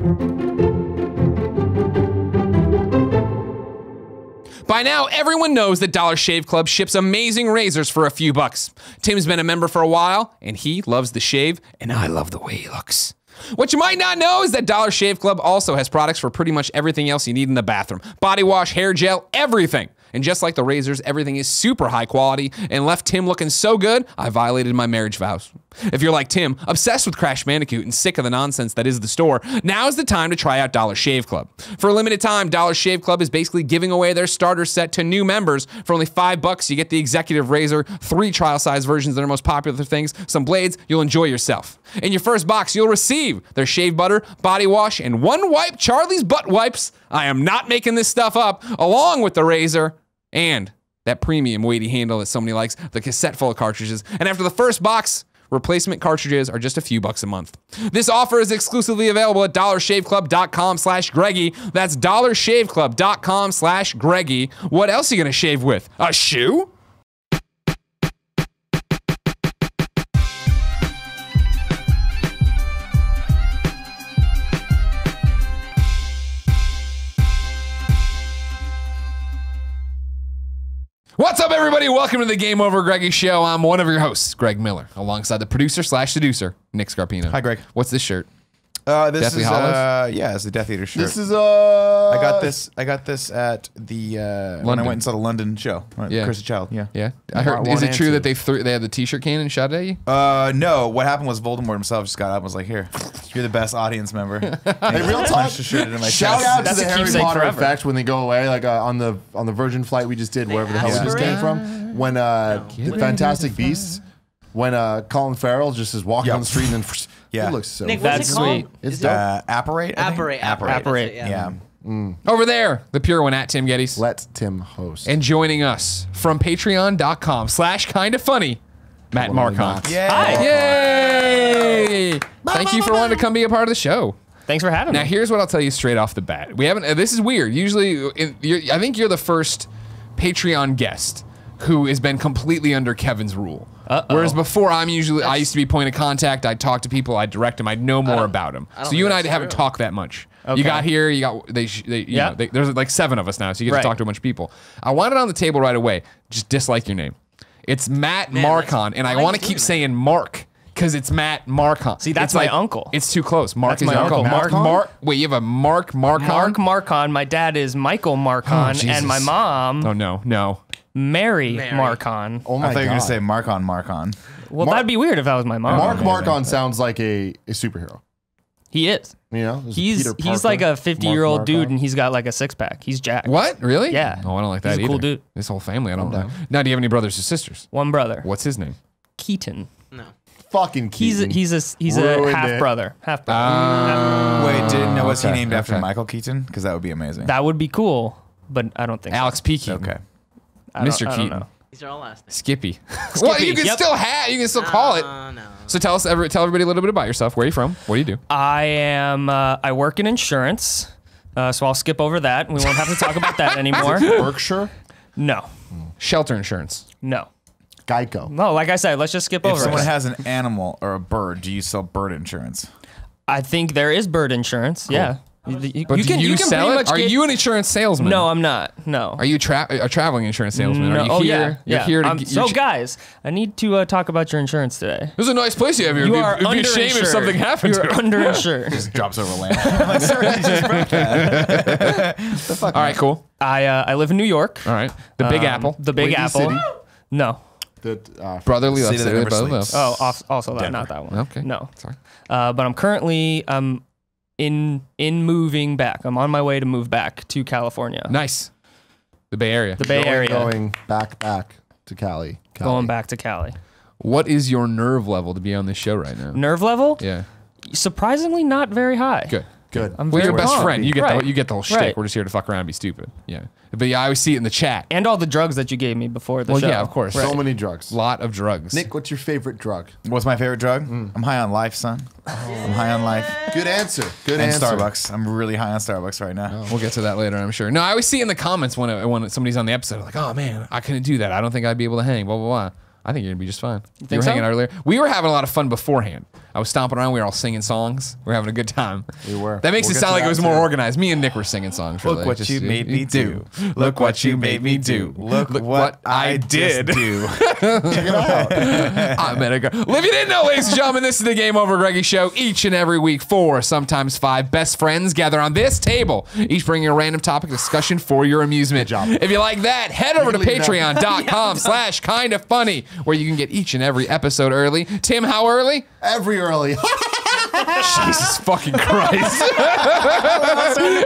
By now, everyone knows that Dollar Shave Club ships amazing razors for a few bucks. Tim's been a member for a while, and he loves the shave, and I love the way he looks. What you might not know is that Dollar Shave Club also has products for pretty much everything else you need in the bathroom. Body wash, hair gel, everything. And just like the razors, everything is super high quality and left Tim looking so good, I violated my marriage vows. If you're like Tim, obsessed with Crash Bandicoot and sick of the nonsense that is the store, now's the time to try out Dollar Shave Club. For a limited time, Dollar Shave Club is basically giving away their starter set to new members. For only $5, you get the executive razor, 3 trial size versions of their most popular things, some blades, you'll enjoy yourself. In your first box, you'll receive their shave butter, body wash, and 1 wipe Charlie's butt wipes. I am not making this stuff up, along with the razor and that premium weighty handle that somebody likes, the cassette full of cartridges. And after the first box, replacement cartridges are just a few bucks a month. This offer is exclusively available at dollarshaveclub.com/Greggy. That's dollarshaveclub.com/Greggy. What else are you gonna shave with? A shoe? What's up, everybody? Welcome to the GameOverGreggy show. I'm one of your hosts, Greg Miller, alongside the producer/seducer, Nick Scarpino. Hi, Greg. What's this shirt? This Deathly is Hallows? yeah, it's a Death Eater shirt. This is I got this at the when I went and saw the London show. Yeah. Chrissy Child. Yeah. Yeah. I heard. Is it true that they had the T-shirt can and shot it at you? No. What happened was Voldemort himself just got up and was like, "Here, you're the best audience member." Hey, real talk. Shout out to the Harry Potter effect when they go away, like on the Virgin flight we just did, wherever the hell we just came from. When the Fantastic Beasts, when Colin Farrell just is walking on the street and then it looks so. Nick, that's sweet. It's dope. Apparate. Apparate. Yeah. Over there, the pure one at Tim Gettys. Let Tim host. And joining us from patreon.com/kindafunny, Matt Marcon. Hi. Yay! Thank you for wanting to come be a part of the show. Thanks for having me. Now, here's what I'll tell you straight off the bat. We haven't. This is weird. Usually, I think you're the first Patreon guest who has been completely under Kevin's rule. Whereas before, I used to be point of contact. I'd talk to people. I'd direct them. I'd know more about them. So you and I haven't talked that much. Okay. You got here. You got there's like 7 of us now, so you get to talk to a bunch of people. I want it on the table right away. Just dislike your name. It's Matt Marcon, and I want to keep saying Mark. Because it's Matt Marcon. See, that's my uncle. It's too close. Mark that's is my your uncle. Mark. Wait, you have a Mark Marcon? Mark Marcon. My dad is Michael Marcon, and my mom. Oh no. Mary Marcon. Oh my God. I thought you were gonna say Marcon. Well, that'd be weird if that was my mom. Mark Marcon sounds like a superhero. He is. You know, he's like a 50-year-old dude, and he's got like a 6-pack. He's jacked. What? Really? Yeah. Oh, I don't like that he's either. a cool dude. This whole family, I don't know. Now, do you have any brothers or sisters? One brother. What's his name? Keaton. No. Fucking Keaton. He's a half brother. Half brother. Wait, was he named after Michael Keaton? Because that would be amazing. That would be cool, but I don't think Alex P. Keaton. Okay. Mr. Keaton. These are all last names. Skippy. Well, you can still call it. No. So tell everybody a little bit about yourself. Where are you from? What do you do? I work in insurance, so I'll skip over that. We won't have to talk about that anymore. Berkshire? No. Shelter insurance. No. Geico. No, like I said, let's just skip over If it. someone has an animal or a bird, do you sell bird insurance? I think there is bird insurance. Cool. Yeah. But you can sell it? Are you an insurance salesman? No, I'm not. No. Are you a traveling insurance salesman? No. Are you here? Yeah. You're here to so guys, I need to talk about your insurance today. This is a nice place you have here. It'd be a shame if something happened to you. You're underinsured. Just drops over land. I'm like, sir, you just broke that. The fuck? All right, cool. I live in New York. All right. The Big Apple. The Big Apple. City. No. Brotherly Love. Oh, also that, not that one. Okay. No. Sorry. But I'm currently in moving back. I'm on my way to move back to California. Nice. The Bay Area. The Bay Area. Going back to Cali. Going back to Cali. What is your nerve level to be on this show right now? Nerve level? Yeah. Surprisingly not very high. Good. I'm your best calm. friend. You get the whole shtick. Right. We're just here to fuck around and be stupid. Yeah. But yeah, I always see it in the chat. And all the drugs that you gave me before the show. Yeah, of course. So many drugs. Lot of drugs. Nick, what's your favorite drug? What's my favorite drug? I'm high on life, son. I'm high on life. Good answer. And Starbucks. I'm really high on Starbucks right now. We'll get to that later, I'm sure. No, I always see in the comments when somebody's on the episode, like, oh man, I couldn't do that. I don't think I'd be able to hang, blah, blah, blah. I think you're going to be just fine. You were hanging out earlier. We were having a lot of fun beforehand. I was stomping around. We were all singing songs. We were having a good time. We were. That makes We'll it get sound to like it that was more too. organized. Me and Nick were singing songs. Really. Look what Just- you made me do. Look what you made me do. Look what I did do. Check it out. I'm gonna go. Well, if you didn't know, ladies and gentlemen, this is the Game Over Greggy Show. Each and every week, 4, sometimes 5 best friends gather on this table, each bringing a random topic discussion for your amusement. Good job. If you like that, head over to leave that. patreon.com/kindafunny, where you can get each and every episode early. Tim, how early? Every early. Jesus fucking Christ.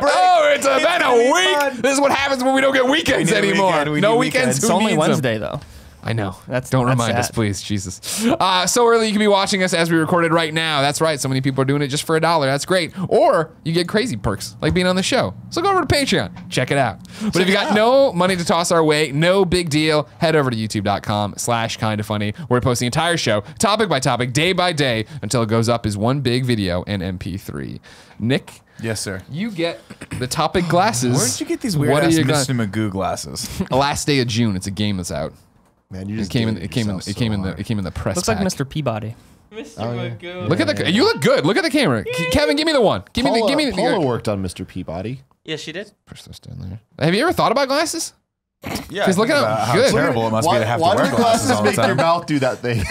Oh, it's been a week. This is what happens when we don't get weekends We need a anymore. weekend. We No need weekends. weekends. It's Who only needs 'em? Wednesday though. I know. That's Remind us, sad. please, Jesus. So early, you can be watching us as we recorded right now. That's right. So many people are doing it just for $1. That's great. Or you get crazy perks like being on the show. So go over to Patreon. Check it out. But if you got no money to toss our way, no big deal. Head over to youtube.com/kindafunny, where we post the entire show, topic by topic, day by day, until it goes up as one big video and MP3. Nick, Yes, sir. you get the topic glasses. Where did you get these weird What are ass you gonna- Mr. Magoo glasses? Last day of June. It's a game that's out. Man, you It just came in. dated It came in. yourself It came in so the. hard. It came in the press. Looks like pack. Mr. Peabody. Mr. Oh, yeah. Magoo. Look at the. You look good. Look at the camera. Kevin, give me the one. Give me the. Give me the. Paula worked on Mr. Peabody. Yeah, she did. Push this down there. Have you ever thought about glasses? Yeah. 'Cause look at about how good. terrible it must be to have to why wear do the glasses all the make your time. mouth do that thing?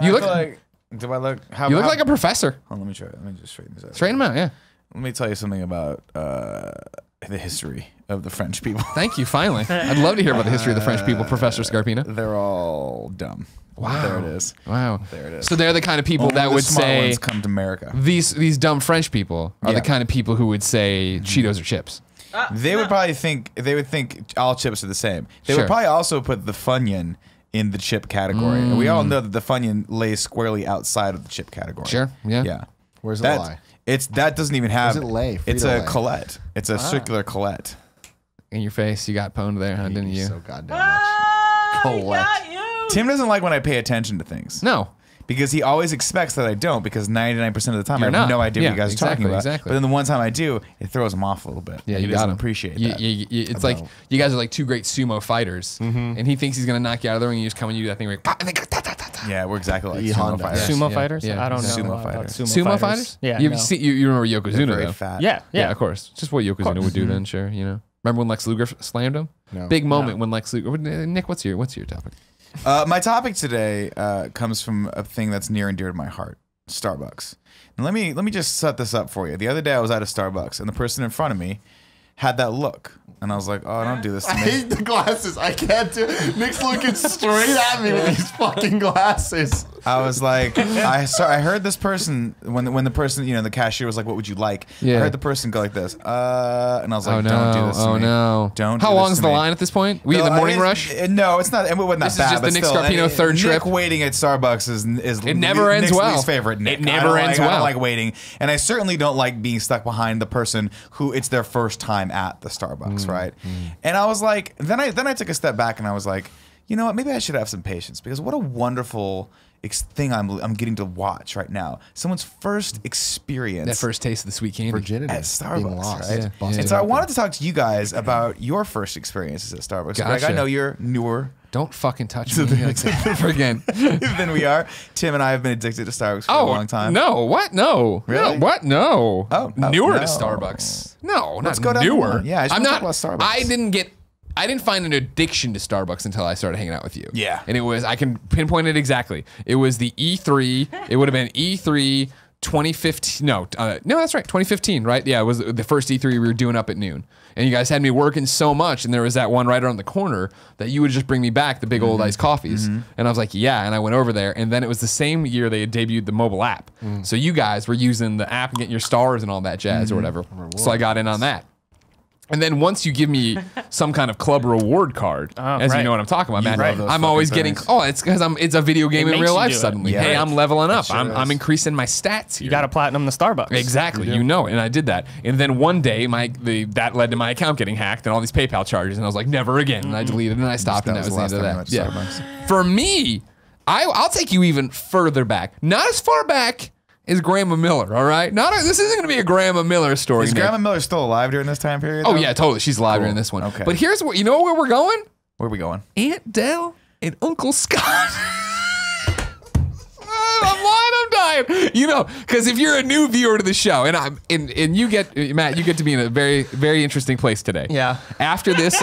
You look. Do I look? How, You look how- like a professor. Hold on, let me try. Let me just straighten this out. Straighten them out. Yeah. Let me tell you something about the history of the French people. Thank you. Finally, I'd love to hear about the history of the French people, Professor Scarpino. They're all dumb. Wow. There it is. Wow. There it is. So they're the kind of people Only that the would smart say ones come to America. these dumb French people are the Yeah. kind of people who would say Cheetos are chips. They would probably think all chips are the same. They Sure. would probably also put the Funyun in the chip category, and we all know that the Funyun lays squarely outside of the chip category. Sure. Yeah. Yeah. Where's it That lie? that doesn't even have. Where's it lay? It's a Frito-Lay. Colette. It's a circular Colette. In your face, you got pwned there, huh? Didn't you? So goddamn much. Ah, he Colette. got you. Tim doesn't like when I pay attention to things. No. Because he always expects that I don't, because 99% of the time You're I have not. no idea Yeah, what you guys are talking exactly, about. exactly. But then the one time I do, it throws him off a little bit. Yeah, And you he got doesn't him. appreciate You- that. it's like you guys are like two great sumo fighters, and he thinks he's gonna knock you out of the ring. And you just come and you do that thing where Yeah, we're exactly like E sumo Honda. fighters. Sumo yeah, fighters? yeah. I don't know. Sumo a lot about fighters. sumo fighters. Yeah. you no. you remember They're Yokozuna very though? fat. Yeah. Yeah, of course. Just what Yokozuna would do then, sure. You know. Remember when Lex Luger slammed him? No. Big moment when Lex Luger. Nick, what's your topic? My topic today comes from a thing that's near and dear to my heart: Starbucks. And let me just set this up for you. The other day I was at a Starbucks, and the person in front of me had that look, and I was like, "Oh, don't do this to I me." hate the glasses. I can't do it. Nick's looking straight at me with these fucking glasses. I was like, I heard this person when the person, the cashier was like, "What would you like?" Yeah. I heard the person go like this, and I was like, Oh no! "Don't do this to Oh me. no! Don't." How do this long's to the me." line at this point? We in the morning rush? No, it's not. It wasn't that This is bad. just the but Nick still, Scarpino third Nick trip? waiting at Starbucks is It never ends Nick's well. least favorite. Nick. It never ends I well. don't like waiting, and I certainly don't like being stuck behind the person who it's their first time at the Starbucks, right? And I was like, then I took a step back and I was like, you know what? Maybe I should have some patience, because what a wonderful thing I'm getting to watch right now. Someone's first experience. That first taste of the sweet candy. Virginity. At Starbucks, Being lost. right? Yeah. Busted And so I open. wanted to talk to you guys about your first experiences at Starbucks. Greg, I Gotcha. know you're newer Don't fucking touch me like that ever again. than we are. Tim and I have been addicted to Starbucks for a long time. No, what? No. Really? No, what? No. Oh, newer no. to Starbucks. No, Let's not go down the newer. line. Yeah, I just I'm wanna not. talk about Starbucks. I didn't find an addiction to Starbucks until I started hanging out with you. Yeah. And I can pinpoint it exactly. It was the E3. It would have been E3 2015. No, that's right. 2015, right? Yeah, it was the first E3 we were doing up at noon. And you guys had me working so much, and there was that one right around the corner that you would just bring me back the big old iced coffees. And I was like, yeah. And I went over there, and then it was the same year they had debuted the mobile app. So you guys were using the app and getting your stars and all that jazz or whatever. So I got in on that. And then once you give me some kind of club reward card, as you right. know what I'm talking about, Matt, love those I'm always fucking getting. things. Oh, it's because it's a video game in makes real you life do it. suddenly. Yeah. Hey, I'm leveling up. sure I'm is. increasing my stats here. You got to platinum the Starbucks. Exactly, you know it, and I did that. And then one day, that led to my account getting hacked and all these PayPal charges, and I was like, never again. And I deleted it, and I stopped, and that was the end of last that. time you went to Starbucks. For me, I'll take you even further back. Not as far back as Grandma Miller. All right, this isn't going to be a Grandma Miller story. Is Nick. Grandma Miller still alive during this time period? Oh though? yeah, totally. She's alive Cool. during this one. Okay. But here's where we're going. Where are we going? Aunt Dell and Uncle Scott. dying. You know, because if you're a new viewer to the show, and you get Matt, you get to be in a very, very interesting place today. Yeah. After this,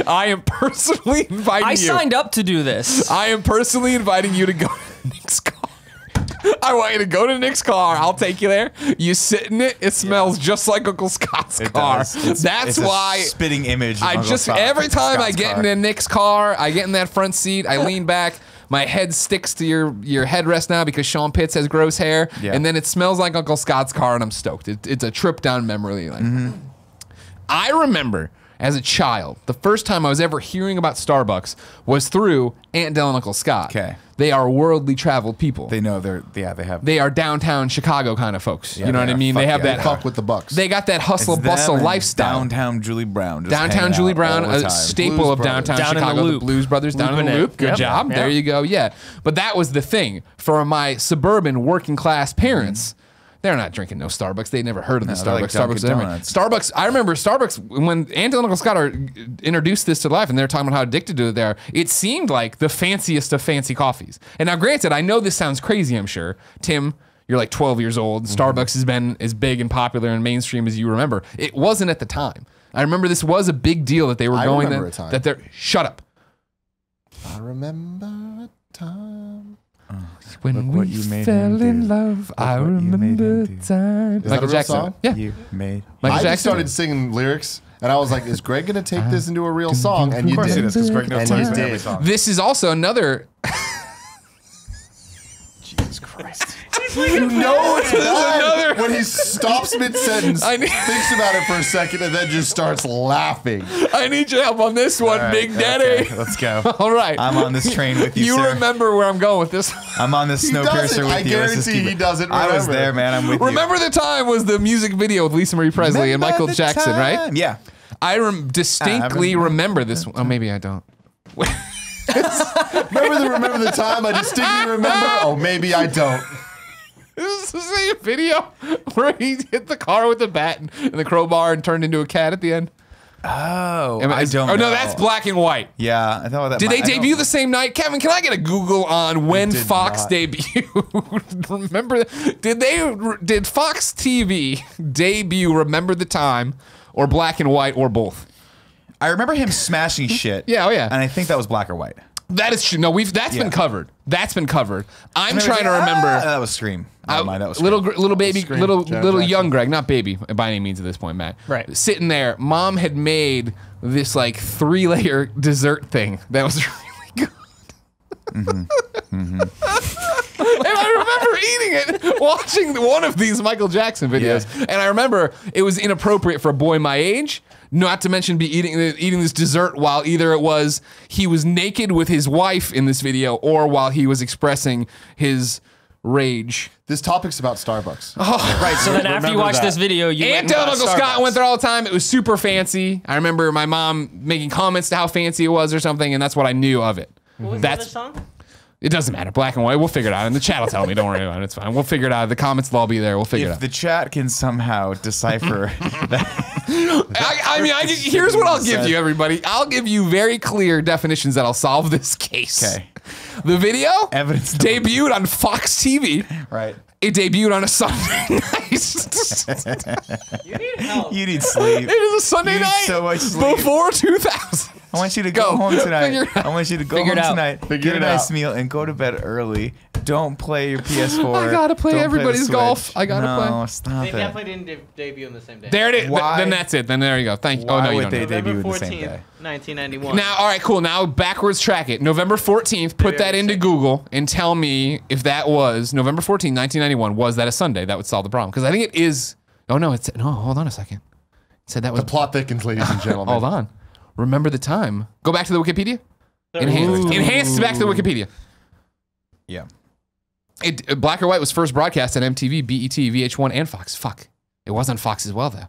I am personally inviting you. I signed up to do this. I am personally inviting you to go to Nick's car. I want you to go to Nick's car. I'll take you there. You sit in it. It smells just like Uncle Scott's car. That's why a spitting image. Of Uncle Scott, every time Scott's I get car. in Nick's car, I get in that front seat. I lean back. My head sticks to your headrest now because Sean Pitts has gross hair, and then it smells like Uncle Scott's car, and I'm stoked. It's a trip down memory lane. I remember as a child, the first time I was ever hearing about Starbucks was through Aunt Del and Uncle Scott. Okay. They are worldly traveled people. They know They are downtown Chicago kind of folks. You know what I mean? They have that Fuck with the Bucks. They got that hustle bustle lifestyle. Downtown Julie Brown. Downtown Julie Brown, a staple Blues of Brothers. downtown Down in the Chicago. Loop. The Blues Brothers down in the Loop. Good Yep. job. Yep. There you go. Yeah. But that was the thing for my suburban working class parents. They're not drinking no Starbucks. They never heard of the they're like Starbucks. Dunkin' Starbucks. Donuts. Starbucks. I remember Starbucks when Aunt and Uncle Scott introduced this to life, and they're talking about how addicted to it they are. It seemed like the fanciest of fancy coffees. And now, granted, I know this sounds crazy. I'm sure, Tim, you're like 12 years old. Starbucks has been as big and popular and mainstream as you remember. It wasn't at the time. I remember this was a big deal that they were going. remember a time. That they're shut up. I remember a time. When what we you made fell him in do. love, I what you made remember him the do. time. Is that a Michael real Jackson. song? Yeah. You made. Michael I Jackson. just started singing lyrics, and I was like, "Is Greg gonna take this into a real song?" And you Of course did. it is, because Greg knows And lyrics you in every did. song. This is also another. Jesus Christ. You know it's another- bad when he stops mid-sentence, I need- thinks about it for a second, and then just starts laughing. I need your help on this one, All right, Big Daddy. okay, let's go. All right. I'm on this train with you, You sir. remember where I'm going with this. I'm on this He doesn't. Snowpiercer with I you. Let's just guarantee keep he it- doesn't I was remember. there, man. I'm with you. Remember the Time was the music video with Lisa Marie Presley and Michael Remember the Jackson, right? time. Yeah. I distinctly remember this one. Oh, maybe I don't. Remember the time I distinctly remember? Oh, maybe I don't. This is the same video where he hit the car with the bat and the crowbar and turned into a cat at the end. Oh, I don't know. Oh, no, that's black and white. Yeah, I thought that. Did they I don't- debut the same night? Kevin, can I get a Google on when did Fox not. debuted? Remember, did Fox TV debut Remember the Time or black and white or both? I remember him smashing shit. Yeah, oh yeah. And I think that was black or white. That is true. No, that's been Yeah. covered. That's been covered. I'm And I was trying to like, remember. That was Scream. Never mind, that was Scream. little baby, Scream. little Janet little Jackson. young Greg, not baby by any means at this point, Matt. Right. Sitting there, Mom had made this like 3-layer dessert thing that was really good. And I remember eating it, watching one of these Michael Jackson videos, and I remember it was inappropriate for a boy my age. Not to mention be eating this dessert while either it was he was naked with his wife in this video or while he was expressing his rage. This topic's about Starbucks. Right. So then after you Remember watch that. this video, you Aunt Del and Uncle Scott went there all the time. It was super fancy. I remember my mom making comments to how fancy it was or something, and that's what I knew of it. What was That's- the other song? It doesn't matter. Black and white. We'll figure it out. And the chat will tell me. Don't worry about it. It's fine. We'll figure it out. The comments will all be there. We'll figure it If out. the chat can somehow decipher that. Here's what I'll give you, everybody. I'll give you very clear definitions that'll solve this case. Okay. The video Evidence. debuted on Fox TV. Right. It debuted on a Sunday night. You need help. You need sleep. It is a Sunday You need night so much sleep. before 2000. I want you to go Go. home tonight. Figure it out. I want you to go Figure home it out. tonight. Figure get a it nice out. meal and go to bed early. Don't play your PS4. I gotta play Don't everybody's the golf. Switch. I gotta no, play. Stop They it. definitely didn't debut on the same day. There it is. Why? Then that's it. Then there you go. Thank you. Oh, Why no, you would don't they know. November debut the 14th, same day? 1991. Now, all right, cool. Now backwards track it. November 14th, put that into Google and tell me if that was November 14th, 1991. Was that a Sunday? That would solve the problem. Because I think it is. Oh, no. No, hold on a second. It said that was. The plot thickens, ladies and gentlemen. Hold on. Remember the time. Go back to the Wikipedia. Enhanced back to the Wikipedia. Yeah. Black or White was first broadcast on MTV, BET, VH1, and Fox. Fuck. It was on Fox as well, though.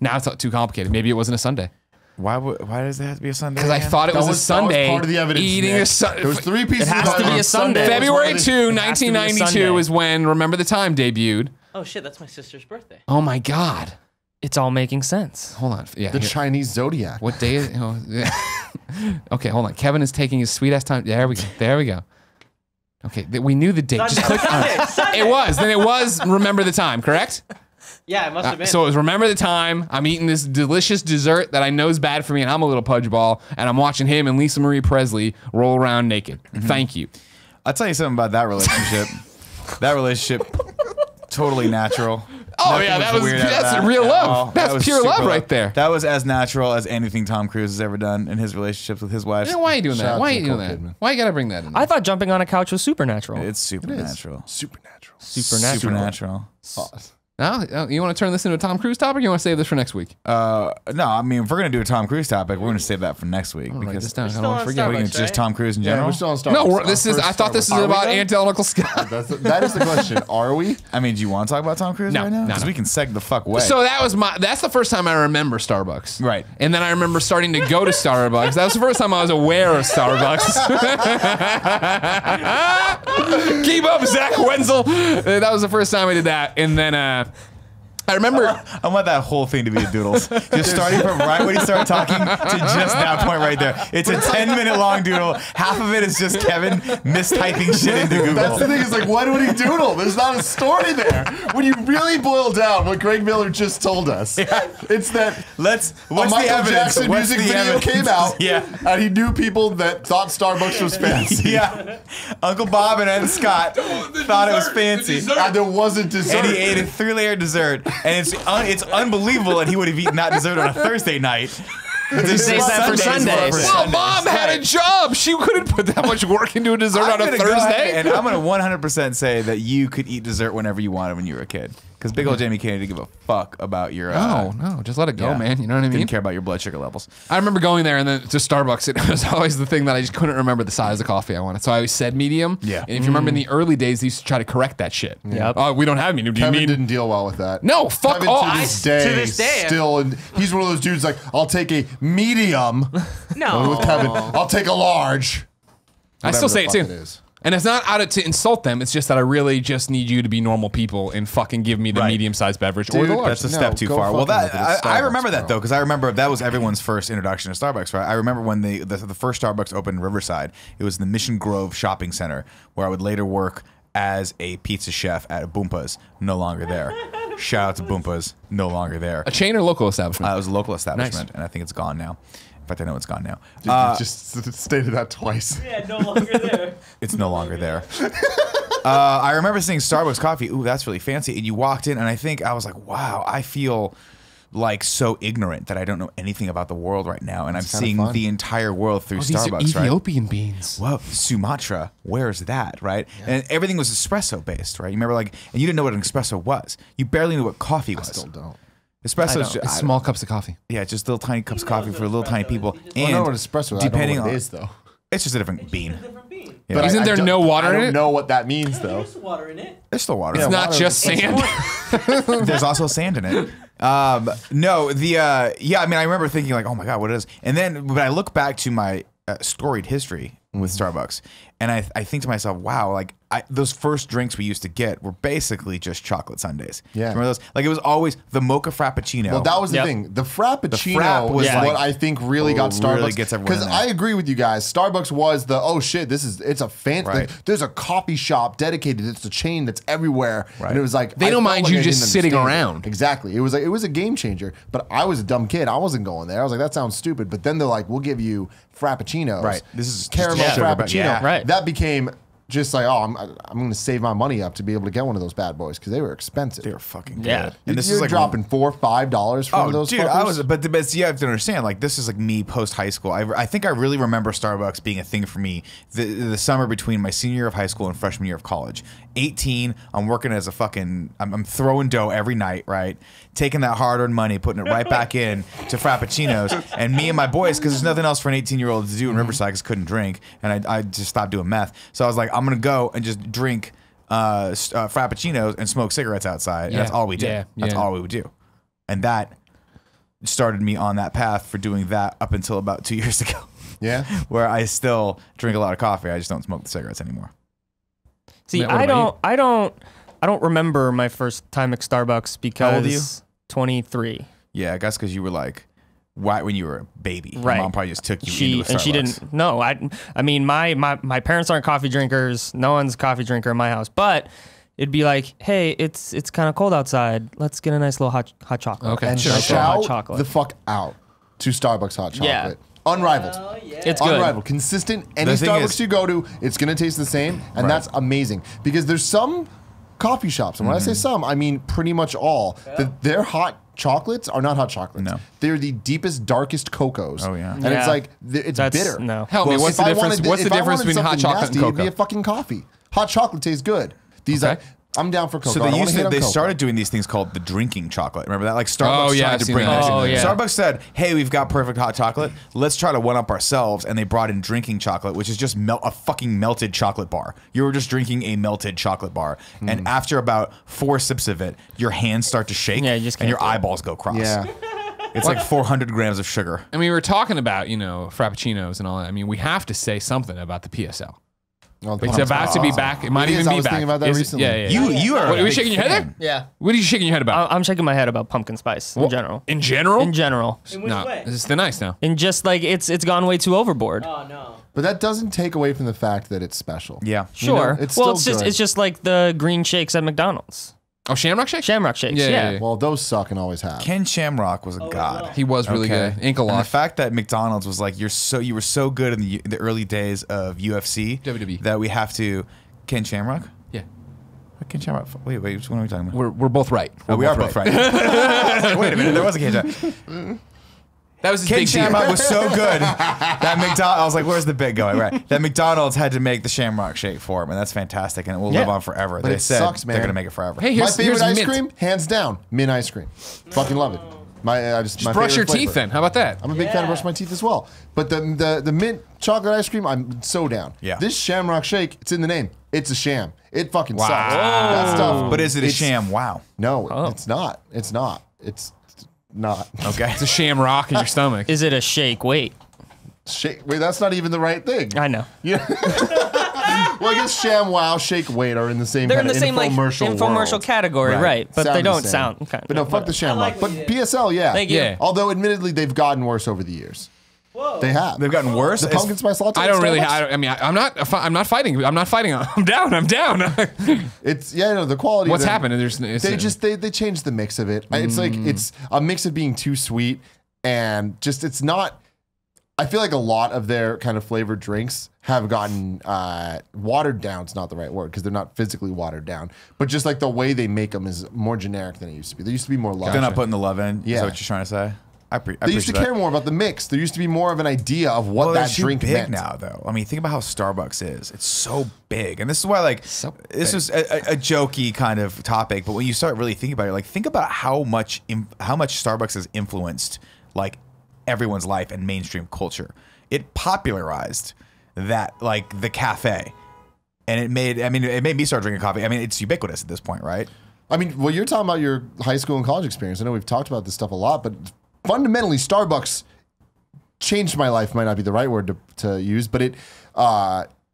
Now it's too complicated. Maybe it wasn't a Sunday. Why does it have to be a Sunday? Because I again? thought it was a Sunday. That was part of the evidence. Eating Nick. a Sunday. There was 3 pieces. It has of to be a evidence. Sunday. was February one of 2, the- It has to be a 1992 Sunday. is when Remember the Time debuted. Oh shit, that's my sister's birthday. Oh my God. It's all making sense. Hold on. Yeah. The here. Chinese zodiac. What day is yeah. Okay, hold on. Kevin is taking his sweet ass time. There we go. There we go. Okay, we knew the date. Just click on it. Sunday. It was. Then it was remember the time, correct? Yeah, it must have been. So it was remember the time. I'm eating this delicious dessert that I know is bad for me, and I'm a little pudge ball, and I'm watching him and Lisa Marie Presley roll around naked. Thank you. I'll tell you something about that relationship. That relationship, totally natural. Oh Nothing yeah, weird that's about that real at love. all. That's That was pure super love right there. That was as natural as anything Tom Cruise has ever done in his relationships with his wife. Yeah, why are you doing Shout that? out Why are to you doing Nicole that? Kidman. Why you gotta bring that in? I thought jumping on a couch was supernatural. It's supernatural. Supernatural. Supernatural. Supernatural. No, you want to turn this into a Tom Cruise topic? Or you want to save this for next week? No, I mean, if we're gonna do a Tom Cruise topic, we're gonna save that for next week Write because this down. I still don't want on to forget. we're gonna Starbucks, just right? Tom Cruise in Yeah, general. we're still on Starbucks. No, Our this is. first I thought this Starbucks. is Are we about though? Angelical Scott. That is the question. Are we? I mean, do you want to talk about Tom Cruise No, right now? no, Because no. we can seg the fuck away. So that's the first time I remember Starbucks. Right. And then I remember starting to go to Starbucks. That was the first time I was aware of Starbucks. Keep up, Zach Wenzel. That was the first time I did that. And then I remember. I want that whole thing to be a doodles. Just starting from right when he started talking to just that point right there. It's a 10-minute long doodle. Half of it is just Kevin mistyping shit into Google. That's the thing. Is like, why would he doodle? There's not a story there. When you really boil down what Greg Miller just told us, it's that What's a the Michael evidence? Jackson What's music the video evidence? came out, Yeah. and he knew people that thought Starbucks was fancy. Yeah. Uncle Bob and Aunt Scott thought it was fancy. And there wasn't dessert. And he ate a 3-layer dessert, and it's unbelievable that he would have eaten that dessert on a Thursday night. Saves that for Sundays. Well, Mom had a job. She couldn't put that much work into a dessert on a gonna go ahead Thursday. and I'm gonna 100% say that you could eat dessert whenever you wanted when you were a kid. Because big old Jamie Kennedy didn't give a fuck about your. No, just let it go, yeah. man. You know what I mean? Didn't care about your blood sugar levels. I remember going there and then to Starbucks. It was always the thing that I just couldn't remember the size of coffee I wanted. So I always said medium. Yeah. And if you remember in the early days, they used to try to correct that shit. Yep. Oh, we don't have medium. Do you Kevin mean? didn't deal well with that. No, fuck Kevin, off. to this day, still, and he's one of those dudes like, I'll take a medium. No. With Kevin, I'll take a large. I still say it Whatever too. the fuck it is. And it's not out to insult them. It's just that I really just need you to be normal people and fucking give me the Right. medium-sized beverage or the Dude, large. That's a No, step too go far. Well, fucking that look at I Starbucks, remember that bro. though, because I remember that was everyone's first introduction to Starbucks, right? I remember when the first Starbucks opened in Riverside. It was the Mission Grove Shopping Center, where I would later work as a pizza chef at Boompas. No longer there. Shout out to Boompas. No longer there. A chain or local establishment? It was a local establishment, and I think it's gone now. In fact, I know it's gone now. Dude, you just stated that twice. Yeah, no longer there. It's no longer there. I remember seeing Starbucks coffee. Ooh, that's really fancy. And you walked in, and I think I was like, wow, I feel like so ignorant that I don't know anything about the world right now. And I'm kinda seeing fun. the entire world through These are Starbucks, right? Ethiopian beans. Whoa, Sumatra, where's that, right? And everything was espresso based, right? You remember, like, and you didn't know what an espresso was. You barely knew what coffee was. Still don't. Espresso is It's just, small cups of coffee. yeah, just little tiny cups of coffee for little tiny people. I And know what espresso is. depending I don't know what on it is, though. it's just a different bean. Different bean. Yeah. But Isn't there don't- no water I in don't it? know what that means, though. There's water in it. There's still water. It's not water- just sand. There's also sand in it. No, yeah, I mean, I remember thinking like, oh my God, what is? And then, but I look back to my storied history with Starbucks, and I think to myself, wow, like those first drinks we used to get were basically just chocolate sundaes. Yeah. Remember those? Like it was always the mocha frappuccino. Well, that was the Yep. thing. The Frappuccino frap was was like- what I think really got Starbucks. really gets everyone Because in there. I agree with you guys. Starbucks was the, oh shit, it's a fancy. Right. Like, there's a coffee shop dedicated. It's a chain that's everywhere. Right. And it was like They I don't felt mind like you I just didn't sitting understand it. around. Exactly. It was a game changer. But I was a dumb kid. I wasn't going there. I was like, that sounds stupid. But then they're like, we'll give you Frappuccinos. Right. This is just caramel sugar, but Frappuccino. yeah. Right. That became just like, oh, I'm going to save my money up to be able to get one of those bad boys because they were expensive. they were fucking good. Yeah. And this You're is like dropping $4-5 for one of those. dude, fuckers? I was, but you have to understand, like, this is like me post high school. I think I really remember Starbucks being a thing for me the summer between my senior year of high school and freshman year of college. 18, I'm working as a fucking, I'm throwing dough every night, right? Taking that hard-earned money, putting it right back in to Frappuccinos, and me and my boys, because there's nothing else for an 18-year-old to do in Riverside, because couldn't drink, and I just stopped doing meth. So I was like, I'm gonna go and just drink Frappuccinos and smoke cigarettes outside. And Yeah. that's all we did. Yeah. That's Yeah. all we would do. And that started me on that path for doing that up until about 2 years ago, Yeah. where I still drink a lot of coffee. I just don't smoke the cigarettes anymore. See, Matt, what I don't remember my first time at Starbucks because How old are you? 23. Yeah, I guess because you were like when you were a baby. Right. Your mom probably just took you into a Starbucks. And she didn't. No, I mean, my parents aren't coffee drinkers. No one's a coffee drinker in my house. But it'd be like, hey, it's kind of cold outside. Let's get a nice little hot chocolate. Okay, And sure. Nice little hot shout chocolate. the fuck out to Starbucks hot chocolate. Yeah. Unrivaled. Oh, yeah. It's good. Unrivaled. Consistent. Any The thing Starbucks is- you go to, it's going to taste the same. And Right. that's amazing. Because there's some coffee shops, and when I say some, I mean pretty much all, that their hot chocolates are not hot chocolates. No. They're the deepest, darkest cocos. Oh, yeah. And Yeah. it's like, it's That's- bitter. no. Help me. Well, What's if the I difference? wanted- What's the if I difference wanted between hot something chocolate nasty, and it'd be cocoa? a fucking coffee. Hot chocolate tastes good. These Okay. I'm down for cocoa. So I don't they wanna used hate to, on they cocoa. started doing these things called the drinking chocolate. Remember that? Like Starbucks Oh, yeah, tried I've to seen bring that. that. Oh, yeah. Starbucks said, hey, we've got perfect hot chocolate. Let's try to one up ourselves. And they brought in drinking chocolate, which is just a fucking melted chocolate bar. You were just drinking a melted chocolate bar. And after about 4 sips of it, your hands start to shake Yeah, you just and can't your do it. eyeballs go cross. Yeah. It's like 400 grams of sugar. I mean, we were talking about, frappuccinos and all that. I mean, we have to say something about the PSL. Well, It's about to be back. It might It is. even I be was back. thinking about that Is it- recently. Yeah. You are. What, a are you big shaking your head fan. there? Yeah. What are you shaking your head about? I'm shaking my head about pumpkin spice in general. In general? In general. In which No, way? this is thin ice now. And just like it's gone way too overboard. Oh, no. But that doesn't take away from the fact that it's special. Yeah. Sure. know, it's well, still it's just like the green shakes at McDonald's. Oh, Shamrock Shake? Shamrock shakes. Yeah, Yeah. yeah. Well, those suck and always have. Ken Shamrock was a god. well. He was really good. Ankle And the lock. fact that McDonald's was like you were so good in the early days of UFC WWE. that we have to Ken Shamrock. Yeah. Ken Shamrock. Wait, what are we talking about? We're both right. We are both right. Wait a minute, there was a Ken Shamrock. That was his Ken big deal. Shamrock was so good that McDonald's. I was like, "Where's the bit going?" Right, that McDonald's had to make the Shamrock Shake for him, and that's fantastic, and it will live on forever. But They it said sucks, they're man. gonna make it forever. Hey, My here's favorite ice mint. cream, hands down, mint ice cream. Fucking love it. My Just brush your teeth then. How about that? I'm a big fan of brushing my teeth as well. But the mint chocolate ice cream, I'm so down. Yeah. This Shamrock Shake, it's in the name. It's a sham. It fucking Wow. sucks. That stuff. But is it a it's- sham? Wow. No, Oh. it's not. It's not. It's not. Okay. It's a shamrock in your stomach. Is it a shake? Wait. Shake. Wait, that's not even the right thing. I know. Well, I guess sham, wow, shake, wait are in the same They're in kind the of same like infomercial infomercial world. category, right? But Sound they the don't same. sound. But no, fuck the Shamrock. like what But you did. PSL, yeah. Thank you. Yeah. Although admittedly they've gotten worse over the years. Whoa. They have. They've gotten worse. The pumpkin spice latte. I at don't really. Starbucks? I mean, I'm not fighting. I'm not fighting. I'm down. I'm down. It's the quality. What's of them- happened? They changed the mix of it. It's like it's a mix of being too sweet and just it's not. I feel like a lot of their kind of flavored drinks have gotten watered down. It's not the right word because they're not physically watered down, but just like the way they make them is more generic than it used to be. There used to be more love. They're not putting the love in. Is Yeah. that what you're trying to say? I They used to care more about the mix. There used to be more of an idea of what that it's too drink big meant. now, though. I mean, think about how Starbucks is. It's so big, and this is why, like, So this was a jokey kind of topic. But when you start really thinking about it, like, think about how much Starbucks has influenced like everyone's life and mainstream culture. It popularized that, like, the cafe, and it made me start drinking coffee. I mean, it's ubiquitous at this point, right? I mean, well, you're talking about your high school and college experience. I know we've talked about this stuff a lot, but fundamentally, Starbucks changed my life. Might not be the right word to use, but it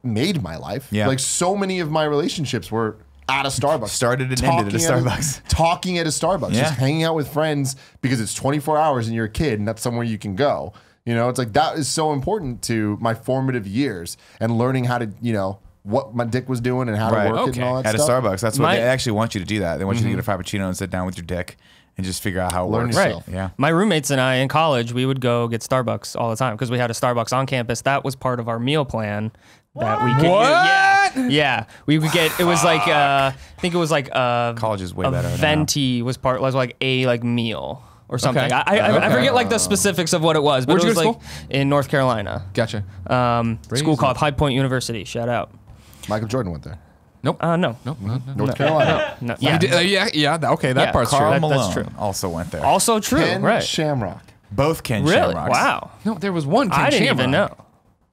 made my life. Yeah. Like so many of my relationships were at a Starbucks. Started and ended at a Starbucks. Talking at a Starbucks. Yeah. Just hanging out with friends because it's 24 hours and you're a kid and that's somewhere you can go. You know, it's like that is so important to my formative years and learning how to, what my dick was doing and how Right. to work it Okay. and all that At a stuff. Starbucks, that's what My- they actually want you to do. That they want you to get a frappuccino and sit down with your dick and just figure out how it Learn works. yourself. Yeah. My roommates and I in college, we would go get Starbucks all the time because we had a Starbucks on campus. That was part of our meal plan that we could. What? Yeah, we would get. It was like I think it was like College is way better now. Venti was like a meal or something. Okay. I Okay. forget like the specifics of what it was, but Where'd it you was go like to school? in North Carolina. Gotcha. School called High Point University. Shout out. Michael Jordan went there. No. No. North Carolina. No. Yeah. Yeah. Yeah. Okay. That Yeah, part's Carl true. That- that's Malone true. also went there. Also true. Ken right. Shamrock. Both Ken Really? Shamrocks. Wow. No, there was one. I didn't even know.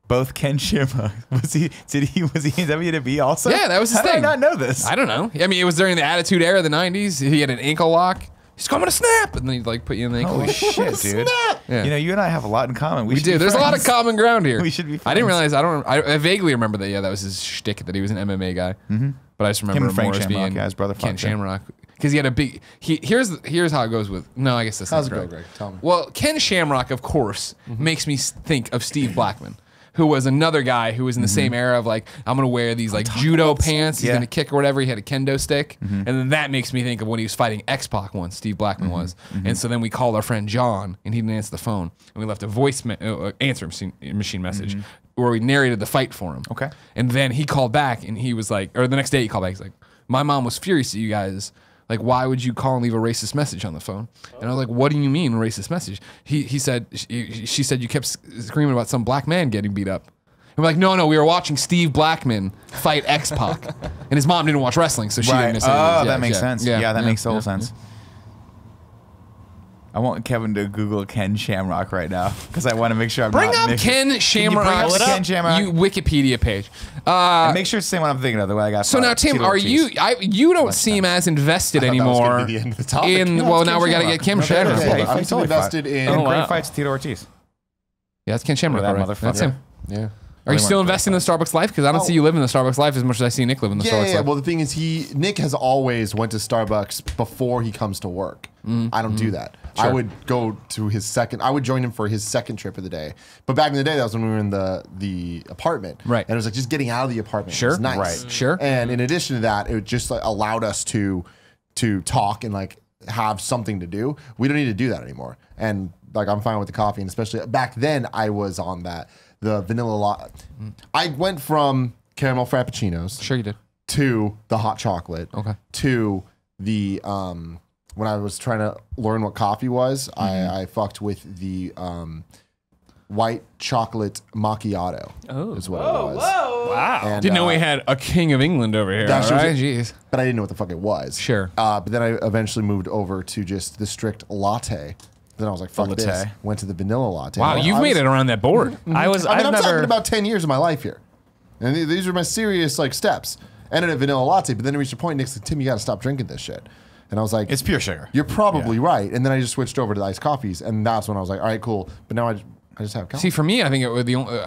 Both Ken Shamrock. Was he in WWE also? Yeah, that was his How thing. did I not know this? I don't know. I mean, it was during the Attitude Era of the '90s. He had an ankle lock. He's coming to snap, and then he'd like put you in the ankle. Holy shit, dude. Yeah. You know, you and I have a lot in common. We should do. be There's a lot of friends. common ground here. We should be I didn't friends. realize. I vaguely remember that. Yeah, that was his shtick. That he was an MMA guy. Mm-hmm. But I just remember and him Frank more as Shamrock, being yeah, his brother Ken fought, yeah. Shamrock. because he had a big. Here's how it goes with. No, I guess that's How's not it go, correct. Greg? Tell me. Well, Ken Shamrock, of course, makes me think of Steve Blackman, who was another guy who was in the same era of like, I'm gonna wear these like judo pants. He's Yeah. gonna kick or whatever. He had a kendo stick, and then that makes me think of when he was fighting X-Pac once. Steve Blackman was, and so then we called our friend John, and he didn't answer the phone, and we left a voice answer machine message where we narrated the fight for him. Okay. And then he called back, and he was like, or the next day he called back. He's like, my mom was furious at you guys. Like, why would you call and leave a racist message on the phone? And I was like, what do you mean, a racist message? She said you kept screaming about some black man getting beat up. And we're like, no, we were watching Steve Blackman fight X-Pac. And his mom didn't watch wrestling, so she didn't miss it. Oh, that makes sense. Yeah, that makes total sense. Yeah. I want Kevin to Google Ken Shamrock right now because I want to make sure I'm Bring not up mixing- Ken Shamrock. Can you bring up Ken Shamrock? You Wikipedia page. And make sure it's the same one I'm thinking of. The way I got. So now, Tim, Tito are Ortiz. you don't seem as invested I thought that was gonna anymore be the end of the topic. in, No, well, it's now Ken we got to Shamrock. get Kim No, Shamrock. yeah, Yeah, I'm still invested in. And wow. great fights, Tito Ortiz. Yeah, that's Ken Shamrock. That All right. That's motherfucker. him. Yeah. Are you still investing in the Starbucks life? Because I don't see you living the Starbucks life as much as I see Nick living the Starbucks life. Well, the thing is, Nick has always went to Starbucks before he comes to work. I don't do that. I Sure. would go to his second. I would join him for his second trip of the day. But back in the day, that was when we were in the apartment. Right. And it was like just getting out of the apartment. Sure. It was nice. Right. Sure. And in addition to that, it just like allowed us to talk and like have something to do. We don't need to do that anymore. And like I'm fine with the coffee, and especially back then I was on the vanilla latte. I went from caramel frappuccinos Sure you did. to the hot chocolate. Okay. To the when I was trying to learn what coffee was, I fucked with the white chocolate macchiato. Oh. Is what it was. Wow. And, Didn't know we had a king of England over here. That's All right, just- jeez. but I didn't know what the fuck it was. Sure. But then I eventually moved over to just the strict latte. Then I was like, fuck Latte. this. Went to the vanilla latte. Wow, And you've I made was- it around that board. I'm I've talking never. about 10 years of my life here. And these are my serious like steps. Ended at vanilla latte, but then it reached a point, Nick's like, Tim, you got to stop drinking this shit. And I was like, It's pure sugar. you're probably right. And then I just switched over to the iced coffees, and that's when I was like, all right, cool. But now I just have coffee. See, for me, I think it would the only.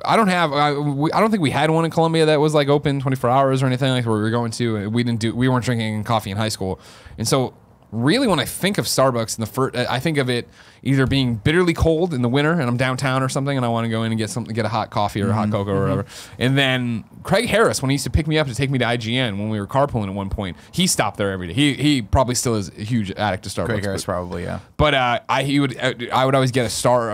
I don't think we had one in Colombia that was like open 24 hours or anything like where we were going to. We weren't drinking coffee in high school, and so really when I think of Starbucks in the first, I think of it either being bitterly cold in the winter and I'm downtown or something and I want to go in and get a hot coffee or a hot cocoa or whatever. And then Craig Harris, when he used to pick me up to take me to IGN when we were carpooling at one point, he stopped there every day. He probably still is a huge addict to Starbucks. Craig Harris but- probably, yeah. But I would always get a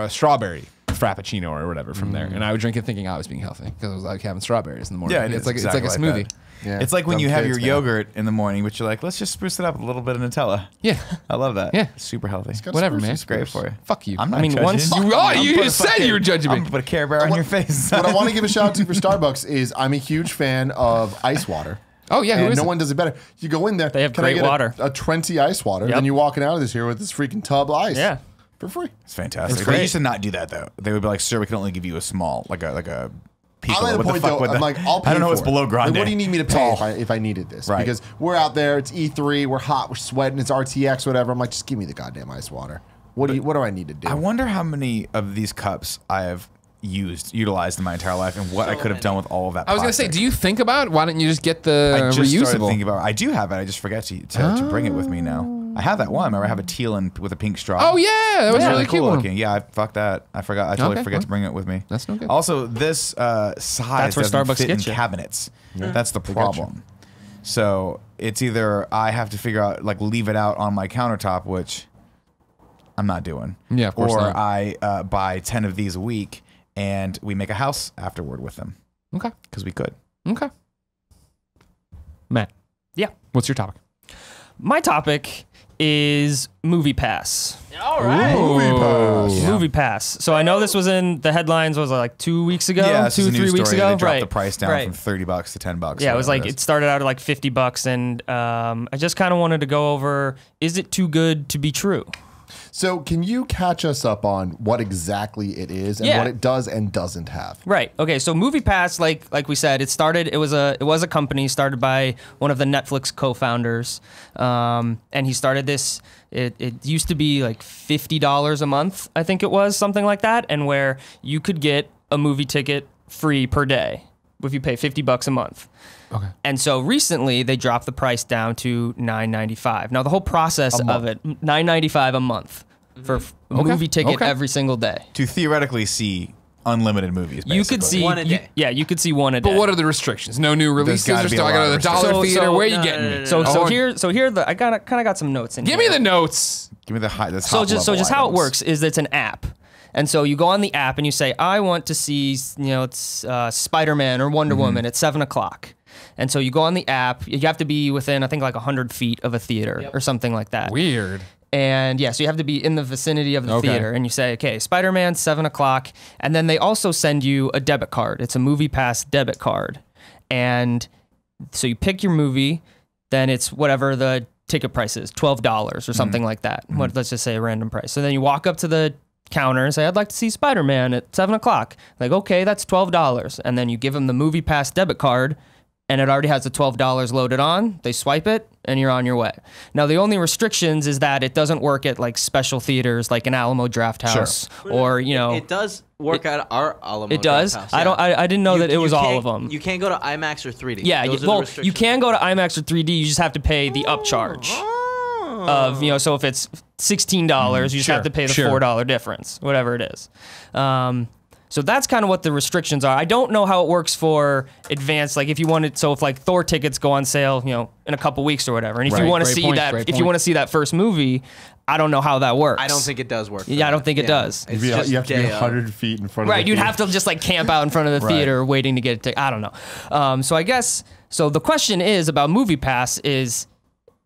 strawberry frappuccino or whatever from there, and I would drink it thinking I was being healthy because I was like having strawberries in the morning. Yeah, it's like a smoothie. that. Yeah, It's like when dumb you have kids, your man. yogurt in the morning, but you're like, let's just spruce it up with a little bit of Nutella. Yeah, I love that. Yeah. It's super healthy. Got whatever, spruce man. and It's great spruce. for you. Fuck you. I'm not I mean, judging. once- You just said you were judging I'm me. gonna put a Care Bear on your face. What I want to give a shout out to for Starbucks is I'm a huge fan of ice water. Oh yeah, who And is no it? one does it better. You go in there. They have "Can I great get water." A 20 ice water. Yep. Then you're walking out of this here with this freaking tub of ice. Yeah. For free. It's fantastic. It's They great. used to not do that though. They would be like, "Sir, we can only give you a small, like a." Pico. I'm at a What the point fuck though. would I'm that- like, I'll pay I don't know for what's it. below grande. Like, what do you need me to pay Tall. if I needed this? Right. Because we're out there. It's E3. We're hot. We're sweating. It's RTX. Whatever. I'm like, just give me the goddamn ice water. What do I need to do? I wonder how many of these cups I have utilized in my entire life, and what I could have done with all of that. I was gonna say, plastic. do you think about why didn't you just get the I just started reusable? thinking about. I do have it. I just forget to bring it with me now. I have that one. Remember, I have a teal and with a pink straw. Oh yeah, that was It's really cool cool looking. Yeah, fuck that. I forgot. I totally Okay, forget well, to bring it with me. that's no good. Also, this size That's where doesn't Starbucks fit in gets you. cabinets. That's the got you. problem. So it's either I have to figure out like leave it out on my countertop, which I'm not doing. Yeah, of course or not. I buy 10 of these a week and we make a house afterward with them Okay, because we could. okay. Matt, Yeah. what's your topic? My topic is MoviePass. All right. MoviePass. So I know this was in the headlines. Was it like 2 weeks ago? Yeah, this is a 3 news weeks story. ago. They dropped Right. the price down Right. from $30 to $10. Yeah, it was whatever like is. it started out at like $50, and I just kind of wanted to go over: is it too good to be true? So can you catch us up on what exactly it is and Yeah. what it does and doesn't have? Right. Okay. So MoviePass, like we said, it started. It was a company started by one of the Netflix co-founders, and he started this. It used to be like $50 a month, I think it was something like that, and where you could get a movie ticket free per day. if you pay $50 a month. Okay. And so recently they dropped the price down to $9.95. Now the whole process of it, $9.95 a month for a movie ticket every single day. To theoretically see unlimited movies. Basically. You could see one a day. you could see one a day. But what are the restrictions? No new releases. gotta Or be still, a I go lot to the of dollar restrictions. theater. Where are you no, getting no, me? no, So no. here I kind of got some notes in Give here. me the notes. Give me the high. This So hot just level how it items. works is it's an app. And so you go on the app and you say, I want to see, it's Spider-Man or Wonder Woman at 7 o'clock. And so you go on the app. You have to be within, I think, like 100 feet of a theater or something like that. Weird. And so you have to be in the vicinity of the theater. And you say, okay, Spider-Man, 7 o'clock. And then they also send you a debit card. It's a MoviePass debit card. And so you pick your movie, then it's whatever the ticket price is, $12 or something like that. Let's just say a random price. So then you walk up to the counter and say, I'd like to see Spider-Man at 7 o'clock. Like, okay, that's $12. And then you give them the MoviePass debit card, and it already has the $12 loaded on. They swipe it, and you're on your way. Now, the only restrictions is that it doesn't work at like special theaters, like an Alamo Drafthouse, or It does work at our Alamo. It does. Drafthouse, I didn't know that it was all of can't- them. You can't go to IMAX or 3D. Yeah, Those are the well, you restrictions. can go to IMAX or 3D. You just have to pay the upcharge of so if it's $16, you just have to pay the $4 difference, whatever it is. So that's kind of what the restrictions are. I don't know how it works for advanced, like if you wanted, so if like Thor tickets go on sale, in a couple weeks or whatever, and if you want to see that, if you want to see that first movie, I don't know how that works. I don't think it does work. Yeah, I don't think it does. It's You just have to be day 100 feet in front of Right, the you'd theater. have to just like camp out in front of the theater waiting to get a ticket. I don't know. So I guess, so the question is about MoviePass is,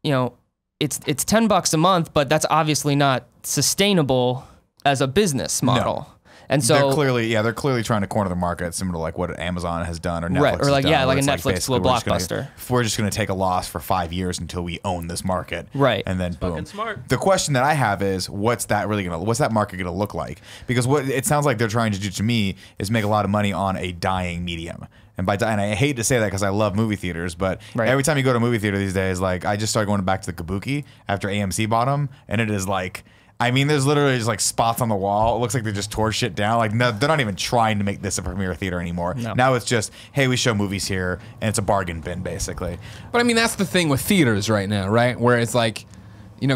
it's $10 a month, but that's obviously not sustainable as a business model. And so they're clearly trying to corner the market, similar to like what Amazon has done or Netflix Right, or like, has done, yeah, where like a it's Netflix basically to a blockbuster. We're just going to take a loss for 5 years until we own this market, Right. And then boom. Fucking smart. The question that I have is, what's that market going to look like? Because what it sounds like they're trying to do to me is make a lot of money on a dying medium. And and I hate to say that because I love movie theaters, but every time you go to a movie theater these days, like I just started going back to the Kabuki after AMC bought them, and it is like. I mean, there's literally just like spots on the wall. It looks like they just tore shit down. Like, no, they're not even trying to make this a premiere theater anymore. No. Now it's just, hey, we show movies here, and it's a bargain bin, basically. But I mean, that's the thing with theaters right now, right? Where it's like,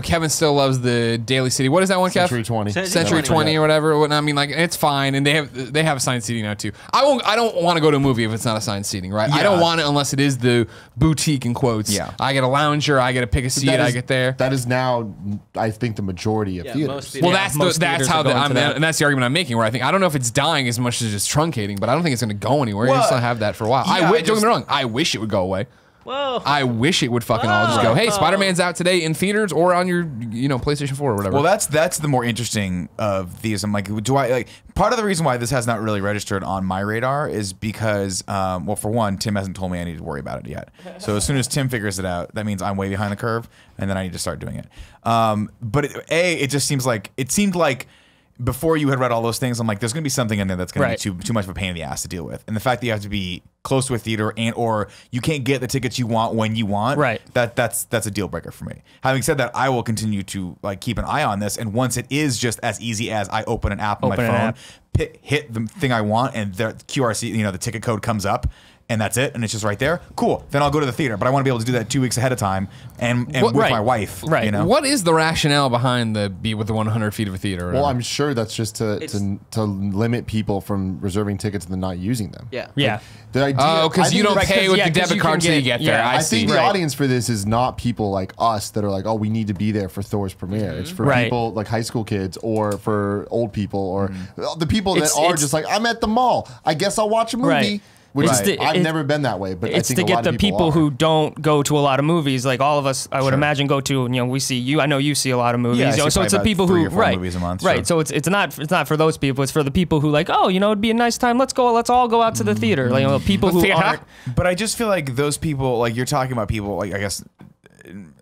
Kevin still loves the Daily City. What is that one, Kev? Century 20. Century 20 or whatever. I mean, like, it's fine, and they have assigned seating now too. I don't want to go to a movie if it's not assigned seating, right? I don't want it unless it is the boutique in quotes. Yeah. I get a lounger, I get to pick a seat, I get there. That is now, I think, the majority of theaters. most Well, theaters. that's theaters how are going to that. and that's the argument I'm making. Where I think I don't know if it's dying as much as it's truncating, but I don't think it's going to go anywhere. Well, You still have that for a while. yeah, Don't get me wrong. I wish it would go away. Whoa. I wish it would fucking all just go. Hey, Spider-Man's out today in theaters or on your PlayStation 4 or whatever. Well, that's the more interesting of these. I'm like, part of the reason why this has not really registered on my radar is because, well, for one, Tim hasn't told me I need to worry about it yet. So as soon as Tim figures it out, that means I'm way behind the curve, and then I need to start doing it. But it just seemed like before you had read all those things, I'm like, there's going to be something in there that's going to be too much of a pain in the ass to deal with. And the fact that you have to be close to a theater or you can't get the tickets you want when you want, Right. That's a deal breaker for me. Having said that, I will continue to like keep an eye on this. And once it is just as easy as I open an app on my phone, hit the thing I want, and the QRC, the ticket code comes up. And that's it, and it's just right there. Cool. Then I'll go to the theater, but I want to be able to do that 2 weeks ahead of time, and with my wife. Right. What is the rationale behind the be with the 100 feet of a theater? Well, I'm sure that's just to limit people from reserving tickets and then not using them. Yeah. Yeah. The idea, Oh, because you don't pay with the 'cause debit you card can until you get- get there. yeah, I I see. think the audience for this is not people like us that are like, oh, we need to be there for Thor's premiere. It's for Right. people like high school kids or for old people or the people that It's- are it's- just like, I'm at the mall. I guess I'll watch a movie. Right. Which It's is, the- I've it- never been that way, but I It's think to a get lot the of people people are. who don't go to a lot of movies. Like all of us, I would imagine go to. We see you. I know you see a lot of movies. Yeah, I see so it's probably the about people 3 who or 4 right, movies a month, right. sure. So it's not for those people. It's for the people who like, oh, it'd be a nice time. Let's all go out to the theater. Like people who aren't. But I just feel like those people, like you're talking about people, like I guess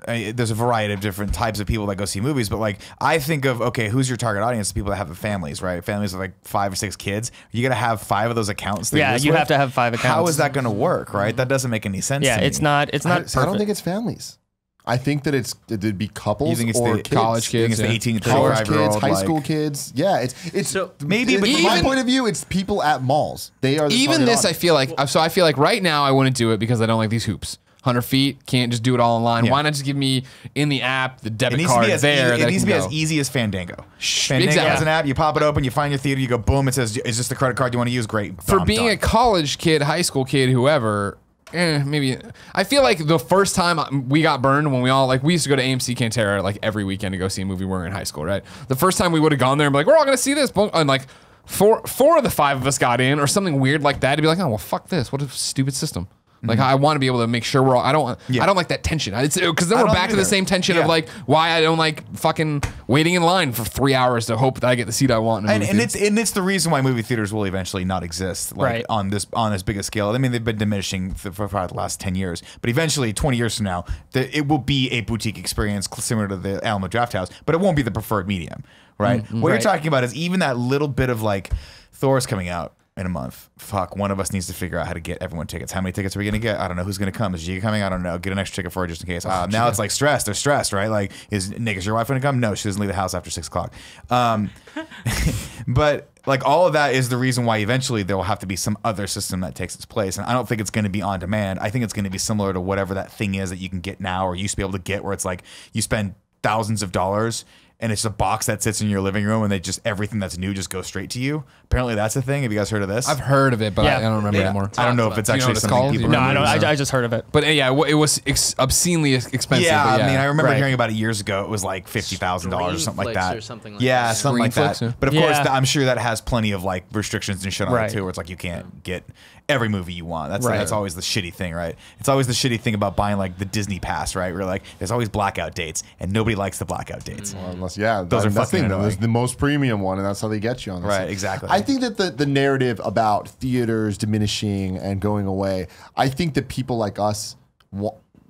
there's a variety of different types of people that go see movies, but like I think of, okay, who's your target audience? The people that have families, right? Families with like 5 or 6 kids. You got to have 5 of those accounts. To Yeah, use you with. have to have 5 accounts. How is that going to work, right? That doesn't make any sense. Yeah, to me. it's not. I don't perfect. think it's families. I think that it'd be couples You think it's or the kids. college You think kids, it's the yeah. 18 to College 35 year kids, old, high like, school kids. Yeah, it's So maybe, but from my even- point of view, it's people at malls. They are the Even target this, I audience. feel like. So I feel like right now I wouldn't do it because I don't like these hoops. 100 feet, can't just do it all online. Yeah. Why not just give me in the app the It debit needs to card be as there? easy, that it needs to be I as can go? easy as Fandango. Fandango exactly. has an app. You pop it open, you find your theater, you go boom. It says, "Is this the credit card you want to use?" Great. For Boom, being done. a college kid, high school kid, whoever. Maybe I feel like the first time we got burned when we used to go to AMC Cantera like every weekend to go see a movie when we were in high school, right? The first time we would have gone there and be like, we're all gonna see this, and like four of the 5 of us got in or something weird like that to be like, oh well, fuck this, what a stupid system. Like I want to be able to make sure we're all. I don't like that tension. Because then I we're don't back to the either. same tension Yeah. of like why I don't like fucking waiting in line for 3 hours to hope that I get the seat I want. In a movie And theater. it's the reason why movie theaters will eventually not exist, like Right. on this big a scale. I mean, they've been diminishing for probably the last 10 years, but eventually, 20 years from now, it will be a boutique experience similar to the Alamo Drafthouse, but it won't be the preferred medium, right? What you're Right. talking about is even that little bit of like Thor's coming out in a month. Fuck, one of us needs to figure out how to get everyone tickets. How many tickets are we gonna get? I don't know. Who's gonna come? Is Giga coming? I don't know. Get an extra ticket for her just in case. Now it's like stressed. They're stressed, right? Like, is your wife gonna come? No, she doesn't leave the house after 6 o'clock. But like all of that is the reason why eventually there will have to be some other system that takes its place. And I don't think it's going to be on demand. I think it's going to be similar to whatever that thing is that you can get now or used to be able to get, where it's like you spend thousands of dollars and it's a box that sits in your living room and they just everything that's new just goes straight to you. Apparently that's a thing. Have you guys heard of this? I've heard of it, but Yeah. I don't remember Yeah. anymore. I don't know if it's Do you know actually what it's something called? people No, are doing. I just heard of it. But yeah, it was obscenely expensive. Yeah, but I mean, I remember Right. hearing about it years ago. It was like $50,000 or something like Screenflix that. or something like yeah, that. something like that. Screenflix, yeah. But of course, Yeah. I'm sure that has plenty of like restrictions and shit on Right. it too. Where it's like you can't get every movie you want. That's Right. that's always the shitty thing, right? It's always the shitty thing about buying like the Disney Pass, right? Where like there's always blackout dates, and nobody likes the blackout dates. Unless, Those are that's the fucking thing, though. annoying. There's the most premium one, and that's how they get you on this. Right, thing. exactly. I think that the narrative about theaters diminishing and going away, I think that people like us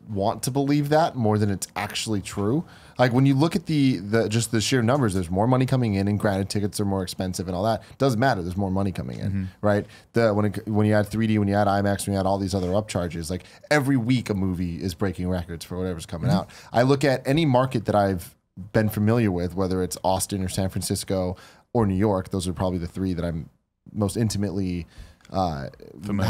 want to believe that more than it's actually true. Like when you look at the just the sheer numbers, there's more money coming in, and granted, tickets are more expensive and all that. Doesn't matter. There's more money coming in, right? When you add 3D, when you add IMAX, when you add all these other upcharges, like every week a movie is breaking records for whatever's coming out. I look at any market that I've been familiar with, whether it's Austin or San Francisco or New York. Those are probably the 3 that I'm most intimately have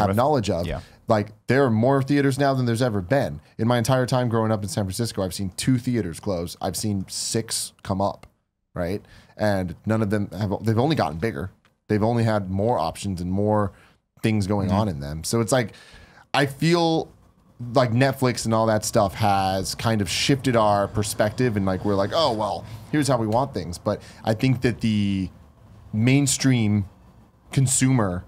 with. knowledge of. Yeah. Like there are more theaters now than there's ever been. In my entire time growing up in San Francisco, I've seen 2 theaters close. I've seen 6 come up, right? And none of them they've only gotten bigger. They've only had more options and more things going on in them. So it's like, I feel like Netflix and all that stuff has kind of shifted our perspective, and like we're like, oh well, here's how we want things. But I think that the mainstream consumer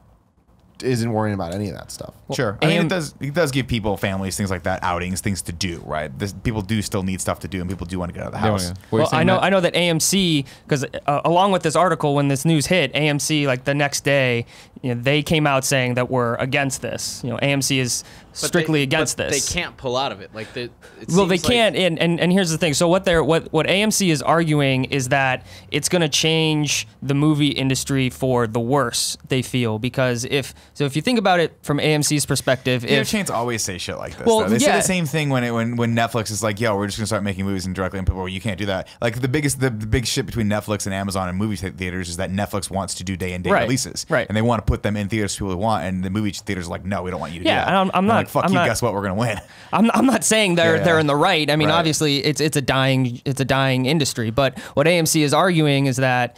isn't worrying about any of that stuff. Sure. I mean, it does give people, families, things like that, outings, things to do, right? People do still need stuff to do, and people do want to get out of the house. Well, I know that AMC, because along with this article, when this news hit, AMC like the next day, they came out saying that we're against this. AMC is strictly against this. They can't pull out of it. Like they can't. And here's the thing. So what AMC is arguing is that it's going to change the movie industry for the worse. They feel, because if you think about it from AMC's perspective, Theater if chains always say shit like this. Well, though. They say yeah. the same thing when Netflix is like, "Yo, we're just gonna start making movies indirectly," and people are like, you can't do that. Like the big shit between Netflix and Amazon and movie theaters is that Netflix wants to do day and day Right. releases, Right. and they want to put them in theaters people want, and the movie theaters are like, "No, we don't want you to do Yeah, that." and I'm They're not- like, "Fuck I'm you, not- guess what? We're gonna win." I'm not saying they're in the right. I mean, Right. obviously it's a dying industry. But what AMC is arguing is that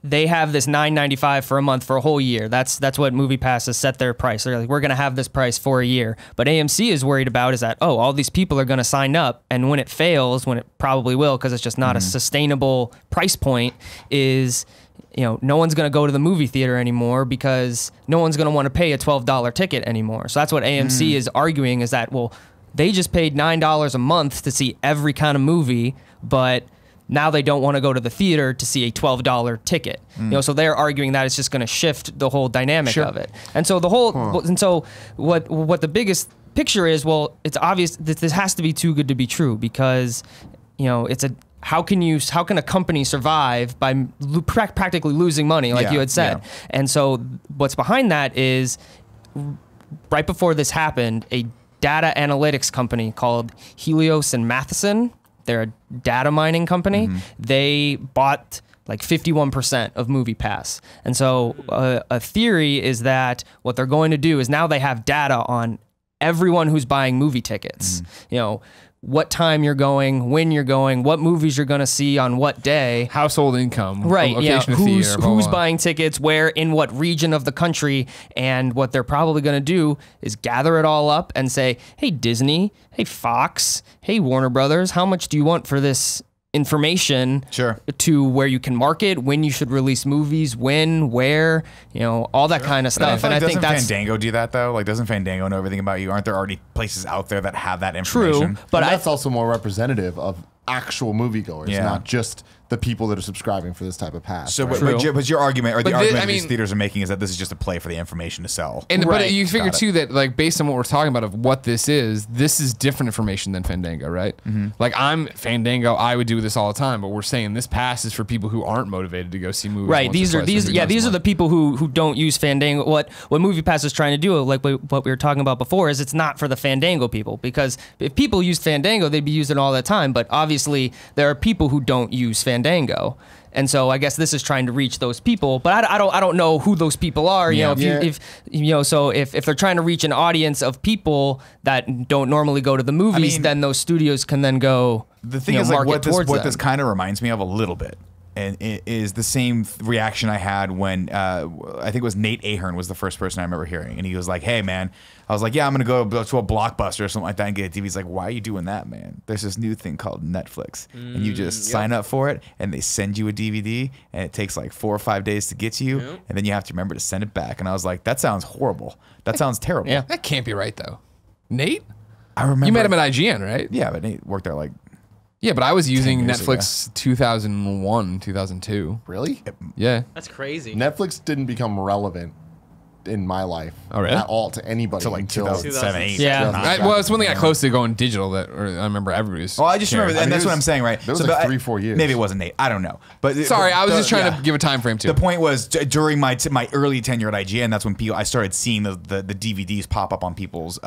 they have this $9.95 for a month for a whole year. That's what MoviePass has set their price. They're like, we're going to have this price for a year. But AMC is worried about is that, all these people are going to sign up, and when it fails, when it probably will, because it's just not a sustainable price point, is no one's going to go to the movie theater anymore because no one's going to want to pay a $12 ticket anymore. So that's what AMC is arguing, is that, well, they just paid $9 a month to see every kind of movie, but now they don't want to go to the theater to see a $12 ticket. So they're arguing that it's just going to shift the whole dynamic of it. And so what the biggest picture is, well, it's obvious that this has to be too good to be true, because how can a company survive by practically losing money, like you had said? And so what's behind that is, right before this happened, a data analytics company called Helios and Matheson. They're a data mining company. They bought like 51% of MoviePass. And so a theory is that what they're going to do is now they have data on everyone who's buying movie tickets. You know, what time you're going, when you're going, what movies you're going to see on what day. Household income. Right, location of who's theater, blah, blah, blah. buying tickets, where, in what region of the country. And what they're probably going to do is gather it all up and say, hey, Disney, hey, Fox, hey, Warner Brothers, how much do you want for this information to where you can market, when you should release movies, when, where, you know, all that kind of stuff. And I think that's Fandango do that though. Like, doesn't Fandango know everything about you? Aren't there already places out there that have that information? true, but that's also more representative of actual moviegoers, not just the people that are subscribing for this type of pass. So, right? but your argument, or the argument these theaters are making, is that this is just a play for the information to sell. And but you figure too that, like, based on what we're talking about of what this is different information than Fandango, right? Like, I'm Fandango, I would do this all the time, but we're saying this pass is for people who aren't motivated to go see movies. Right. These are the people who don't use Fandango. What MoviePass is trying to do, like what we were talking about before, is it's not for the Fandango people, because if people used Fandango, they'd be using it all the time. But obviously, there are people who don't use Fandango. And so I guess this is trying to reach those people, but I don't know who those people are. You know, if they're trying to reach an audience of people that don't normally go to the movies, then those studios can then go. The thing is, like, what this kind of reminds me of a little bit, and it is the same reaction I had when I think it was Nate Ahern was the first person I remember hearing, and he was like, "Hey, man," I was like, "Yeah, I'm gonna go to a Blockbuster or something like that and get a TV." He's like, "Why are you doing that, man? There's this new thing called Netflix, and you just sign up for it, and they send you a DVD, and it takes like 4 or 5 days to get to you, and then you have to remember to send it back." And I was like, "That sounds horrible. That sounds terrible." Yeah, that can't be right though. Nate, I remember you met him at IGN, right? Yeah, but Nate worked there like. Yeah, but I was using Netflix 2001, 2002. Really? Yeah. That's crazy. Netflix didn't become relevant in my life at all to anybody until like 2007, 8. Yeah. Well, it's when they got close to going digital that I remember everybody was. Oh, I just remember, and that's what I'm saying, right? There was like 3-4 years. Maybe it wasn't Nate. I don't know. But sorry, I was just trying to give a time frame too. The point was during my early tenure at IGN, that's when I started seeing the DVDs pop up on people's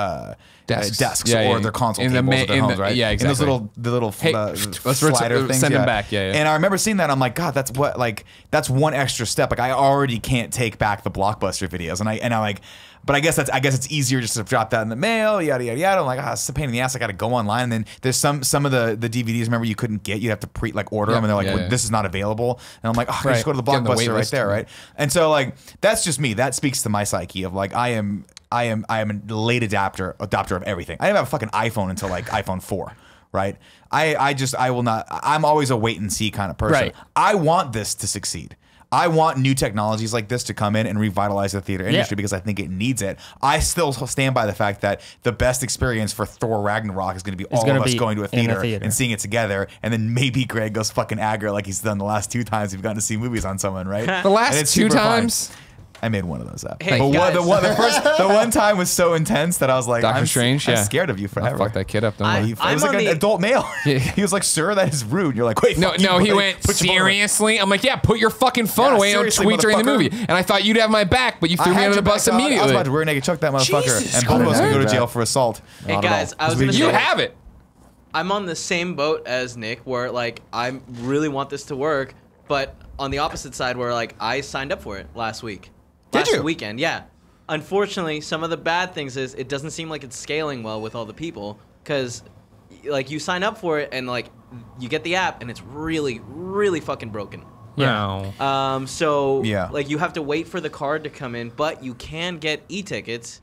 desks or their console tables at their homes, right? Yeah, exactly. And those little slider things. Send them back. Yeah. And I remember seeing that. I'm like, God, that's one extra step. Like, I already can't take back the Blockbuster videos, and I like. But I guess it's easier just to drop that in the mail, yada yada yada. I'm like, it's a pain in the ass. I got to go online, and then there's some of the DVDs. Remember, you couldn't get. You have to order them, and they're like, this is not available. And I'm like, just go to the Blockbuster right there, right? And so, like, that's just me. That speaks to my psyche of like, I am a late adopter of everything. I didn't have a fucking iPhone until like iPhone 4. Right. I will not. I'm always a wait and see kind of person. Right. I want this to succeed. I want new technologies like this to come in and revitalize the theater industry because I think it needs it. I still stand by the fact that the best experience for Thor Ragnarok is going to be all of us going to a theater and seeing it together, and then maybe Greg goes fucking aggro like he's done the last 2 times we've gotten to see movies on someone, right? The last 2 times? I made one of those up. Hey, but the one time was so intense that I was like, Doctor Strange, I'm scared of you forever. I'll fuck that kid up. Don't worry. It was like an adult male. He was like, "Sir, that is rude." You're like, "Wait, no." He went, "Seriously?" I'm like, "Yeah, put your fucking phone away and don't tweet during the movie." And I thought you'd have my back, but you threw me under the bus immediately. I was about to rear naked choke that motherfucker, and both of us can go to jail for assault. Hey guys, I was gonna say, you have it. I'm on the same boat as Nick, where like I really want this to work, but on the opposite side, where like I signed up for it last week. Last weekend, yeah. Unfortunately, some of the bad things is it doesn't seem like it's scaling well with all the people, because like you sign up for it and like you get the app and it's really, really fucking broken. Yeah. So like you have to wait for the card to come in, but you can get e-tickets.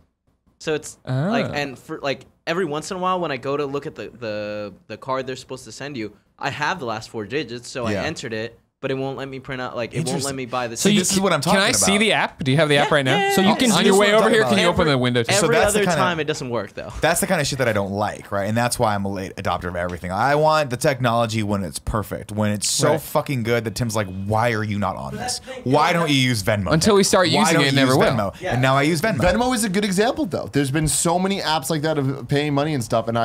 So it's like, and for like every once in a while when I go to look at the card they're supposed to send you, I have the last 4 digits, so I entered it. But it won't let me print out, like, it won't let me buy the. So this is what I'm talking about. Can I see the app? Do you have the app right now? Yeah, so you can, on your way over here, can you open the window? Every other time, it doesn't work, though. That's the kind of shit that I don't like, right? And that's why I'm a late adopter of everything. I want the technology when it's perfect, when it's so fucking good that Tim's like, why are you not on this? Why don't you use Venmo? Until we start using it, it never will. Venmo? And now I use Venmo. Venmo is a good example, though. There's been so many apps like that of paying money and stuff, and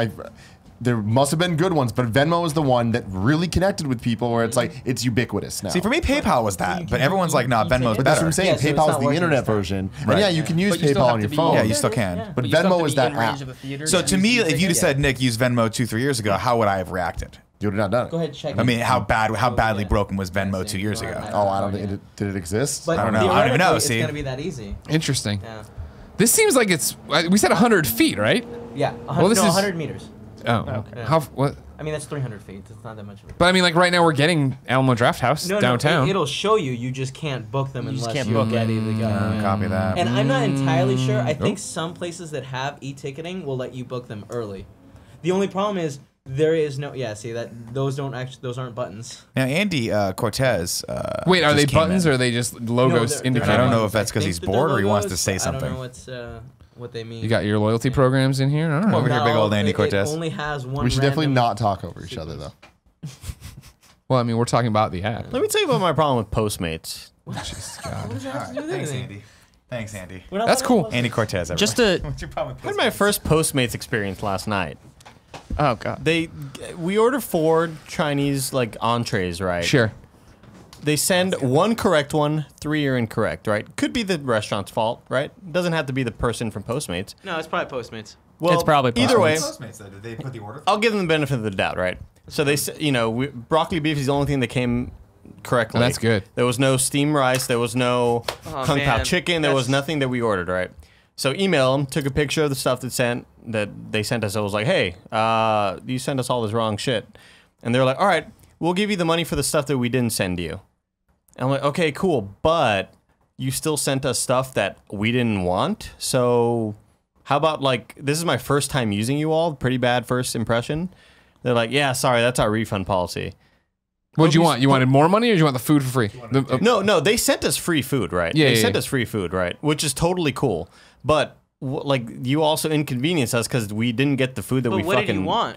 there must have been good ones, but Venmo is the one that really connected with people where it's like, it's ubiquitous now. See, for me, PayPal was that, but everyone's like, nah, Venmo's better. That's what I'm saying. Yeah, so it's PayPal's not the working internet this time. version. Right. And yeah, you can use But you still PayPal have on to your be- phone. Yeah, you still can. Yeah. But You still have Venmo to is be that in range app. of a theater So to me, if you just Yeah. said, Nick, use Venmo 2-3 years ago, how would I have reacted? You would have not done it. Go ahead, check. I mean, how badly Yeah. broken was Venmo 2 years ago? Oh, I don't think did it exist? But I don't know. I don't even know, theoretically, see? It's gonna be that easy. Interesting. Yeah. This seems like it's. We said 100 feet, right? Yeah. Well, this is- 100 meters. Oh. Okay. How? What? I mean, that's 300 feet. It's not that much of a. But I mean, like right now we're getting Alamo Draft House downtown. It'll show you. You just can't book them You just unless can't you book get them. the Copy that. And I'm not entirely sure. I think some places that have e-ticketing will let you book them early. The only problem is there is no. Yeah, see that those aren't buttons. Now, Andy Cortez. Wait, are just they came buttons in. or are they just logos they're indicating? I don't know buttons. if that's 'cause I he's think that they're bored or he wants to logos, say but I don't something. know what they mean. You got your loyalty programs in here? I don't know. Over here, big old Andy It Cortez. only has one. we should definitely random- not talk over each other, though. Well, I mean, we're talking about the app. Let me tell you about my problem with Postmates. What does that have to do with Thanks, anything? Andy. Thanks, Andy. We're not That's talking cool. about- Andy Cortez. Everyone. Just to. What's your problem I with had my first Postmates experience last night. Oh god. We ordered 4 Chinese like entrees, right? Sure. They send 1 correct one, 3 are incorrect, right? Could be the restaurant's fault, right? Doesn't have to be the person from Postmates. No, it's probably Postmates. Well, It's probably either way. Postmates, though? Did they put the order? I'll give them the benefit of the doubt, right? So they, broccoli beef is the only thing that came correctly. Oh, that's good. There was no steamed rice. There was no kung pao man. chicken. There was That's- nothing that we ordered, right? So email them, took a picture of the stuff that they sent us. I was like, hey, you sent us all this wrong shit. And they're like, all right, we'll give you the money for the stuff that we didn't send you. And I'm like, okay, cool, but you still sent us stuff that we didn't want. So how about like, this is my first time using you all, pretty bad first impression. They're like, yeah, sorry, that's our refund policy. What'd you want? You wanted more money or you want the food for free? No, they sent us free food, right? Yeah, they yeah, sent yeah. us free food, right? Which is totally cool. But like, you also inconvenience us because we didn't get the food that But we what fucking did you want?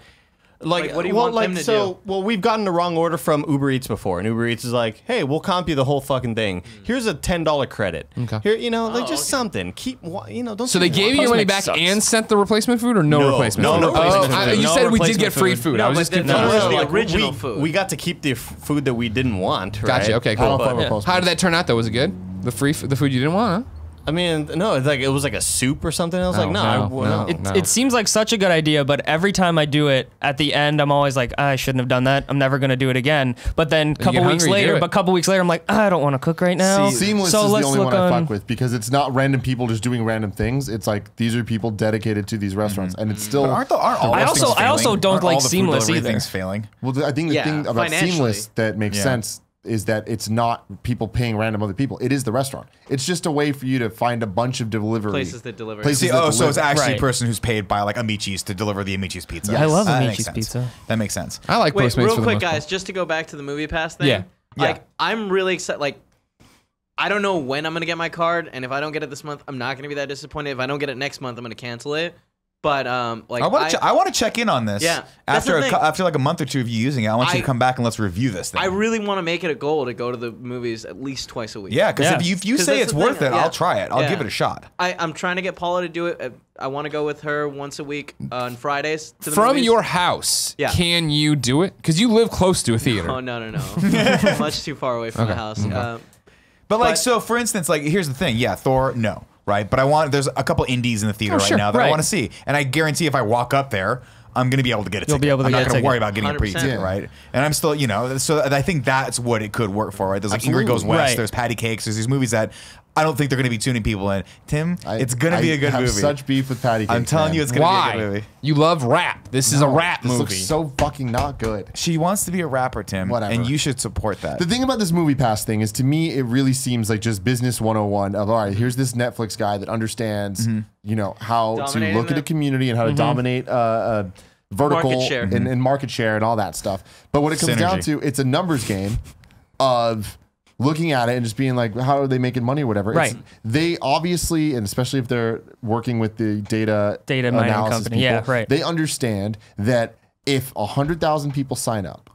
Like, what do you well, want like, them to so, do? Well, we've gotten the wrong order from Uber Eats before, and Uber Eats is like, "Hey, we'll comp you the whole fucking thing. Here's a $10 credit. Okay. Here, like Oh, just okay. something. Keep, don't. So they gave you your money Postmates back sucks. and sent the replacement food or no No, replacement no, food? no replacement Oh, food. you No said we did replacement get free food. food. No, I was but just then- confused. No, no, no, the like, original we, food. We got to keep the food that we didn't want. Right? Gotcha. Okay, I don't cool. fuck with Yeah. Postmates. How did that turn out though? Was it good? The food you didn't want, huh? I mean, no, it was like a soup or something. I was like, no. It seems like such a good idea, but every time I do it, at the end, I'm always like, I shouldn't have done that. I'm never gonna do it again. But then get hungry, do it. couple weeks later, I'm like, I don't want to cook right now. Seamless so is the let's only look one I on. fuck with because it's not random people just doing random things. It's like these are people dedicated to these restaurants, and it's still. But aren't all I those also- things I also failing? don't Aren't like all the food Seamless delivery either. things failing? Well, I think the Yeah, thing about financially. Seamless that makes Yeah. sense is that it's not people paying random other people. It is the restaurant. It's just a way for you to find a bunch of delivery Places that deliver. places See, that so it's deliver. actually Right. a person who's paid by like Amici's to deliver the Amici's pizza. Yes. I love That Amici's makes sense. pizza. That makes sense. I like Wait, Postmates real for the quick, most part. guys, just to go back to the MoviePass thing. Yeah. Like, Yeah. I'm really excited. Like, I don't know when I'm gonna get my card, and if I don't get it this month, I'm not gonna be that disappointed. If I don't get it next month, I'm gonna cancel it. But like, I want to check in on this. Yeah, that's After the thing. after like a month or two of you using it, I want you I- to come back and let's review this thing. I really want to make it a goal to go to the movies at least twice a week. Yeah, because Yeah. if you 'Cause say that's it's the worth thing, it, yeah. I'll try it. I'll Yeah. give it a shot. I'm trying to get Paula to do it. I want to go with her once a week on Fridays. To the From movies. your house, Yeah. can you do it? Because you live close to a theater. Oh no, much too far away from Okay. the house. But like, But- so for instance, like here's the thing. Yeah, Thor, no, right? But there's a couple indies in the theater right sure, now that I right. want to see, and I guarantee if I walk up there, I'm gonna be able to get a ticket. You'll be able to I'm get not a gonna ticket. worry about getting a 100%. pre-ticket, right? And I'm still, so I think that's what it could work for, right? There's like Ingrid Goes West, Right. there's Patty Cakes, there's these movies that I don't think they're gonna be tuning people in. Tim, it's gonna be a good I have movie. such beef with Patty Cakes. I'm telling you, it's gonna Why? be a good movie. You love rap. This is a rap This movie. looks so fucking not good. She wants to be a rapper, Tim, Whatever. and you should support that. The thing about this MoviePass thing is, to me, it really seems like just business 101 of, all right, here's this Netflix guy that understands, how Dominating to look at a the- community and how to dominate vertical Market share. and market share and all that stuff. But what it comes down Synergy. to, it's a numbers game of looking at it and just being like, how are they making money or whatever. Right. They obviously, and especially if they're working with the data Mining analysis company. Yeah, people, right. they understand that if 100,000 people sign up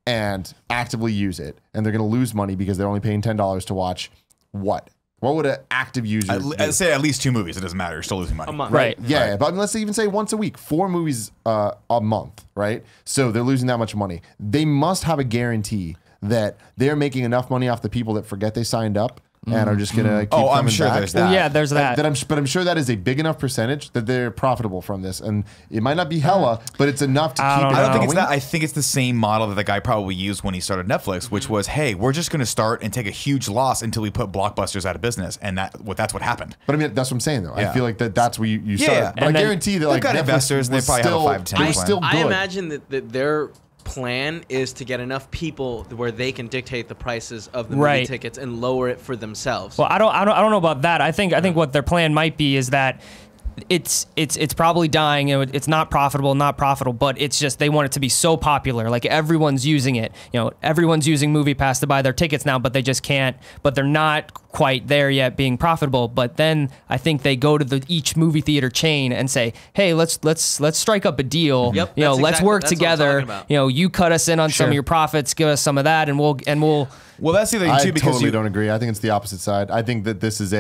and actively use it, and they're going to lose money because they're only paying $10 to watch What would an active user do? I'd say at least 2 movies. It doesn't matter. You're still losing money. A month. Right. Yeah, but let's even say once a week, 4 movies a month, right? So they're losing that much money. They must have a guarantee that they're making enough money off the people that forget they signed up and are just gonna keep I'm coming sure back. there's that. Well, yeah, there's that. But I'm sure that is a big enough percentage that they're profitable from this, and it might not be hella, but it's enough to keep it I don't think going. it's that. I think it's the same model that the guy probably used when he started Netflix, which was, hey, we're just going to start and take a huge loss until we put blockbusters out of business, and that's what happened. But I mean, that's what I'm saying, though. Yeah. I feel like that's where you start. Yeah. But And I then guarantee that they've like got Netflix investors, and they was probably have a still, 5-10 they were plan. still good. I imagine that their plan is to get enough people where they can dictate the prices of the movie Right. tickets and lower it for themselves. Well, I don't know about that. I think what their plan might be is that it's probably dying. It's not profitable, but it's just they want it to be so popular. Like everyone's using it. Everyone's using MoviePass to buy their tickets now, but they just can't. But they're not quite there yet, being profitable. But then I think they go to each movie theater chain and say, "Hey, let's strike up a deal. Yep, Let's work that's what I'm together. talking about. You cut us in on some of your profits, give us some of that, and we'll." Well, that's the thing, I too, because totally don't agree. I think it's the opposite side. I think that this is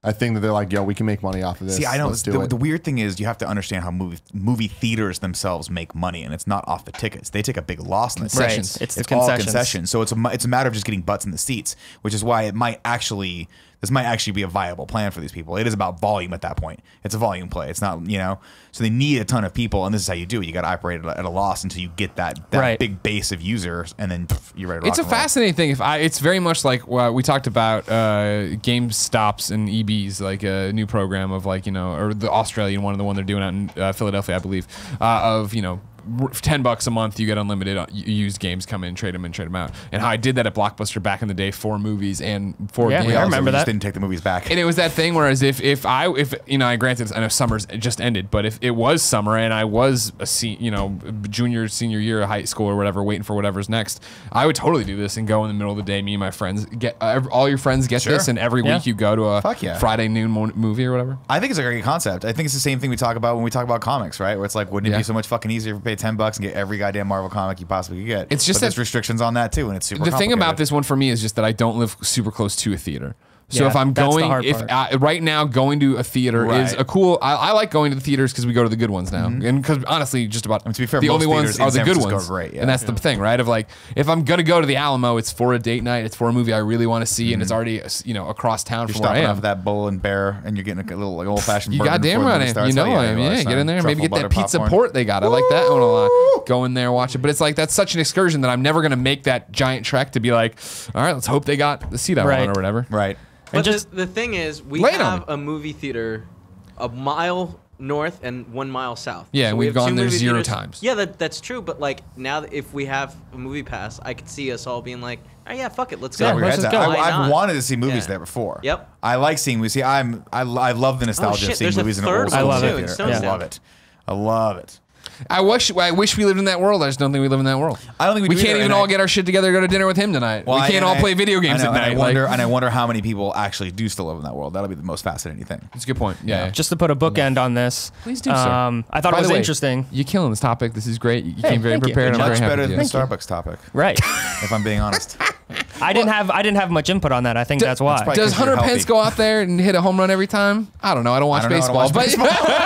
I think that they're like, yo, we can make money off of this. See, I don't. Let's do it. The weird thing is, you have to understand how movie theaters themselves make money, and it's not off the tickets. They take a big loss in the Concessions. concessions. It's the It's all concessions. concessions. So it's a matter of just getting butts in the seats, which is why this might actually be a viable plan for these people. It is about volume at that point. It's a volume play. It's not, so they need a ton of people, and this is how you do it. You got to operate at a loss until you get that Right. big base of users, and then you're ready to It's a rock and roll. fascinating thing. It's very much like we talked about GameStops and EBs, like a new program of or the Australian one, the one they're doing out in Philadelphia, I believe, of $10 a month, you get unlimited used games, come in, trade them out. And how I did that at Blockbuster back in the day for movies and for Yeah, games. I remember We just that. didn't take the movies back. And it was that thing, whereas if granted, I know summer's just ended, but if it was summer and I was a junior, senior year of high school or whatever, waiting for whatever's next, I would totally do this and go in the middle of the day. Me and my friends get all your friends get this, and every week you go to a Fuck yeah. Friday noon movie or whatever. I think it's a great concept. I think it's the same thing we talk about when we talk about comics, right? Where it's like, wouldn't it be so much fucking easier if you pay $10 and get every goddamn Marvel comic you possibly could get? It's just but there's that- restrictions on that too, and it's super. The thing about complicated. this one for me is just that I don't live super close to a theater. So Yeah, if I'm that's the going, hard right now going to a theater is Right. a cool. I like going to the theaters because we go to the good ones now, and because honestly, just about to be fair, the most only ones theaters are in the San good Francisco ones, are great, yeah. and that's the thing, right? Of like, if I'm gonna go to the Alamo, it's for a date night, it's for a movie I really want to see, and it's already across town You're from where I stopping am. off at that Bull and Bear, and you're getting a little old fashioned. You goddamn right, I am. You know I am. Yeah, get in there, maybe get that pizza port. port they got. I like that one a lot. Go in there, watch it. But it's like that's such an excursion that I'm never gonna make that giant trek to be like, all right, let's hope they got the seat I want or whatever. Right. But just- the thing is, we Lay it on have a movie theater a mile north and 1 mile south. Yeah, and we we've have two gone there movie 0 theaters. times. Yeah, that's true. But like now, if we have a MoviePass, I could see us all being like, "Oh yeah, fuck it, let's go." Yeah, let's just go. Why I've not? wanted to see movies Yeah. there before. Yep. I like seeing movies. See, I love the nostalgia shit, of seeing there's a movies in an third old one school I love movie it. theater. Stone's I Down. love it. I love it. I wish we lived in that world. I just don't think we live in that world. I don't think we do can't either, even and all I- get our shit together, go to dinner with him tonight. Well, we can't all play video games I know, at night. And I wonder how many people actually do still live in that world. That'll be the most fascinating thing. It's a good point. Yeah. Just to put a bookend on this. Please do, sir. I thought By it was the way, interesting. You're killing this topic. This is great. You came very thank you. prepared. I'm Much very happy better with than the you. Starbucks topic, Right. if I'm being honest. I didn't have much input on that. I think that's why. probably- Does 'cause you're Hunter Pence healthy. go out there and hit a home run every time? I don't know. I don't watch I don't know. I baseball. don't watch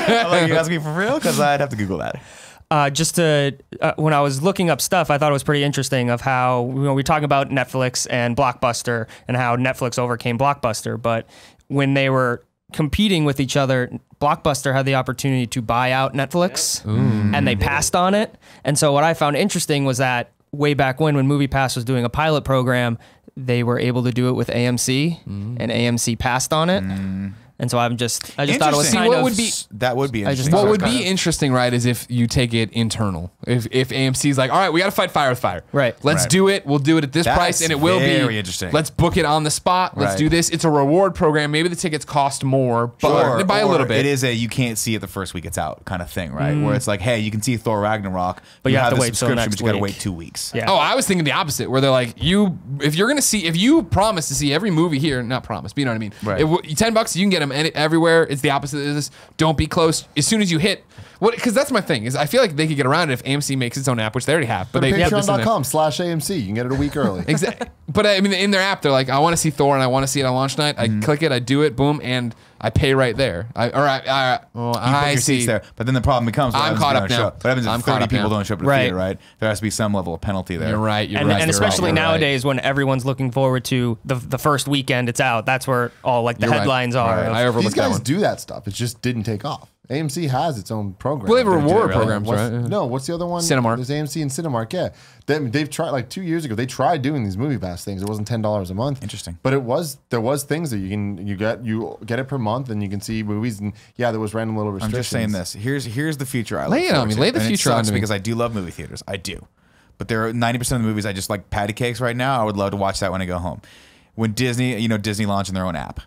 I'm like, you asking me for real? Because I'd have to Google that. Just to when I was looking up stuff, I thought it was pretty interesting of how we're talking about Netflix and Blockbuster and how Netflix overcame Blockbuster, but when they were competing with each other, Blockbuster had the opportunity to buy out Netflix, and they passed on it. And so what I found interesting was that way back when MoviePass was doing a pilot program, they were able to do it with AMC, and AMC passed on it. And so I just thought it was Interesting. kind What of would be- That would be I just interesting. thought What it would was be kind of- interesting, right, is if you take it internal. If AMC's like, all right, we got to fight fire with fire. Right. Let's Right. do it. We'll do it at this That's price, and it will be very interesting. Let's book it on the spot. Let's Right. do this. It's a reward program. Maybe the tickets cost more, but by a little bit. It is a you can't see it the first week it's out kind of thing, right? Where it's like, hey, you can see Thor Ragnarok, But you have to the wait till subscription, next but you got to week. wait 2 weeks. Yeah. Oh, I was thinking the opposite, where they're like, if you promise to see every movie here, not promise, but you know what I mean. Right. $10, you can get them everywhere. It's the opposite of this. Don't be close. As soon as you hit, because that's my thing is I feel like they could get around it if AMC makes its own app, which they already have. But Go to they put this in there. patreon.com/AMC. You can get it a week early. Exactly. But I mean, in their app, they're like, I want to see Thor and I want to see it on launch night. I click it, I do it, boom, and I pay right there. I see. Seats there. But then the problem becomes, I'm caught up now. what happens if 30 people don't show up to the theater, right? There has to be some level of penalty there. You're right. And especially nowadays when everyone's looking forward to the first weekend it's out, that's where all like the headlines are. Right. I overlooked These guys that one. do that stuff. It just didn't take off. AMC has its own program. Well, they have reward programs, right? No, what's the other one? Cinemark. There's AMC and Cinemark, yeah. They've tried, like 2 years ago, they tried doing these MoviePass things. It wasn't $10 a month. Interesting. But there was things that you get it per month and you can see movies, and yeah, there was random little restrictions. I'm just saying this. Here's the future I lay it on me. Lay the future on me. Because I do love movie theaters. I do. But there are 90% of the movies I just like patty cakes right now. I would love to watch that when I go home. When Disney launching their own app.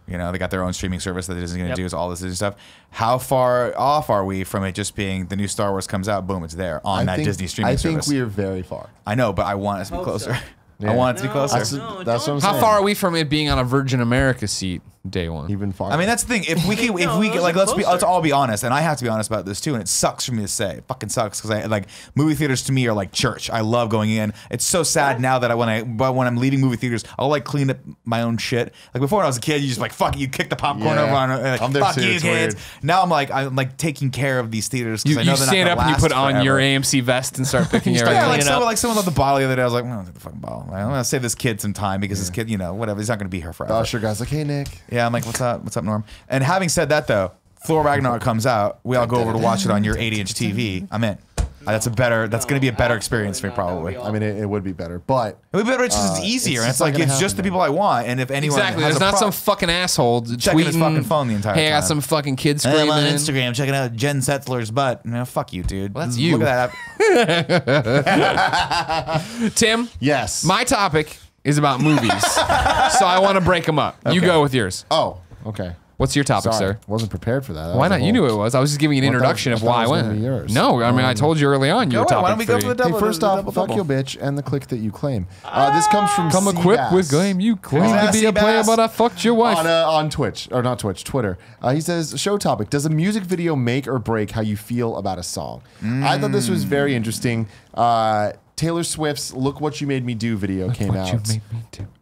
You know, they got their own streaming service that Disney's going to do is all this stuff. How far off are we from it just being the new Star Wars comes out, boom, it's there on Disney streaming service? I think we are very far. I know, but I want it to be closer. So. Yeah. I want it to be closer. That's what I'm saying. How far are we from it being on a Virgin America seat day one? Even farther. I mean, that's the thing. If we can, like, let's all be honest, and I have to be honest about this too. And it sucks for me to say. It fucking sucks because I like movie theaters to me are like church. I love going in. It's so sad now that when I'm leaving movie theaters, I'll like clean up my own shit. Like before when I was a kid, you just like fuck it, you kick the popcorn over on. Like, I'm there fuck too, you it's kids. weird. Now I'm like taking care of these theaters. You I know stand up and you put on your AMC vest and start picking everything. Yeah, like someone left the bottle the other day. I was like, I'm gonna take the fucking bottle. I'm gonna save this kid some time because this kid, you know, whatever, he's not gonna be here forever. The usher guy's like, hey Nick. Yeah, I'm like, what's up? What's up, Norm? And having said that, though, Thor Ragnarok comes out. We all go over to watch it on your 80-inch TV. I'm in. That's going to be a better experience for me, probably. I mean, it would be better, but it would be better. It's just easier. It's like it's just the people I want. And if anyone exactly, has there's not some fucking asshole checking his fucking phone the entire time. Hey, I got some fucking kids screaming. I'm on Instagram checking out Jen Setzler's butt. No, fuck you, dude. Well, that's you. Look at that. Tim. Yes. My topic is about movies, so I want to break them up. Okay. You go with yours. Oh, okay. What's your topic, Sorry, sir? Wasn't prepared for that. Why not? You knew it was. I was just giving you an introduction of why I went. No, I mean, I told you early on you were topic. Why don't we go for the double? Hey, first off, fuck your bitch and the click that you claim. This comes from Come equipped with game. You claim to be a player, but I fucked your wife. On Twitch, or not Twitch, Twitter. He says, show topic, does a music video make or break how you feel about a song? I thought this was very interesting. Taylor Swift's Look What You Made Me Do video came out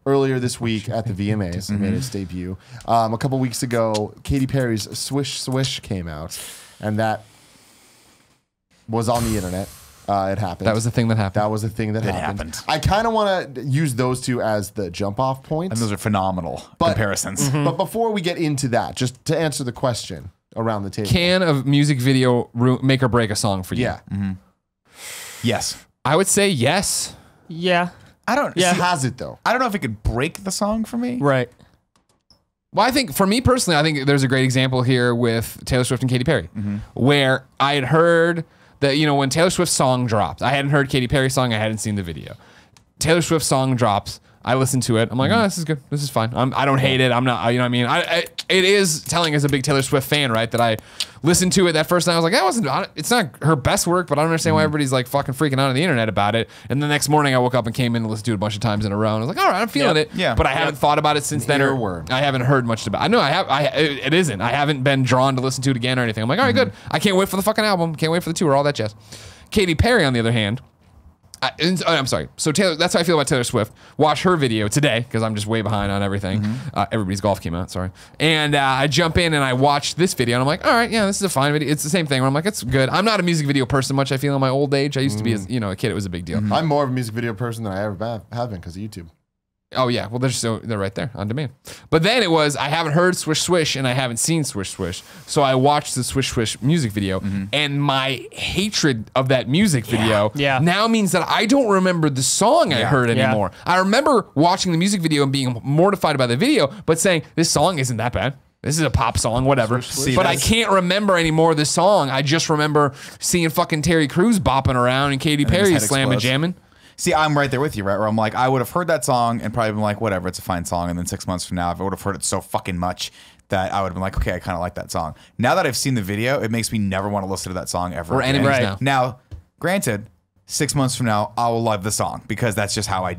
earlier this week at the VMAs. It made its debut. A couple weeks ago, Katy Perry's Swish Swish came out, and that was on the internet. It happened. That was the thing that happened. That was the thing that happened. I kind of want to use those two as the jump-off points. And those are phenomenal comparisons. But before we get into that, just to answer the question around the table. Can a music video make or break a song for you? Yeah. Yes. I would say yes. Yeah. I don't. Yeah. Has it though? I don't know if it could break the song for me. Right. Well, I think for me personally, I think there's a great example here with Taylor Swift and Katy Perry, where I had heard that, you know, when Taylor Swift's song dropped, I hadn't heard Katy Perry's song, I hadn't seen the video. Taylor Swift's song drops, I listen to it, I'm like, oh, this is good, this is fine. I don't hate it. I'm not, you know what I mean? It is telling as a big Taylor Swift fan, right, that I listened to it that first night. I was like, that wasn't, it's not her best work, but I don't understand why everybody's like fucking freaking out on the internet about it. And the next morning I woke up and came in and listened to it a bunch of times in a row. And I was like, all right, I'm feeling it. Yeah. But I haven't thought about it since then. Or I haven't heard much about it. I know it isn't. I haven't been drawn to listen to it again or anything. I'm like, all right, good. I can't wait for the fucking album. Can't wait for the tour, all that jazz. Katy Perry, on the other hand, I'm sorry. So Taylor, that's how I feel about Taylor Swift. Watch her video today because I'm just way behind on everything. Everybody's Golf came out, sorry. And I jump in and I watch this video and I'm like, all right, yeah, this is a fine video. It's the same thing where I'm like, it's good. I'm not a music video person much. I feel in my old age. I used to be, a kid. It was a big deal. I'm more of a music video person than I ever have been because of YouTube. Oh yeah, well they're right there on demand. But then it was I haven't heard Swish Swish and I haven't seen Swish Swish, so I watched the Swish Swish music video, and my hatred of that music video now means that I don't remember the song I heard anymore. I remember watching the music video and being mortified by the video, but saying this song isn't that bad. This is a pop song, whatever. But I can't remember anymore the song. I just remember seeing fucking Terry Crews bopping around and Katy Perry slamming jamming. See, I'm right there with you, right? Where I'm like, I would have heard that song and probably been like, whatever, it's a fine song. And then 6 months from now, if I would have heard it so fucking much that I would have been like, okay, I kind of like that song. Now that I've seen the video, it makes me never want to listen to that song ever. We're enemies now. Now, granted, 6 months from now, I will love the song because that's just how I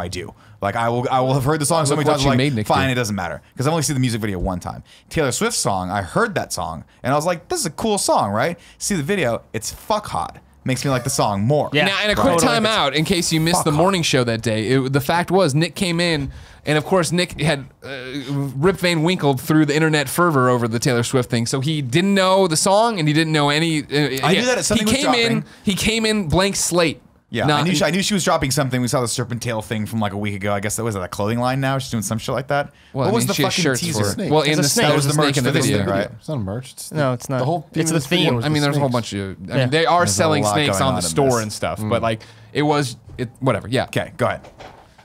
do. Like I will have heard the song so many times. Like, fine, it doesn't matter because I've only seen the music video one time. Taylor Swift's song, I heard that song and I was like, this is a cool song, right? See the video, it's fuck hot. makes me like the song more. Yeah. Now, and a quick time out in case you missed the morning show that day. The fact was, Nick came in, and of course, Nick had Rip Van Winkle through the internet fervor over the Taylor Swift thing. So he didn't know the song, and he didn't know any. I knew that something was dropping. He came in blank slate. Yeah, I knew she was dropping something. We saw the Serpentale thing from like a week ago. I guess that was a clothing line now. She's doing some shit like that. Well, what was the she has fucking shirts teaser? for it. Well, in the snake. that was the merch in for the video, right? It's not a merch. No, it's not. The whole It's the theme. I mean, there's a whole bunch of. I mean, they are There's a selling lot snakes going on on the in store this. and stuff, but like it was whatever. Yeah. Okay, go ahead.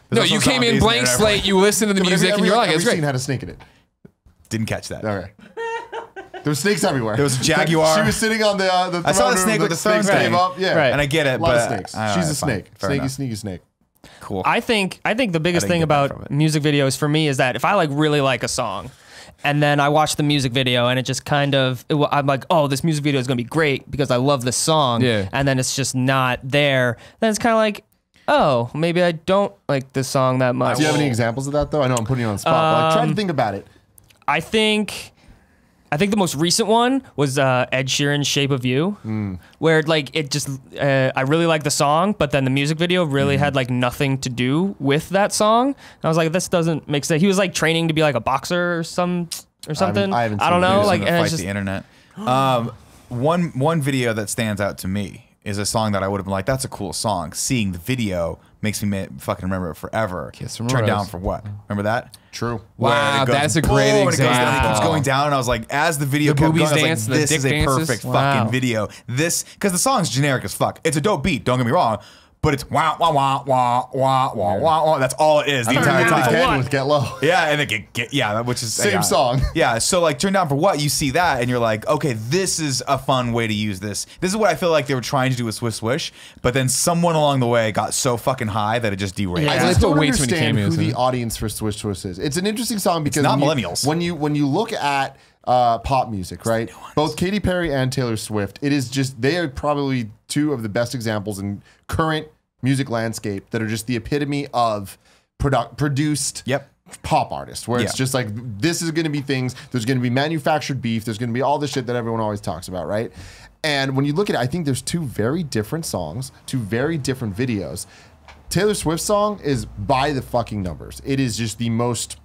No, There's you also came in zombies blank and slate. You listened to the music, and you're like, every it's great. scene had a snake in it. Didn't catch that. All right. There were snakes everywhere. There was a jaguar. She was sitting on the I saw the throne snake room, with the throne snakes came thing. up. Yeah, Right. And I get it, a lot of but snakes. all right, She's a fine. snake. Fair Snaky, enough. sneaky snake. Cool. I think the biggest I didn't thing get that from about it. music videos for me is that if I like really like a song, and then I watch the music video and it just kind of I'm like, oh, this music video is gonna be great because I love this song. Yeah. And then it's just not there. Then it's kind of like, oh, maybe I don't like this song that much. Do you have any examples of that though? I know I'm putting you on the spot, but like, try to think about it. I think the most recent one was Ed Sheeran's "Shape of You," where like it just I really like the song, but then the music video really had like nothing to do with that song. And I was like, this doesn't make sense. He was like training to be like a boxer or something. I haven't I don't seen know. videos Like, to and fight it's just the internet. One video that stands out to me is a song that I would have been like, that's a cool song. Seeing the video makes me fucking remember it forever. Kiss from a Turn Rose. Down for What? Remember that? True. Where Wow, it goes that's a boom, great and it goes down, example. it keeps going down, and I was like, as the video The kept boobies going, I dance, was like, the this dick is a dances. perfect Wow. fucking video. This, because the song's generic as fuck. It's a dope beat, don't get me wrong, but it's wah, wah, wah, wah, wah, wah, wah, wah. That's all it is the entire time. Again with Get Low. Yeah, and then yeah, which is Same yeah. song. Yeah, so like Turn Down for What, you see that and you're like, okay, this is a fun way to use this. This is what I feel like they were trying to do with Swish Swish, but then someone along the way got so fucking high that it just derailed. Yeah. I They just put don't way too many understand cameos who in the it. audience for Swish Swish is. It's an interesting song because not when millennials. When you look at pop music, right? Both Katy Perry and Taylor Swift, it is just they are probably two of the best examples in current music landscape that are just the epitome of produced Yep. pop artists, where it's Yeah. just like this is going to be things. There's going to be manufactured beef. There's going to be all the shit that everyone always talks about, right? And when you look at it, I think there's two very different songs, two very different videos. Taylor Swift's song is by the fucking numbers. It is just the most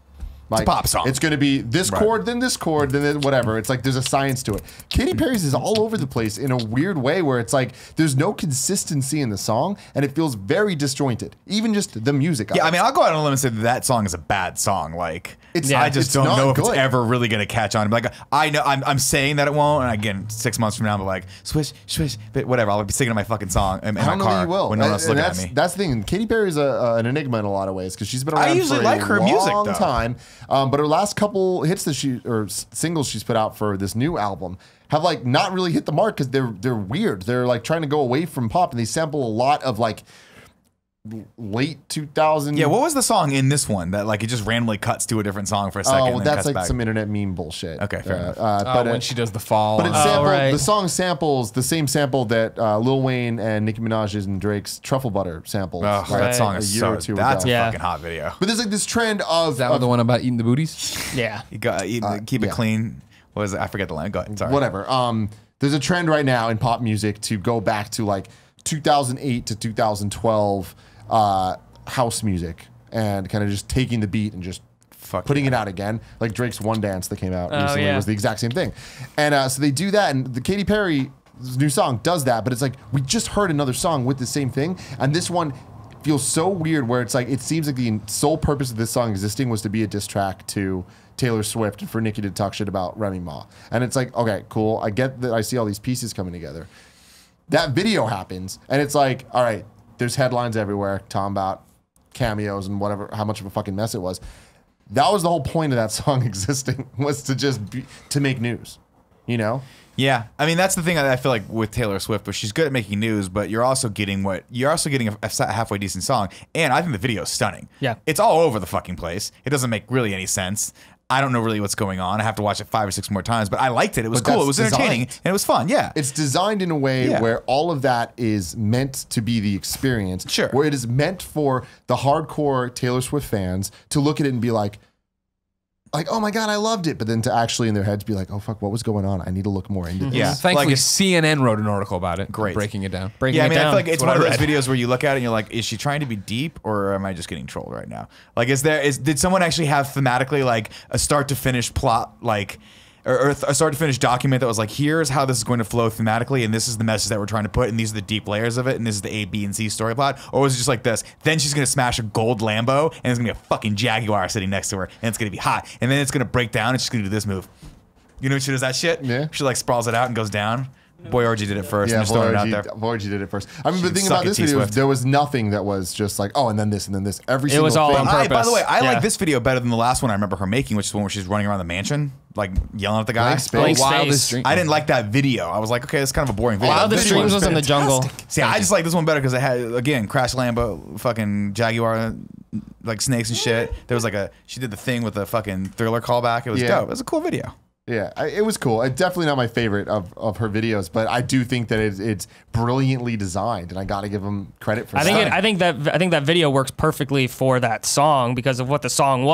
like, pop song. It's going to be this chord, then this chord, then whatever. It's like there's a science to it. Katy Perry's is all over the place in a weird way where it's like there's no consistency in the song and it feels very disjointed. Even just the music. Yeah, I mean, I'll go out on a limb and say that song is a bad song. Like, It's- I just it's don't not know if it's good. ever really gonna catch on. Like, I know I'm saying that it won't, and again, 6 months from now, I'm like, swish, swish, but whatever. I'll be singing my fucking song in I my don't know car that you will. when no one else is And looking at me. that's the thing. Katy Perry's an enigma in a lot of ways because she's been I around usually for like a her long music, though. time. But her last couple hits that singles she's put out for this new album have like not really hit the mark because they're weird. They're like trying to go away from pop and they sample a lot of like late 2000. Yeah, what was the song in this one that like it just randomly cuts to a different song for a second? Oh, and well, then that's cuts like back? some internet meme bullshit. Okay, fair enough. But when she does the fall. But it sampled, right. the song samples the same sample that Lil Wayne and Nicki Minaj's and Drake's Truffle Butter sampled. Oh, like, that song a is year so. or two That's ago. a Yeah. fucking hot video. But there's like this trend of Is that the one about eating the booties? Yeah. You got keep it yeah. clean. What was it? I forget the line. Go ahead. Sorry. whatever. There's a trend right now in pop music to go back to like 2008 to 2012 house music and kind of just taking the beat and just putting it out again. Like Drake's One Dance that came out recently yeah. was the exact same thing. And so they do that, and the Katy Perry new song does that, but it's like we just heard another song with the same thing, and this one feels so weird where it's like it seems like the sole purpose of this song existing was to be a diss track to Taylor Swift and for Nicki to talk shit about Remy Ma. And it's like, okay, cool. I get that. I see all these pieces coming together. That video happens, and it's like, all right, there's headlines everywhere talking about cameos and whatever, how much of a fucking mess it was. That was the whole point of that song existing, was to just to make news, you know? Yeah, I mean that's the thing I feel like with Taylor Swift, but she's good at making news. But you're also getting a halfway decent song, and I think the video is stunning. Yeah. It's all over the fucking place. It doesn't make really any sense. I don't know really what's going on. I have to watch it 5 or 6 more times, but I liked it. It was But cool. It that's was entertaining, designed. and it was fun. Yeah, It's designed in a way Yeah. where all of that is meant to be the experience. Sure. Where it is meant for the hardcore Taylor Swift fans to look at it and be like, like, oh my God, I loved it. But then to actually in their heads be like, oh fuck, what was going on? I need to look more into this. Yeah. Thankfully, Like CNN wrote an article about it. Great. Breaking it down. Breaking I it mean, I down. feel like it's one of those I read. videos where you look at it and you're like, is she trying to be deep or am I just getting trolled right now? Like, did someone actually have thematically like a start to finish plot, like, or a start to finish document that was like, here's how this is going to flow thematically, and this is the message that we're trying to put, and these are the deep layers of it, and this is the A, B, and C story plot? Or was it just like this? Then she's gonna smash a gold Lambo, and there's gonna be a fucking Jaguar sitting next to her, and it's gonna be hot, and then it's gonna break down, and she's gonna do this move. You know when she does that shit? Yeah. She like sprawls it out and goes down. Boy Orgy did it first. Yeah, and just throwing it out there. Voyager did it first. I mean, the thing suck about at this video is T-Swift. there was nothing that was just like, oh, and then this, and then this. Every It single was all thing. on By the purpose. way, I Yeah. like this video better than the last one I remember her making, which is the one where she's running around the mansion, like yelling at the guy. Blank space. Blank Wildest space. dream. I didn't like that video. I was like, okay, it's kind of a boring video. Wildest This one Dreams was in the jungle. See, I just like this one better because it had, again, Crash Lambo, fucking Jaguar, like snakes and shit. There was like she did the thing with the fucking Thriller callback. It was dope. It was a cool video. Yeah, it was cool. It's definitely not my favorite of her videos, but I do think that it's brilliantly designed, and I got to give them credit for that. I think that video works perfectly for that song because of what the song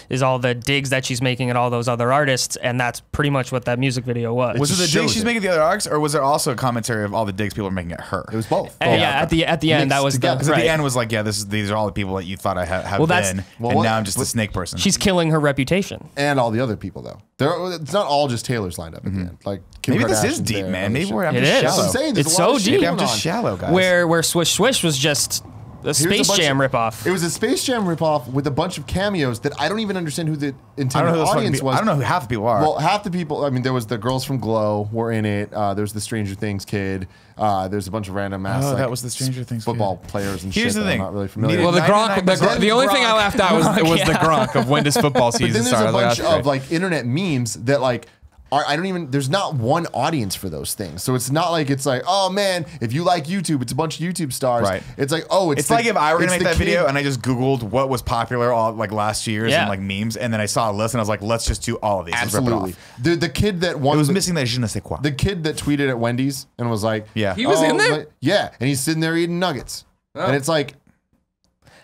is all the digs that she's making at all those other artists, and that's pretty much what that music video was. Was it the just digs shows she's it. making at the other arcs, or was there also a commentary of all the digs people are making at her? It was both. And yeah, at the end that Mixed was together. Because at right. the end was like, yeah, these are all the people that you thought I have Well, that's- been, Well, and what- now I'm just a snake person. She's killing her reputation. And all the other people though. It's not all just Taylor's lined up at the end. Like Kim Maybe this is Kardashian's deep, there, man. other Maybe shit. I'm It just is. That's what I'm shallow. saying. There's It's a lot so of shit deep. Maybe I'm going just on. shallow, guys. Where Swish Swish was just a Here's Space bunch Jam of- ripoff. It was a Space Jam ripoff with a bunch of cameos that I don't even understand who the I don't intended know who those fucking audience people- was. I don't know who half the people are. Well, half the people. I mean, there was the girls from Glow were in it. There's the Stranger Things kid. There's a bunch of random ass. that was the Stranger Things kid. football players and Here's shit the that thing. I'm not really familiar Well, with. the Gronk. 99% The only thing I laughed at was the Gronk of when does football But season then there's start. a I was like, bunch that's great. of like internet memes that like I don't even. There's not one audience for those things, so it's not like it's like, oh man, if you like YouTube, it's a bunch of YouTube stars. Right. It's like, oh, It's like if I were gonna it's make the that kid- video and I just Googled what was popular all like last year's Yeah. and like memes, and then I saw a list and I was like, let's just do all of these. Let's rip it Absolutely. off. The kid that won. It was the- missing that je ne sais quoi. The kid that tweeted at Wendy's and was like, Yeah. He was in there? like- yeah, and he's sitting there eating nuggets, and it's like,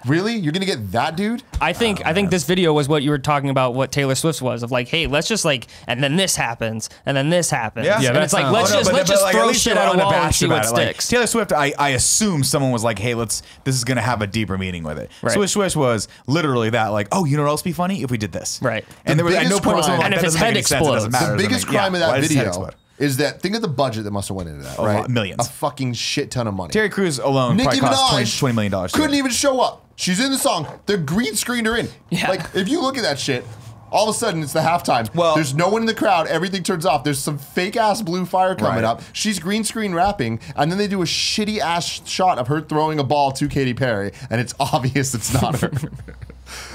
really, you're gonna get that dude? I think this video was what you were talking about. What Taylor Swift's was of like, hey, let's just like, and then this happens, and then this happens. Yeah. Yeah, and that it's like sounds- let's Oh, no, just like, throw least shit they were at a wall and unabashed see what about it. Like, sticks. Taylor Swift, I assume someone was like, hey, this is gonna have a deeper meaning with it. Right. Swish Swish was literally that, like, oh, you know what else would be funny if we did this? Right. And there was at no biggest point was someone crime- like, And if that his doesn't make head any sense, it doesn't explodes. matter, The it doesn't biggest make- crime yeah, of that why does his head video explode? is that think of the budget that must have went into that, A right? lot, millions. A fucking shit ton of money. Terry Crews alone Nicki probably cost Minaj $20 million. couldn't even show up. She's in the song. They're green screened her in. Yeah. Like if you look at that shit, all of a sudden it's the halftime. Well- there's no one in the crowd. Everything turns off. There's some fake ass blue fire coming Right. up. She's green screen rapping, and then they do a shitty ass shot of her throwing a ball to Katy Perry, and it's obvious it's not her.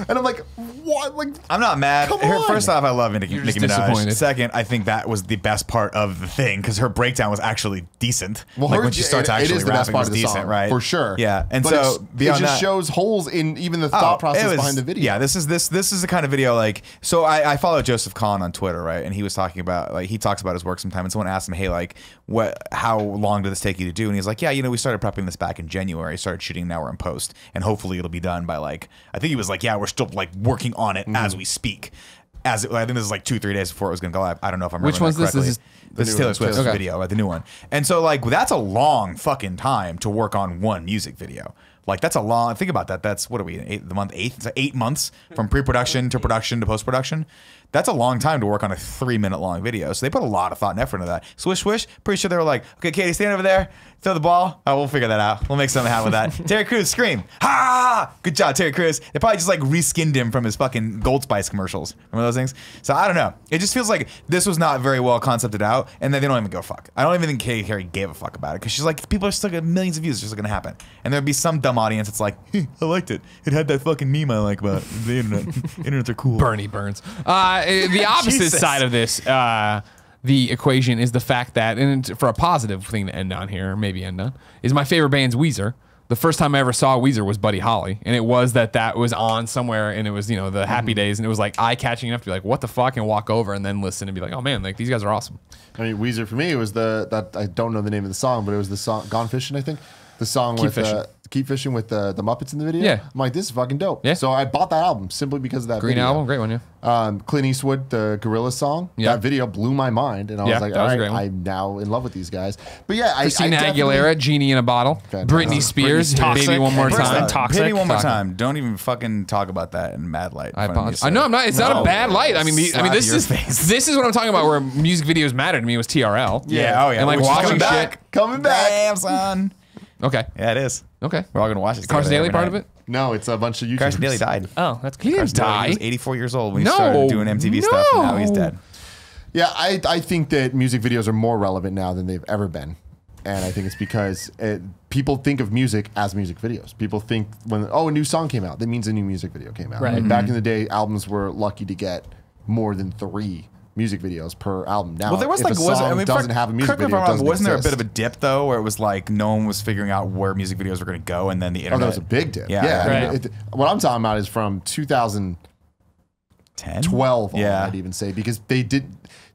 And I'm like, what? Like, I'm not mad. Come on. First off, I love Nicki You're just Minaj. disappointed. Second, I think that was the best part of the thing because her breakdown was actually decent. well, like her- when she starts it actually is the best rapping, part was of the decent, song, right? for sure. Yeah, and But so it's- beyond it just that, shows holes in even the thought process behind the video. Yeah, this is the kind of video like. So I follow Joseph Kahn on Twitter, right? And he was talking about like he talks about his work sometime, and someone asked him, hey, like how long did this take you to do? And he's like, yeah, we started prepping this back in January, started shooting, now we're in post, and hopefully it'll be done by like I think he was like, yeah, we're still like working on it as we speak. I think this is like 2-3 days before it was going to go live. I don't know if I'm Which remembering one's that this? correctly. This This is new Taylor one. Swift's Okay. video, the new one. And so like that's a long fucking time to work on one music video. Like that's a long. Think about that. That's what are we? The month 8th. It's 8 months from pre-production to production to post-production. That's a long time to work on a 3-minute long video. So they put a lot of thought and effort into that. Swish swish. Pretty sure they were like, okay, Katie, stand over there, throw the ball. Oh, we'll figure that out. We'll make something happen with that. Terry Crews, scream, ha! Good job, Terry Crews. They probably just like reskinned him from his fucking Gold Spice commercials. Remember those things? So I don't know. It just feels like this was not very well concepted out, and then they don't even go fuck. I don't even think Katy Perry gave a fuck about it because she's like, people are still getting millions of views. It's just gonna happen, and there'd be some dumb audience that's like, I liked it. It had that fucking meme I like about the internet. Internets are cool. Bernie Burns. The opposite Jesus. side of this, the equation is the fact that, and for a positive thing to end on here, or maybe end on, is my favorite band's Weezer. The first time I ever saw Weezer was Buddy Holly, and it was that was on somewhere, and it was the Happy Days, and it was like eye-catching enough to be like, what the fuck, and walk over and then listen and be like, oh man, like these guys are awesome. I mean, Weezer for me was that I don't know the name of the song, but it was the song "Gone Fishing," I think. The song Keep with Fishing. Keep Keep Fishing with the Muppets in the video. Yeah. I'm like, this is fucking dope. Yeah. So I bought that album simply because of that Green video. Album, great one, yeah. Clint Eastwood, the Gorilla song. Yeah. That video blew my mind, and I Yeah, was like, that all was a right, great one. I'm now in love with these guys. But yeah, Christina I Aguilera, Genie in a Bottle. Fantastic. Britney Spears, Toxic. Baby One More First Time. off, Toxic. Baby One More Toxic. Time. Don't even fucking talk about that in mad light. I in front of me, apologize. I know I'm not. It's not a No. bad light. I mean, Slap this your is face. this is what I'm talking about. Where music videos matter to me was TRL. Yeah, oh yeah. And like Which is watching coming shit. back. Coming back. Damn, son. Okay. Yeah, it is. Okay. We're all gonna watch it. Carson together Daly every part of night. it. No, it's a bunch of YouTubers. Carson Daly died. Oh, that's He good. didn't Carson Daly, die. he was 84 years old when he No. started doing MTV stuff, and now he's dead. Yeah, I think that music videos are more relevant now than they've ever been. And I think it's because people think of music as music videos. People think when, a new song came out, that means a new music video came out. Right. Like back in the day, albums were lucky to get more than 3 music videos per album. Now, Well, there was if like, a song doesn't correct have a music me if video, I'm it wrong, doesn't wasn't there a bit exist. of a dip though, where it was like no one was figuring out where music videos were going to go, and then the Oh, internet. that was a big dip. Yeah, Yeah. yeah. I mean, what I'm talking about is from 2012 on, Yeah. I'd even say, because they did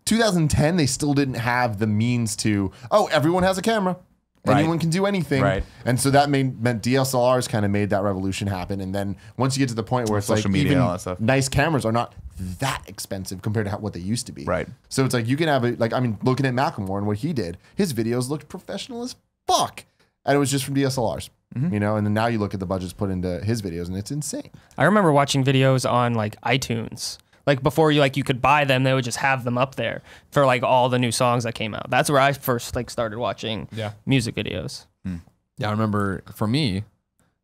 2010, they still didn't have the means to, everyone has a camera. Right. Anyone can do anything. Right. And so that meant DSLRs kind of made that revolution happen. And then once you get to the point where it's Social like media even and all that stuff. nice cameras are not that expensive compared to what they used to be. Right. So it's like you can have looking at Macklemore and what he did, his videos looked professional as fuck. And it was just from DSLRs. Mm-hmm. You know, and then now you look at the budgets put into his videos and it's insane. I remember watching videos on like iTunes. Like before you could buy them, they would just have them up there for like all the new songs that came out. That's where I first started watching music videos. Yeah, I remember for me,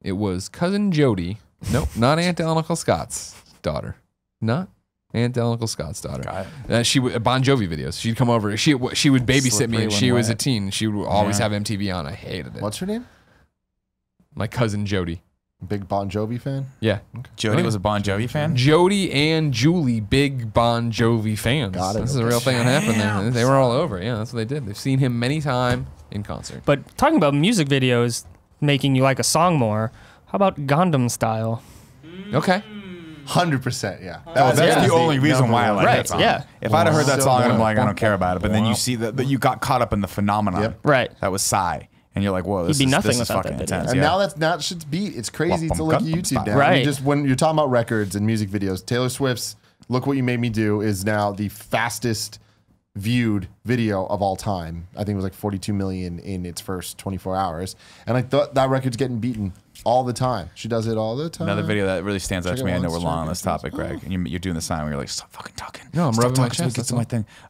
it was cousin Jody. Nope, not Aunt Uncle Scott's daughter. Not Aunt Uncle Scott's daughter. She would Bon Jovi videos. She'd come over. She would babysit Slippery me, and when she was a wet. teen. She would always have MTV on. I hated it. What's her name? My cousin Jody. Big Bon Jovi fan? Yeah, Jody was a Bon Jovi fan. Jody and Julie, big Bon Jovi fans. Got it. This is a real thing that happened there. They were all over. Yeah, that's what they did. They've seen him many times in concert. But talking about music videos making you like a song more, how about Gundam Style? Okay. 100%, yeah. That's yeah. the only reason why I like Right, that song. yeah. If I'd have heard that So song, good. I'm like, I don't care about it. But then you see that you got caught up in the phenomenon. Yep. Right. That was Psy. And you're like, whoa, this be is, nothing this is without fucking that video. intense. And yeah. now that shit's beat. It's crazy to look at YouTube now. Right. Just when you're talking about records and music videos, Taylor Swift's "Look What You Made Me Do" is now the fastest viewed video of all time. I think it was like 42 million in its first 24 hours. And I thought that record's getting beaten all the time. She does it all the time. Another video that really stands out Check to it me. I know once, we're check long it on this twice. topic, Greg. And you're doing the sign where you're like, stop fucking talking. No, I'm Stop rubbing my talking so we chest, get that's to my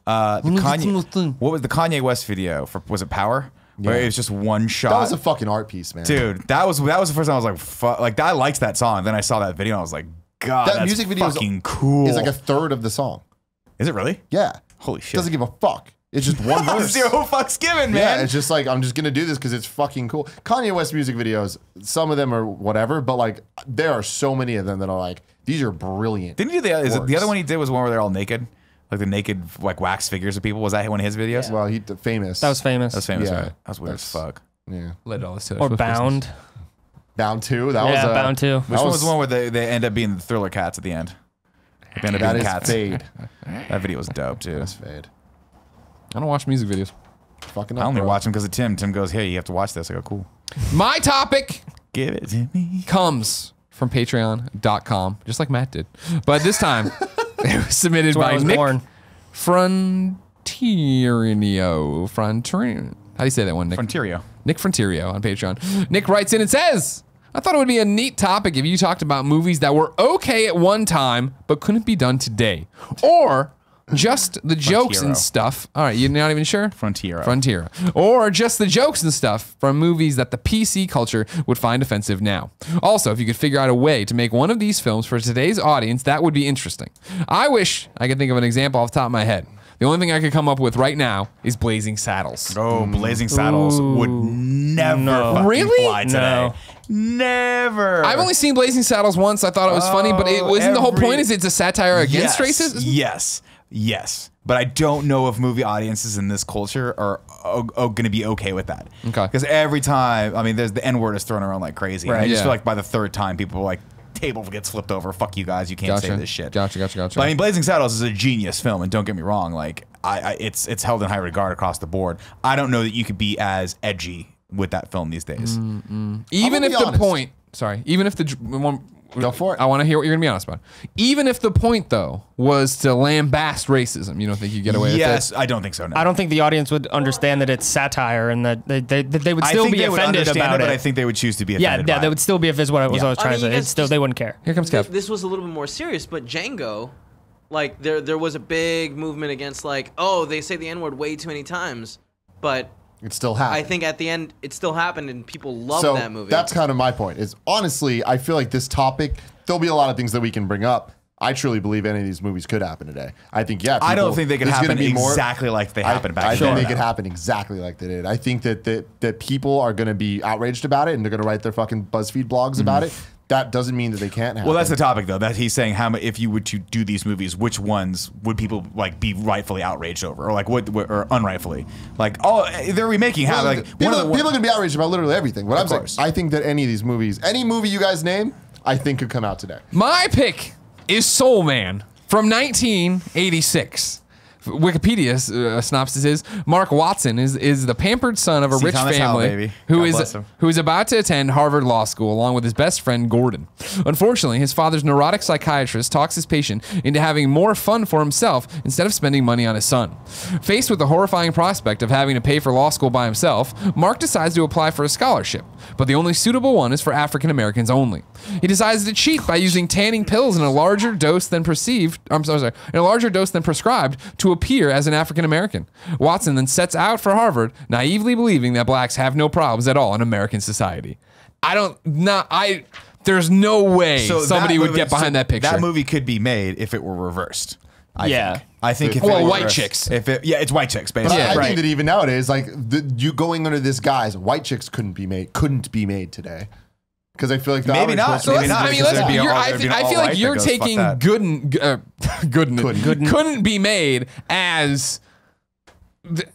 all. thing. The Kanye, what was the Kanye West video for? Was it Power? Where Yeah. it was just one shot. That was a fucking art piece, man. Dude, that was the first time I was like, fuck, like I liked that song. Then I saw that video and I was like, God, That that's music video fucking cool. It's like a third of the song. Is it really? Yeah. Holy shit. Doesn't give a fuck. It's just one verse. Zero fucks given, man. Yeah, it's just like, I'm just going to do this because it's fucking cool. Kanye West music videos, some of them are whatever, but like there are so many of them that are like, these are brilliant. Didn't he do the? Is it the works. other one he did was one where they're all naked, like the naked like wax figures of people. Was that one of his videos? Well, famous. That was famous. That's famous, Yeah. right? That's weird as fuck. Yeah. Led all this to Or Bound. Bound 2. That was Yeah, Bound 2. Which one was the one where they end up being the Thriller cats at the end? They end up That being is cats. Fade. That video was dope too. That's Fade. I don't watch music videos. Fucking I up, only bro. watch them because of Tim. Tim goes, "Hey, you have to watch this." I go, "Cool." My topic Give it to me. comes from patreon.com, just like Matt did. But this time, it was submitted That's where I by was Nick born. Frontiero. How do you say that one, Nick? Frontiero. Nick Frontiero on Patreon. Nick writes in and says, I thought it would be a neat topic if you talked about movies that were okay at one time, but couldn't be done today. Or just the jokes and Frontiero. stuff. All right, you're not even sure? Frontiero. Frontiero. Or just the jokes and stuff from movies that the PC culture would find offensive now. Also, if you could figure out a way to make one of these films for today's audience, that would be interesting. I wish I could think of an example off the top of my head. The only thing I could come up with right now is Blazing Saddles. Oh, Blazing Saddles would never fucking Really? fly today. No. Never. I've only seen Blazing Saddles once. I thought it was funny, but it wasn't the whole point. Is it's a satire against racism? Yes. But I don't know if movie audiences in this culture are going to be okay with that. Okay. Because every time, I mean, there's the N word is thrown around like crazy. And I Right, just yeah. feel like by the third time, people are like, table gets flipped over. Fuck you guys. You can't say this shit. Gotcha. But I mean, Blazing Saddles is a genius film, and don't get me wrong. Like, it's held in high regard across the board. I don't know that you could be as edgy with that film these days. Even if the point, even if the go for it. I want to hear what you're gonna be honest about. Even if the point though was to lambast racism, you don't think you get away with it? Yes, I don't think so. No. I don't think the audience would understand that it's satire and that they would still be offended about it. But I think they would choose to be offended. Yeah, they would still be offended. What I was trying to say. They wouldn't care. Here comes Kev. This was a little bit more serious, but Django, like there was a big movement against like, oh, they say the N-word way too many times, but it still happened. I think at the end it still happened and people loved so that movie. That's kind of my point. Is honestly, I feel like this topic, there'll be a lot of things that we can bring up. I truly believe any of these movies could happen today. I think, I don't think they could happen exactly like they happened back then. I think they could happen exactly like they did. I think that people are going to be outraged about it and they're going to write their fucking BuzzFeed blogs about it. That doesn't mean that they can't happen. Well, that's the topic, though. That he's saying if you were to do these movies, which ones would people like be rightfully outraged over, or like what or unrightfully? Like, oh, they're remaking. Well, like people are going to be outraged about literally everything. What I'm saying, I think that any of these movies, any movie you guys name, I think could come out today. My pick is Soul Man from 1986. Wikipedia synopsis is Mark Watson is the pampered son of a rich family who is about to attend Harvard Law School along with his best friend Gordon. Unfortunately, his father's neurotic psychiatrist talks his patient into having more fun for himself instead of spending money on his son. Faced with the horrifying prospect of having to pay for law school by himself, Mark decides to apply for a scholarship, but the only suitable one is for African Americans only. He decides to cheat by using tanning pills in a larger dose than prescribed to appear as an African American. Watson then sets out for Harvard, naively believing that blacks have no problems at all in American society. There's no way somebody would get behind that picture. That movie could be made if it were reversed. I think if white chicks. It's white chicks, basically. But I think that even nowadays, like you going under this guise, white chicks couldn't be made today. Because I feel like maybe not. So I feel like you're taking couldn't be made as.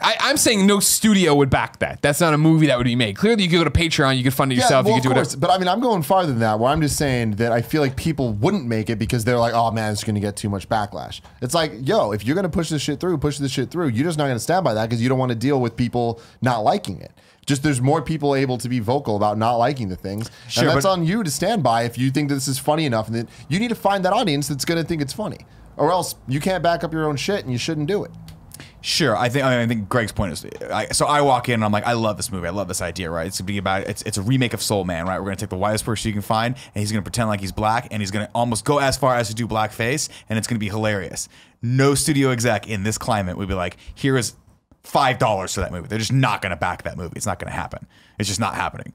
I'm saying no studio would back that. That's not a movie that would be made. Clearly, you could go to Patreon, you could fund it yourself, you could do whatever. But I mean, I'm going farther than that. Where I'm just saying that I feel like people wouldn't make it because they're like, oh man, it's going to get too much backlash. It's like, yo, if you're going to push this shit through. You're just not going to stand by that because you don't want to deal with people not liking it. Just there's more people able to be vocal about not liking the things. Sure, and that's on you to stand by if you think that this is funny enough. And that you need to find that audience that's going to think it's funny. Or else you can't back up your own shit and you shouldn't do it. Sure, I think Greg's point is, so I walk in and I'm like, I love this movie, I love this idea, right? It's gonna be about it's a remake of Soul Man, right? We're gonna take the whitest person you can find, and he's gonna pretend like he's black, and he's gonna almost go as far as to do blackface, and it's gonna be hilarious. No studio exec in this climate would be like, here is $5 for that movie. They're just not gonna back that movie. It's not gonna happen. It's just not happening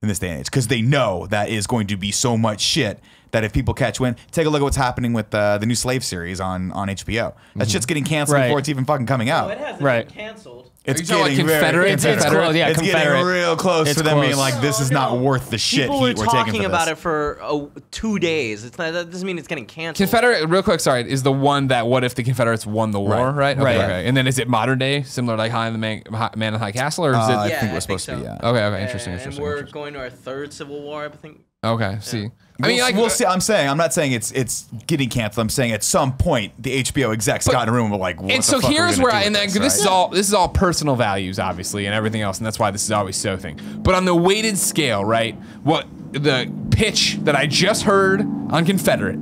in this day and age because they know that is going to be so much shit that if people catch wind, take a look at what's happening with the new Slave series on HBO. That shit's getting canceled before it's even fucking coming out. No, it hasn't been canceled. It's getting Confederate. It's getting real close to them being like, this is not worth the shit People were we're taking for talking about this. it for 2 days. That doesn't mean it's getting canceled. Confederate, real quick, sorry, is the one that what if the Confederates won the war, right? Okay. And then is it modern day, similar to like High in the Man in the High Castle, or is it? I think we're supposed to be. Yeah. Okay, interesting. And we're going to our 3rd Civil War, I think. Okay, see. I mean, we'll see. I'm not saying it's getting canceled. I'm saying at some point the HBO execs got in a room and were like, what and the so fuck here's where this right? is all personal values, obviously, and everything else, and that's why this is always so thing. But on the weighted scale, right? What the pitch that I just heard on Confederate,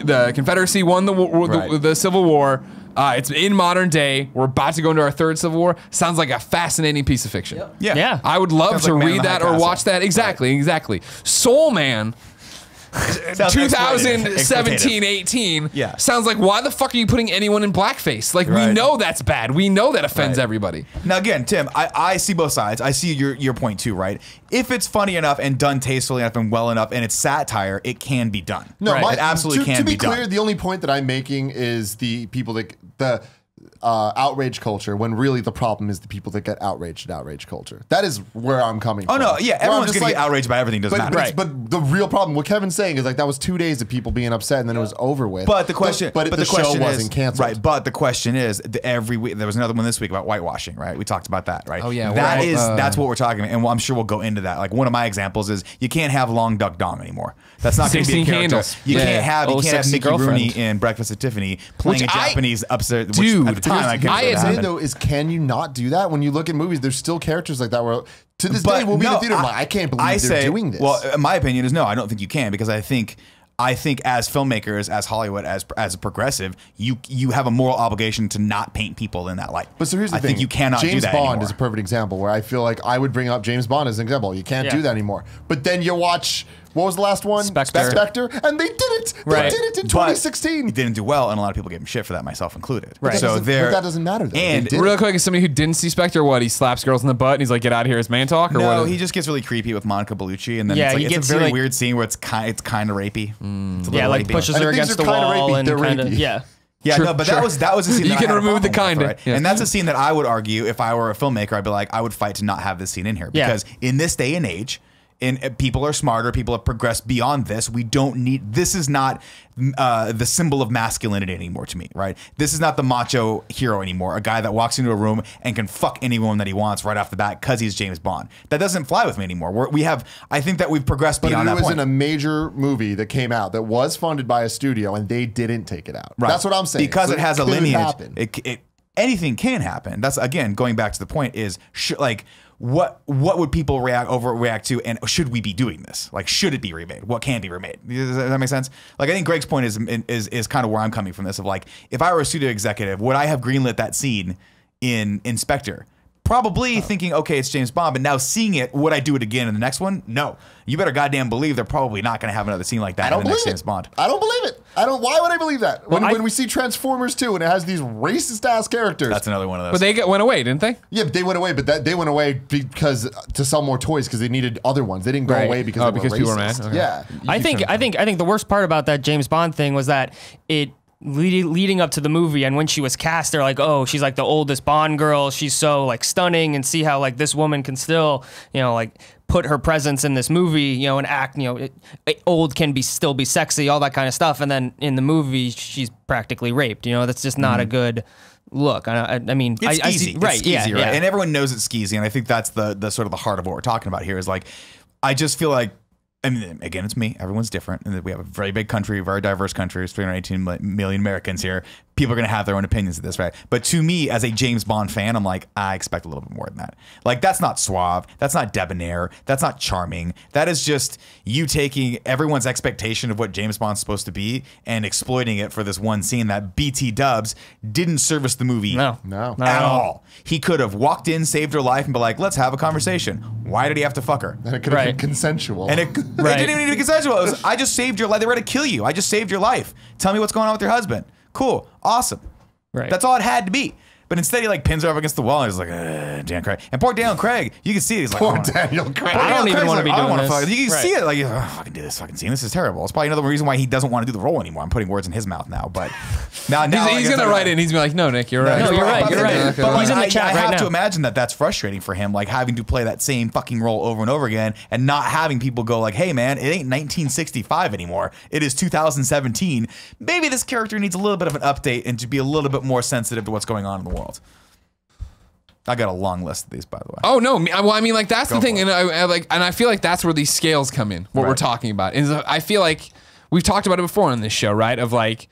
the Confederacy won the Civil War. It's in modern day. We're about to go into our 3rd Civil War. Sounds like a fascinating piece of fiction. Yep. Yeah. I would love to read that or watch that. Exactly. Soul Man. 2017-18 sounds like, why the fuck are you putting anyone in blackface? Like, we know that's bad. We know that offends everybody. Now again, Tim, I see both sides. I see your point too, right? If it's funny enough and done tastefully enough and well enough and it's satire, it can be done. No, it absolutely can be done. To be clear, the only point that I'm making is the people that the outrage culture, when really the problem is the people that get outraged at outrage culture. That is where I'm coming from. Oh no, yeah, everyone's gonna get outraged by everything. Doesn't matter. But the real problem, what Kevin's saying is like that was 2 days of people being upset and then it was over with. But the question, the show wasn't canceled. Right. But the question is, every week there was another one this week about whitewashing. Right. We talked about that. Right. Oh yeah. That's what we're talking about, and I'm sure we'll go into that. Like one of my examples is you can't have Long Duck Dong anymore. That's not going to be a character. You can't have Mickey Rooney in Breakfast at Tiffany playing a Japanese upstairs. Dude, of the time. I say though is, can you not do that? When you look at movies, there's still characters like that where to this day we'll be in the theater. I can't believe they're doing this. Well, my opinion is no. I don't think you can, because I think as filmmakers, as Hollywood, as a progressive, you have a moral obligation to not paint people in that light. But so here's the thing. I think you cannot do that James Bond anymore. is a perfect example where I feel like I would bring up James Bond as an example. You can't do that anymore. But then you watch, what was the last one? Spectre. And they did it. They did it in 2016. It didn't do well, and a lot of people gave him shit for that, myself included. Right. So but that doesn't matter though. And real quick, as somebody who didn't see Spectre, what, he slaps girls in the butt and he's like, get out of here, as man talk? Or no, what? he just gets really creepy with Monica Bellucci, and then it's a very weird scene where it's kind of rapey. It's a little like rapey. pushes her against the wall and kind of Yeah, no, but that was a scene. You can remove the kind of, and that's a scene that I would argue, if I were a filmmaker, I'd be like, I would fight to not have this scene in here, because in this day and age, people are smarter, people have progressed beyond this. We don't need, this is not the symbol of masculinity anymore to me, right? This is not the macho hero anymore, a guy that walks into a room and can fuck anyone that he wants right off the bat because he's James Bond. That doesn't fly with me anymore. I think that we've progressed beyond that point. But it was in a major movie that came out that was funded by a studio and they didn't take it out. Right. That's what I'm saying. Because so it has a lineage. Anything can happen. That's, again, going back to the point is, what would people overreact to, and should we be doing this? Like, should it be remade? What can be remade? Does that make sense? Like, I think Greg's point is kind of where I'm coming from this, of like, if I were a studio executive, would I have greenlit that scene in Spectre? Probably thinking, okay, it's James Bond, but now seeing it, would I do it again in the next one? No. You better goddamn believe they're probably not going to have another scene like that in the next James Bond. I don't believe it. Why would I believe that? When we see Transformers 2 and it has these racist ass characters. That's another one of those. But they went away, didn't they? Yeah, they went away, but they went away because to sell more toys because they needed other ones. They didn't go away because they were people were racist. mad. Okay. Yeah. I think the worst part about that James Bond thing was that it leading up to the movie, and when she was cast, they're like, oh, she's like the oldest Bond girl, she's so like stunning, and see how like this woman can still, like put her presence in this movie, and act, old can still be sexy, all that kind of stuff, and then in the movie she's practically raped. That's just not a good look. I mean, it's skeezy. I see, right? It's skeezy, yeah, right? And everyone knows it's skeezy, and I think that's the sort of the heart of what we're talking about here. Is like, I just feel like, I mean, again, it's me. Everyone's different, and we have a very big country, very diverse country. There's 318 million Americans here. People are going to have their own opinions of this, right? But to me, as a James Bond fan, I'm like, I expect a little bit more than that. Like, that's not suave. That's not debonair. That's not charming. That is just you taking everyone's expectation of what James Bond's supposed to be and exploiting it for this one scene that BT Dubs didn't service the movie No. at all. He could have walked in, saved her life, and be like, let's have a conversation. Why did he have to fuck her? And it could have been consensual. And it didn't even need to be consensual. It was, I just saved your life. They were going to kill you. I just saved your life. Tell me what's going on with your husband. Cool. Awesome. Right. That's all it had to be. But instead, he like pins her up against the wall and he's like, Daniel Craig. And poor Daniel Craig, you can see it. He's like, poor Daniel Craig. I don't even want to be doing this. Fuck. You can see it. Like, fucking do this fucking scene. This is terrible. It's probably another reason why he doesn't want to do the role anymore. I'm putting words in his mouth now. But now he's going to write it. He's going to be like, no, Nick, you're right. No, you're right. You're right. But He's in the chat I right have now. to imagine that that's frustrating for him, like having to play that same fucking role over and over again and not having people go like, hey, man, it ain't 1965 anymore. It is 2017. Maybe this character needs a little bit of an update and to be a little bit more sensitive to what's going on in the world. I got a long list of these, by the way. Oh no! Well, I mean, like that's the thing, for it. and I feel like that's where these scales come in. What we're talking about is, I feel like we've talked about it before on this show, right? Of like,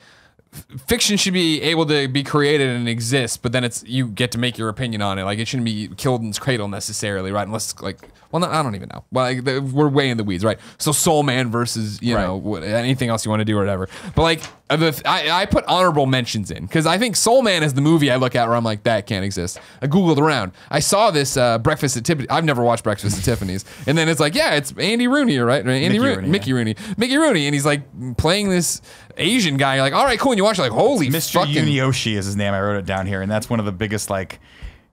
fiction should be able to be created and exist, but then you get to make your opinion on it. Like, it shouldn't be killed in its cradle necessarily, right? Unless like, well, no, I don't even know. Well, like, we're way in the weeds, right? So Soul Man versus anything else you want to do or whatever. But like, I put honorable mentions in because I think Soul Man is the movie I look at where I'm like, that can't exist. I Googled around. I saw this Breakfast at Tiffany's. I've never watched Breakfast at Tiffany's. And then it's like, yeah, it's Andy Rooney, right? Mickey Rooney. And he's like playing this Asian guy. You're like, all right, cool. And you watch it like, holy Mr. fucking... Yunioshi is his name. I wrote it down here. And that's one of the biggest, like...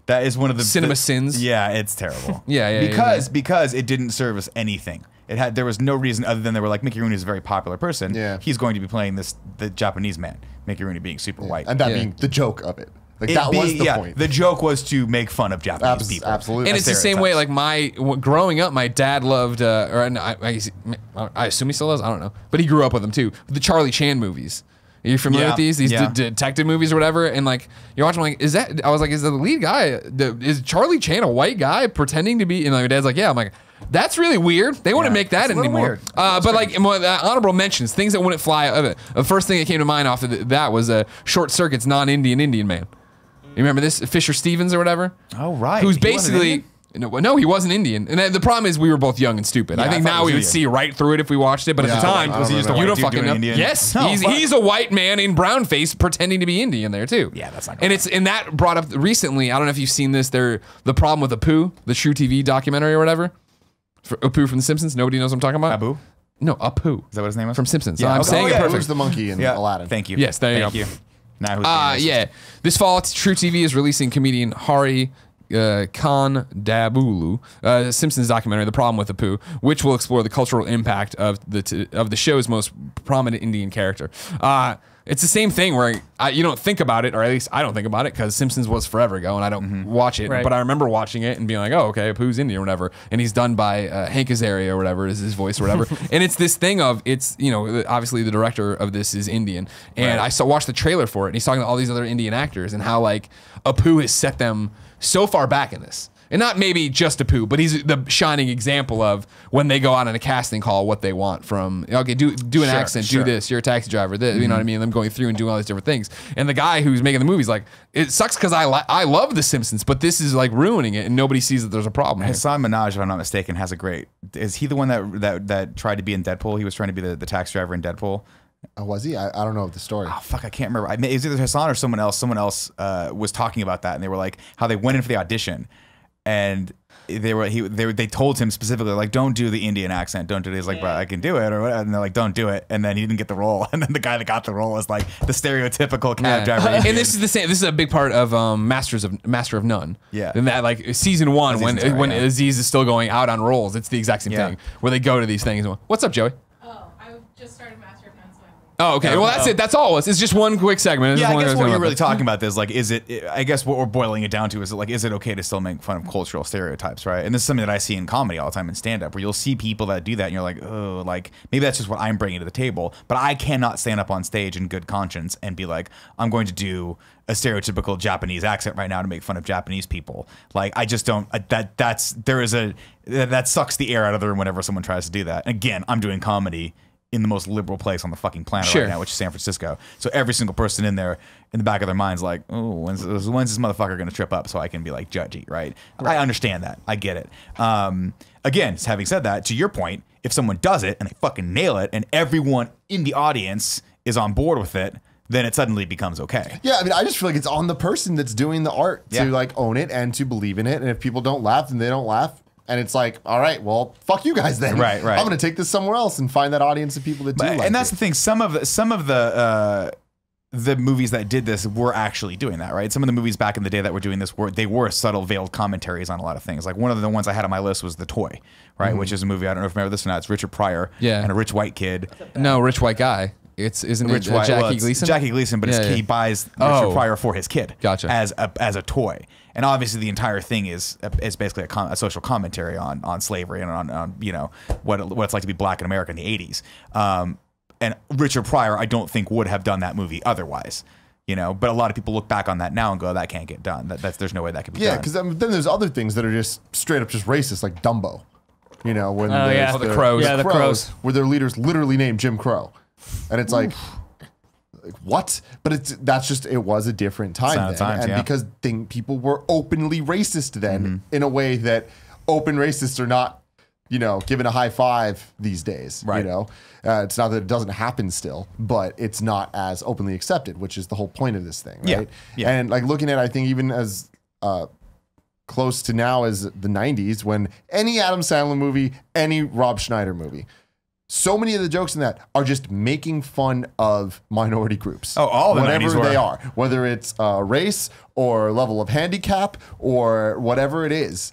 That is one of the cinema sins. Yeah, it's terrible. Because it didn't service anything. There was no reason other than they were like, Mickey Rooney is a very popular person. Yeah. He's going to be playing the Japanese man. Mickey Rooney being super white. And that being the joke of it. Like, that was the point. The joke was to make fun of Japanese people. Absolutely. And it's the same way, like growing up, my dad loved, I assume he still does, I don't know. But he grew up with them too. The Charlie Chan movies. Are you familiar with these detective movies or whatever? And like, you're watching, like, is the lead guy, is Charlie Chan a white guy pretending to be, and my dad's like, yeah. I'm like, that's really weird. They wouldn't make that anymore. But like, honorable mentions, things that wouldn't fly. The first thing that came to mind off of that was Short Circuit's non-Indian Indian man. You remember this? Fisher Stevens or whatever? Oh, right. Who's He wasn't basically... Indian? No, he wasn't Indian. And the problem is we were both young and stupid. Yeah, I think I thought now he we would was see right through it if we watched it, but at the time, was he just a you white don't dude fucking doing know. Indian? Yes, No, he's a white man in brown face pretending to be Indian there too. Yeah, that's not And good. and that brought up recently, I don't know if you've seen this, the problem with Apu, the True TV documentary or whatever. For Apu from The Simpsons. Nobody knows what I'm talking about? Abu? No, Apu. Is that what his name is? From Simpsons. Yeah, I'm okay. saying it perfect. Who's the monkey in Aladdin? Thank you. Yes, there you Thank go. you. Now who's being racist? Yeah. This fall, True TV is releasing comedian Hari Khan Dabulu, Simpsons documentary, The Problem with Apu, which will explore the cultural impact of the show's most prominent Indian character. It's the same thing where you don't think about it, or at least I don't think about it, because Simpsons was forever ago, and I don't watch it. Right. But I remember watching it and being like, oh, okay, Apu's Indian or whatever. And he's done by Hank Azaria or whatever is his voice or whatever. And it's this thing of, obviously the director of this is Indian. And I watched the trailer for it, and he's talking to all these other Indian actors and how, like, Apu has set them so far back in this. And not maybe just Apu, but he's the shining example of when they go out on a casting call, what they want from, okay, do an accent, do this, you're a taxi driver, this, you know what I mean? Them going through and doing all these different things. And the guy who's making the movie's like, it sucks because I love The Simpsons, but this is like ruining it, and nobody sees that there's a problem here. Hassan Minaj, if I'm not mistaken, has a great. Is he the one that tried to be in Deadpool? He was trying to be the taxi driver in Deadpool. Oh, was he? I don't know the story. Oh fuck, I can't remember. It was either Hassan or someone else. Someone else was talking about that, and they were like how they went in for the audition, and they told him specifically, like, don't do the Indian accent, don't do it. He's like, but I can do it, or whatever. And they're like, don't do it. And then he didn't get the role. And then the guy that got the role was like the stereotypical cab driver. And this is the same. This is a big part of Master of None. Yeah. And that, like, season one, when yeah. Aziz is still going out on roles, it's the exact same thing where they go to these things. What's up, Joey? Oh, I just started Master of None, so I'm... Oh, okay. Well, that's it. That's all it was. It's just one quick segment. It's Yeah, just I one guess quick what segment. you're really talking about is like, I guess what we're boiling it down to is like, is it okay to still make fun of cultural stereotypes, right? And this is something that I see in comedy all the time in stand-up, where you'll see people that do that, and you're like, oh, like maybe that's just what I'm bringing to the table, but I cannot stand up on stage in good conscience and be like, I'm going to do a stereotypical Japanese accent right now to make fun of Japanese people. Like, I just don't. That sucks the air out of the room whenever someone tries to do that. And again, I'm doing comedy in the most liberal place on the fucking planet right now, which is San Francisco. So every single person in there, in the back of their mind's like, oh, when's this motherfucker going to trip up so I can be like judgy, right? I understand that. I get it. Again, having said that, to your point, if someone does it and they fucking nail it and everyone in the audience is on board with it, then it suddenly becomes okay. Yeah, I mean, I just feel like it's on the person that's doing the art to like own it and to believe in it. And if people don't laugh, then they don't laugh. And it's like, all right, well, fuck you guys then. Right. I'm going to take this somewhere else and find that audience of people that do like it. And that's the thing. Some of the movies that did this were actually doing that, right? Some of the movies back in the day that were doing this were subtle, veiled commentaries on a lot of things. Like one of the ones I had on my list was The Toy, right? Which is a movie, I don't know if you remember this or not. It's Richard Pryor and a rich white kid. No, rich white guy. Isn't it Jackie Gleason? Jackie Gleason, but he buys Richard Pryor for his kid. Gotcha. As a toy. And obviously the entire thing is basically a social commentary on slavery and on you know what it's like to be black in America in the 80s. And Richard Pryor, I don't think would have done that movie otherwise. You know, but a lot of people look back on that now and go, that can't get done. There's no way that could be done. Yeah, because then there's other things that are just straight up just racist, like Dumbo. You know, when the crows. Yeah, the crows. Where their leader's literally named Jim Crow. And it's like what? But it was a different time then. And because people were openly racist then in a way that open racists are not, you know, given a high five these days. Right. You know, it's not that it doesn't happen still, but it's not as openly accepted, which is the whole point of this thing. Right. Yeah. And like looking at, I think even as close to now as the 90s, when any Adam Sandler movie, any Rob Schneider movie, so many of the jokes in that are just making fun of minority groups. Oh, all the whatever 90s they are, whether it's race or level of handicap or whatever it is.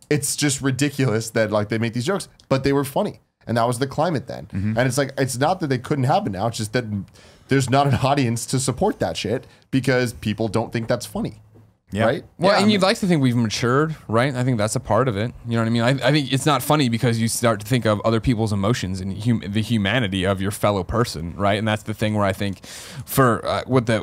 It's just ridiculous that like they make these jokes, but they were funny, and that was the climate then. And it's like it's not that they couldn't happen now; it's just that there's not an audience to support that shit because people don't think that's funny. Yeah. Right. Well, and you'd like to think we've matured, right? I think that's a part of it. You know what I mean? I think it's not funny because you start to think of other people's emotions and the humanity of your fellow person, right? And that's the thing where I think for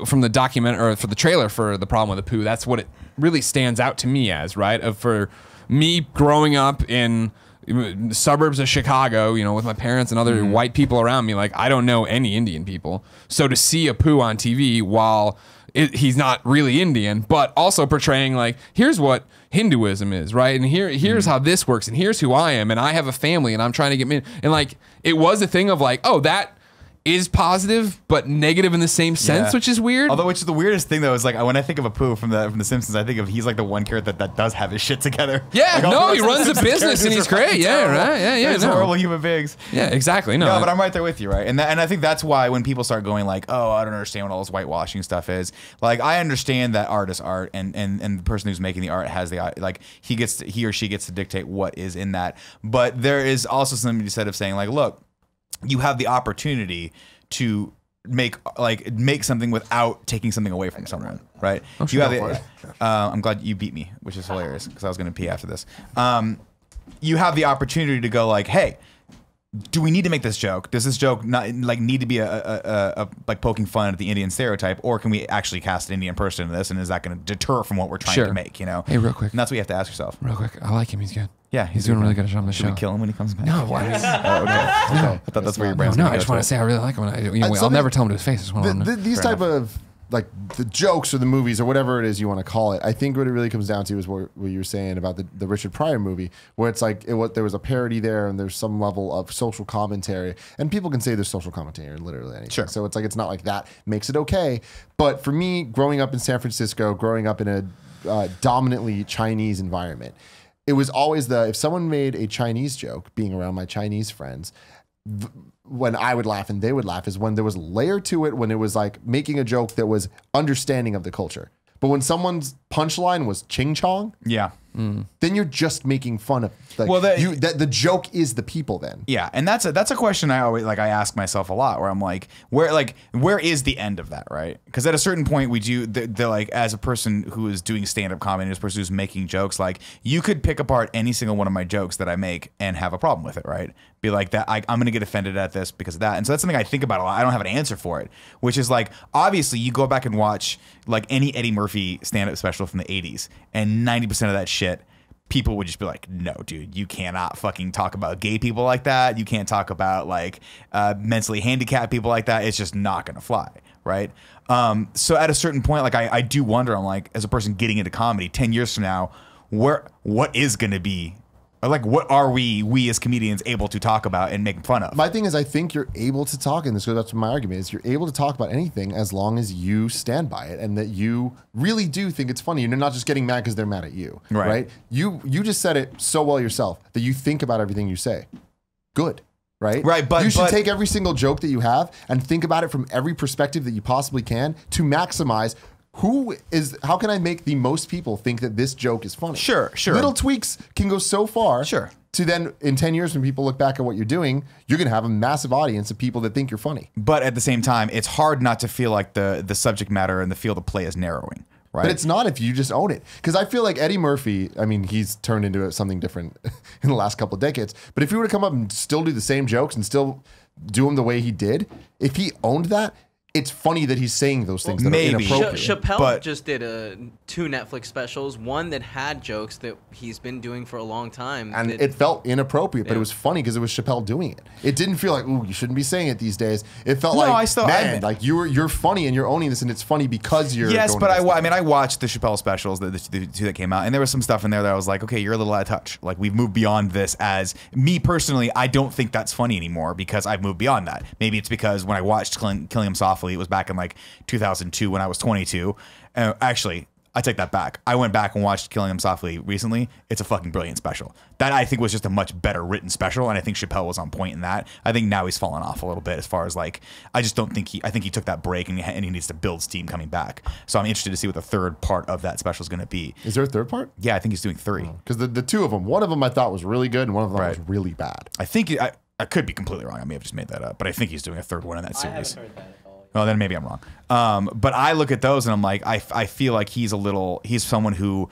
from the document or for the trailer for The Problem with Apu, that's what it really stands out to me as, right? For me growing up in the suburbs of Chicago, you know, with my parents and other white people around me, like I don't know any Indian people. So to see Apu on TV while he's not really Indian, but also portraying like, here's what Hinduism is, right? And here's how this works, and here's who I am, and I have a family, and I'm trying to get me. And like, it was a thing of like, oh, that is positive but negative in the same sense, which is weird. Although, which is the weirdest thing though is like when I think of Apu from the Simpsons, I think of he's like the one character that does have his shit together. Yeah, like, no, he runs a business and he's great. Yeah, right. Yeah, He's horrible human beings. Yeah, exactly. No, but I'm right there with you, right? And I think that's why when people start going like, oh, I don't understand what all this whitewashing stuff is. Like, I understand that art is art, and the person who's making the art has the like he or she gets to dictate what is in that. But there is also something to be said of saying like, look, you have the opportunity to make something without taking something away from someone, right? You have the, I'm glad you beat me, which is hilarious because I was going to pee after this. You have the opportunity to go like, hey, do we need to make this joke? Does this joke not like need to be a like poking fun at the Indian stereotype, or can we actually cast an Indian person in this, and is that going to deter from what we're trying to make? You know? Hey, real quick. And that's what you have to ask yourself. Real quick, I like him. He's good. Yeah, he's doing a really good job on the show. Should we kill him when he comes back? No, I mean, okay. I thought that's where your brain's no. going. I just want to say I really like him. I'll never tell him to his face. These type of like the jokes or the movies or whatever it is you want to call it. I think what it really comes down to is what you were saying about the Richard Pryor movie, where it's like there was a parody there and there's some level of social commentary, and people can say there's social commentary in literally anything. Sure. So it's like it's not like that makes it okay. But for me, growing up in San Francisco, growing up in a dominantly Chinese environment, it was always if someone made a Chinese joke, being around my Chinese friends, when I would laugh and they would laugh is when there was layer to it, when it was like making a joke that was understanding of the culture. But when someone's punchline was ching chong, then you're just making fun of. Like, the joke is the people then. Yeah, and that's a question I always I ask myself a lot, where I'm like, where is the end of that, right? Because at a certain point, we do like, as a person who is doing stand-up comedy, as a person who's making jokes, like, you could pick apart any single one of my jokes that I make and have a problem with it, right? Be like, that I'm going to get offended at this because of that. And so that's something I think about a lot. I don't have an answer for it, which is like, obviously you go back and watch like any Eddie Murphy stand-up special from the 80s, and 90% of that shit, people would just be like, no, dude, you cannot fucking talk about gay people like that. You can't talk about like mentally handicapped people like that. It's just not going to fly, right? So at a certain point, like I do wonder, I'm like, as a person getting into comedy 10 years from now, what is going to be, or like, what are we as comedians able to talk about and make fun of? My thing is, I think you're able to talk, and this goes back to my argument, is you're able to talk about anything as long as you stand by it and that you really do think it's funny and you're not just getting mad because they're mad at you, right? You just said it so well yourself that you think about everything you say. Good. Right? But you should take every single joke that you have and think about it from every perspective that you possibly can to maximize how can I make the most people think that this joke is funny? Sure. Little tweaks can go so far. Sure. To then, in 10 years, when people look back at what you're doing, you're going to have a massive audience of people that think you're funny. But at the same time, it's hard not to feel like the subject matter and the field of play is narrowing. Right. But it's not if you just own it. Because I feel like Eddie Murphy, I mean, he's turned into something different in the last couple of decades. But if he were to come up and still do the same jokes and still do them the way he did, if he owned that, it's funny that he's saying those things that are inappropriate. Chappelle just did 2 Netflix specials, one that had jokes that he's been doing for a long time. And it felt inappropriate, but it was funny because it was Chappelle doing it. It didn't feel like, ooh, you shouldn't be saying it these days. It felt like you're funny and you're owning this, and it's funny because you're Yes, but I watched the Chappelle specials, the 2 that came out, and there was some stuff in there that I was like, okay, you're a little out of touch. Like, we've moved beyond this. As me personally, I don't think that's funny anymore because I've moved beyond that. Maybe it's because when I watched Killing Him Softly, it was back in like 2002 when I was 22. Actually, I take that back. I went back and watched Killing Him Softly recently. It's a fucking brilliant special. That I think was just a much better written special, and I think Chappelle was on point in that. I think now he's fallen off a little bit as far as like, I just don't think I think he took that break and he needs to build steam coming back. So I'm interested to see what the third part of that special is going to be. Is there a third part? Yeah, I think he's doing 3. Because the 2 of them, one of them I thought was really good and one of them was really bad. I think, I could be completely wrong. I may have just made that up, but I think he's doing a 3rd one in that series. I haven't heard that at all. Well, then maybe I'm wrong. But I look at those and I'm like, I feel like he's someone who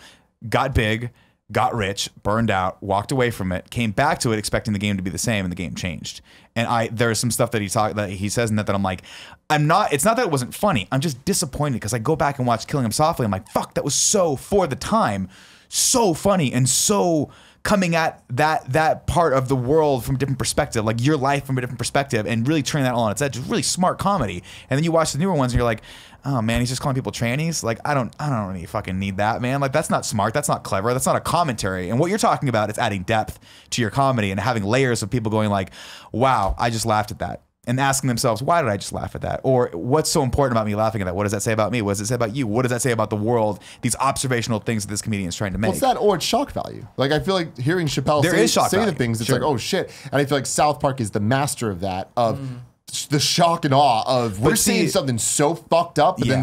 got big, got rich, burned out, walked away from it, came back to it expecting the game to be the same, and the game changed. And there's some stuff that he says in that I'm like, it's not that it wasn't funny. I'm just disappointed because I go back and watch Killing Him Softly. I'm like, fuck, that was so, for the time, so funny and so coming at that part of the world from a different perspective, like your life from a different perspective, and really turning that all on its edge. It's really smart comedy. And then you watch the newer ones and you're like, oh man, he's just calling people trannies. Like I don't really fucking need that, man. Like that's not smart. That's not clever. That's not a commentary. And what you're talking about is adding depth to your comedy and having layers of people going like, wow, I just laughed at that. And asking themselves, why did I just laugh at that? Or what's so important about me laughing at that? What does that say about me? What does it say about you? What does that say about the world? These observational things that this comedian is trying to make. What's that? Or it's shock value. Like I feel like hearing Chappelle say the things, it's like, oh shit. And I feel like South Park is the master of that, of the shock and awe of we're seeing something so fucked up, but then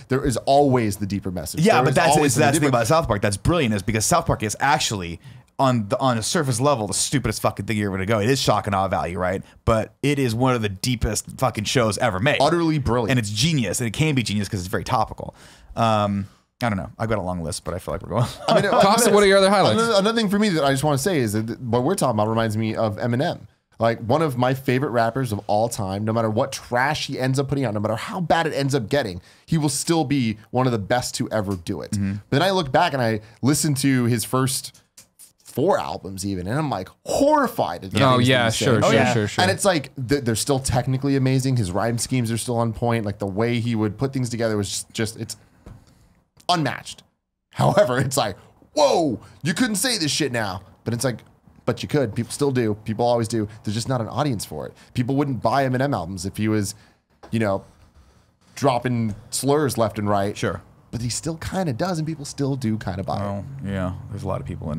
there is always the deeper message. Yeah, but that's the thing about South Park that's brilliant is because South Park is actually on a surface level the stupidest fucking thing you're ever gonna go. It is shock and awe value, right? But it is one of the deepest fucking shows ever made. Utterly brilliant. And it's genius, and it can be genius because it's very topical. I don't know. I've got a long list, but I feel like we're going. I mean, what are your other highlights? Another thing for me that I just want to say is that what we're talking about reminds me of Eminem. Like one of my favorite rappers of all time, no matter what trash he ends up putting out, no matter how bad it ends up getting, he will still be one of the best to ever do it. But then I look back and I listen to his first 4 albums even, and I'm like horrified at oh yeah, sure. And it's like they're still technically amazing. His rhyme schemes are still on point. Like the way he would put things together was just it's unmatched. However, it's like, whoa, you couldn't say this shit now. But it's like, but you could. People still do. People always do. There's just not an audience for it. People wouldn't buy Eminem albums if he was, dropping slurs left and right. Sure. But he still kind of does, and people still do kind of buy it. Yeah. There's a lot of people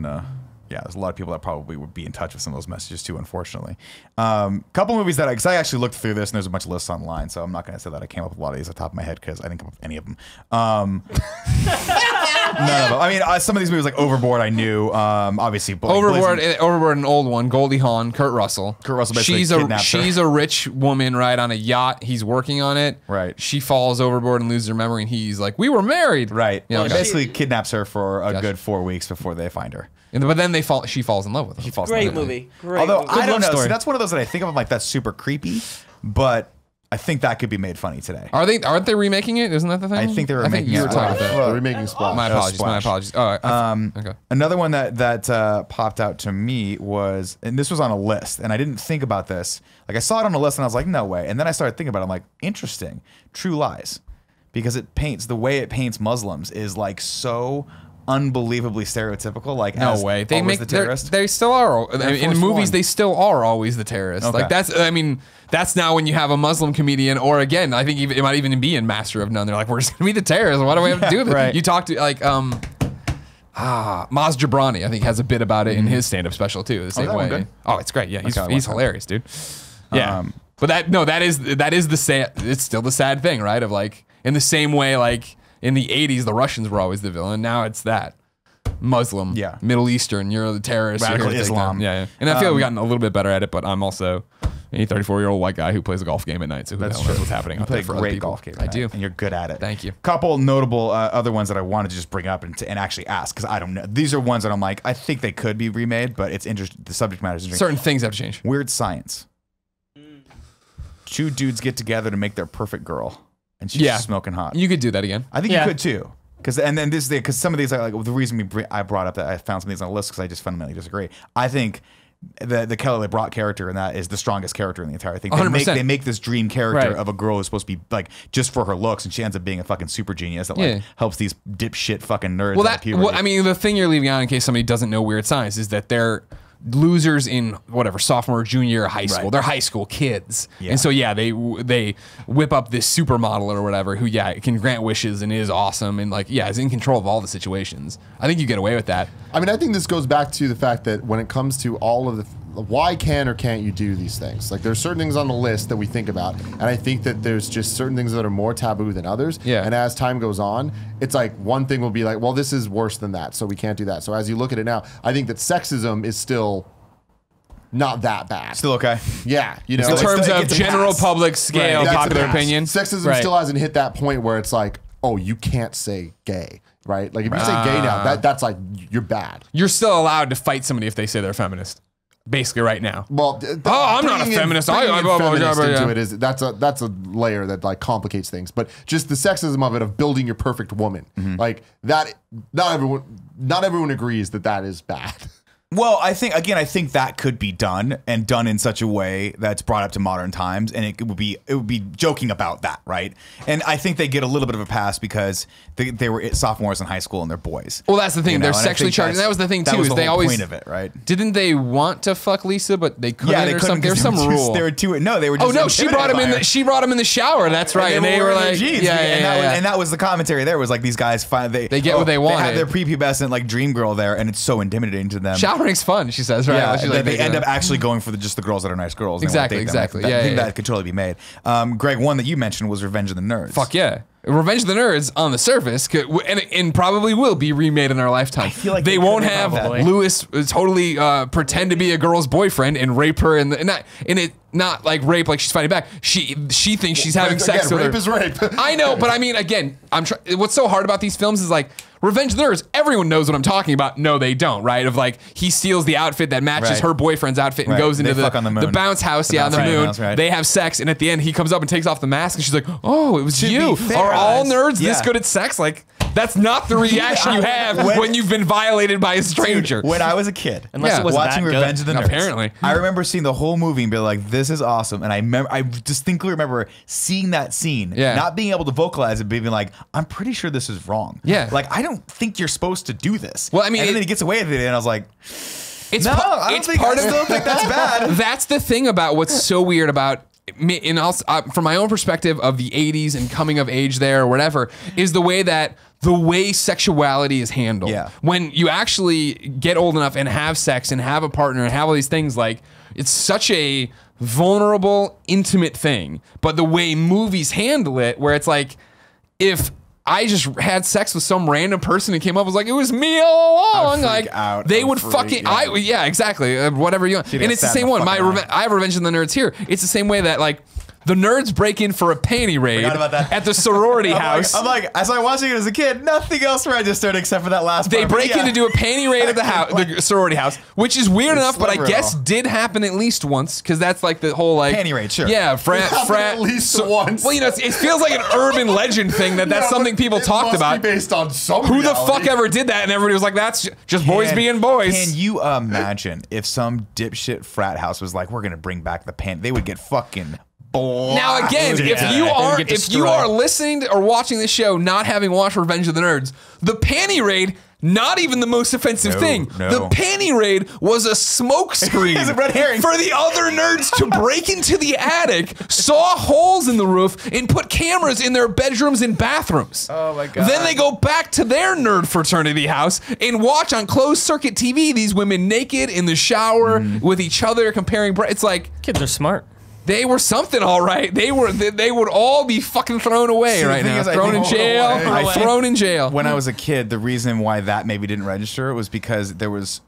there's a lot of people that probably would be in touch with some of those messages too, unfortunately. Couple movies that, because I actually looked through this and there's a bunch of lists online, so I'm not going to say that I came up with a lot of these off the top of my head because I didn't come up with any of them. None of them. I mean, some of these movies like Overboard I knew, obviously. Overboard, an old one, Goldie Hawn, Kurt Russell. Basically kidnaps her. She's a rich woman, right, on a yacht. He's working on it. Right. She falls overboard and loses her memory, and he's like, we were married. Right. Yeah, Well, basically kidnaps her for a good 4 weeks before they find her. But then she falls in love with him. Great movie. Although movie. I don't know, story. see, that's one of those that I think of like that's super creepy, but I think that could be made funny today. Aren't they remaking it? Isn't that the thing? I think they were remaking you it. were talking about that. They're remaking Splash. My apologies. All right. Okay. Another one that popped out to me was, and this was on a list, and I didn't think about this. Like I saw it on a list, and I was like, no way. And then I started thinking about it. I'm like, interesting. True Lies, because the way it paints Muslims is like so unbelievably stereotypical. Like no way, they make the terrorist. They still are in the movies. They still are always the terrorists. Okay. Like that's now when you have a Muslim comedian, or again, I think it might even be in Master of None. They're like, we're just gonna be the terrorists. Why do we have to do this? Right. You talk to like Maz Jabrani, I think has a bit about it in his stand-up special too. The same way. Oh, it's great. Yeah, he's hilarious, dude. Yeah, but that is the sad. It's still the sad thing, right? Of like in the same way, like. In the 80s, the Russians were always the villain. Now it's that Muslim, Middle Eastern. You're the terrorist. Radical Islam. Yeah. And I feel we've gotten a little bit better at it, but I'm also a 34-year-old white guy who plays a golf game at night. So who the hell knows what's happening out there for other people. Golf game. I do, and you're good at it. Thank you. Couple notable other ones that I wanted to just bring up and actually ask because I don't know. These are ones that I'm like, I think they could be remade, but it's interesting. The subject matter is interesting. Certain things have to change. Weird Science. 2 dudes get together to make their perfect girl, and she's just smoking hot. You could do that again. I think you could too. Because some of these are like the reason I brought up that I found some of these on the list because I just fundamentally disagree. I think the Kelly LeBrock character in that is the strongest character in the entire thing. They make this dream character of a girl who's supposed to be like just for her looks, and she ends up being a fucking super genius that like helps these dipshit fucking nerds. I mean, the thing you're leaving out in case somebody doesn't know Weird Science is that they're losers in whatever sophomore, junior year of high school. They're high school kids, and so they whip up this supermodel or whatever who can grant wishes and is awesome and like is in control of all the situations. I think you get away with that. I mean, I think this goes back to the fact that when it comes to all of the why can or can't you do these things? Like there's certain things on the list that we think about, and I think that there's just certain things that are more taboo than others. Yeah. And as time goes on, it's like one thing will be like, well, this is worse than that, so we can't do that. So as you look at it now, I think that sexism is still not that bad. Still okay. Yeah. You know, in terms of general public scale, popular opinion. Sexism still hasn't hit that point where it's like, oh, you can't say gay. Right? Like if you say gay now, that's like you're bad. You're still allowed to fight somebody if they say they're feminist. Basically, right now. Well, I'm not a feminist. That's a layer that like complicates things. But just the sexism of it, of building your perfect woman, like that. Not everyone agrees that is bad. Well, I think that could be done and done in such a way that's brought up to modern times, and it would be joking about that, right? And I think they get a little bit of a pass because they were sophomores in high school and they're boys. Well, that's the thing. They're sexually charged. And that was the thing too. That was is the they whole always point of it, right? Didn't they want to fuck Lisa, but they couldn't? Yeah, they or couldn't. something? There's some rule. They were too. No, they were. Just oh no, she brought him in. She brought him in the shower. That's right. And they were like, and that was the commentary. There was like these guys find they get what they want. They have their prepubescent like dream girl there, and it's so intimidating to them. Showering's fun, she says. Right? Yeah, like, they end up actually going for just the girls that are nice girls. Exactly. I think that could totally be made. Greg, one that you mentioned was Revenge of the Nerds. Fuck yeah. Revenge of the Nerds on the surface and probably will be remade in our lifetime. I feel like they won't have Lewis totally pretend to be a girl's boyfriend and rape her not like rape like she's fighting back. She thinks she's having sex with her. Rape is rape. I know, but I mean, again, what's so hard about these films is like Revenge of the Nerds, everyone knows what I'm talking about. No, they don't, right? Of like, he steals the outfit that matches her boyfriend's outfit and goes into the bounce house, on the moon. House, They have sex, and at the end, he comes up and takes off the mask, and she's like, oh, it was you. Are all nerds this good at sex? Like, that's not the reaction you have when you've been violated by a stranger. When I was a kid, unless it was watching Revenge of the Nerds, apparently, I remember seeing the whole movie and being like, this is awesome. And I distinctly remember seeing that scene, not being able to vocalize it, being like, I'm pretty sure this is wrong. Yeah. Like, I don't think you're supposed to do this. Well, I mean, and then he gets away with it, and I was like, I still think that's bad. That's the thing about what's so weird about me, and from my own perspective of the 80s and coming of age there or whatever, is the way sexuality is handled. Yeah. When you actually get old enough and have sex and have a partner and have all these things, like, it's such a vulnerable, intimate thing. But the way movies handle it, where it's like, if I just had sex with some random person and came up, was like, it was me all along. Like, they would fucking, exactly, whatever you want. And it's the same one. I have Revenge of the Nerds here. It's the same way that, like, the nerds break in for a panty raid at the sorority house. I'm like, as I was watching it as a kid, nothing else registered except for that last part. They break in to do a panty raid at the sorority house, which is weird enough, but I guess did happen at least once, because that's like the whole like panty raid, sure. Yeah, frat at least once. Well, you know, it feels like an urban legend thing that's something people talked about. Be based on some Who reality. the fuck ever did that? And everybody was like, that's just boys being boys. Can you imagine if some dipshit frat house was like, we're gonna bring back the panty? They would get fucking. Now again, if you are listening to or watching this show not having watched Revenge of the Nerds, the panty raid, not even the most offensive thing. No. The panty raid was a smoke screen It's a red herring. for the other nerds to break into the attic, saw holes in the roof, and put cameras in their bedrooms and bathrooms. Oh my god. Then they go back to their nerd fraternity house and watch on closed circuit TV these women naked in the shower with each other comparing. It's like, kids are smart. They were something, all right. They would all be fucking thrown away right now. Thrown in jail. When I was a kid, the reason why that maybe didn't register was because it was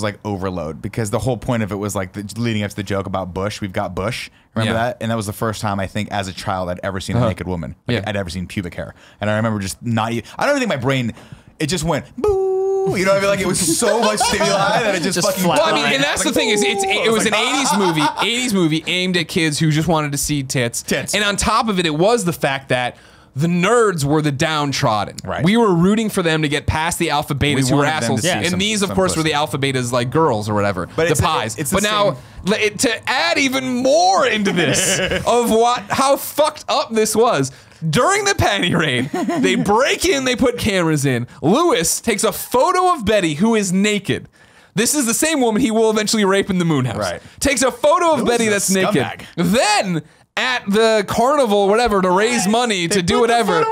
like overload. Because the whole point of it was like leading up to the joke about Bush. We've got Bush. Remember that? And that was the first time I think as a child I'd ever seen a naked woman. Like, I'd ever seen pubic hair. And I remember just not. I don't even think my brain. It just went boo. You know what I mean? Like, it was so much stimuli that it just fucking. Well, I mean, and that's the thing is, it was an '80s movie aimed at kids who just wanted to see tits. And on top of it, it was the fact that the nerds were the downtrodden. Right. We were rooting for them to get past the alpha betas who were assholes. And these, of course, were the alpha betas, like girls or whatever. But the pies. But now, to add even more into this of how fucked up this was. During the panty raid, they break in, they put cameras in. Lewis takes a photo of Betty, who is naked. This is the same woman he will eventually rape in the moon house. Right. Takes a photo of Betty that's naked. Then, at the carnival, whatever, to raise money, to do whatever,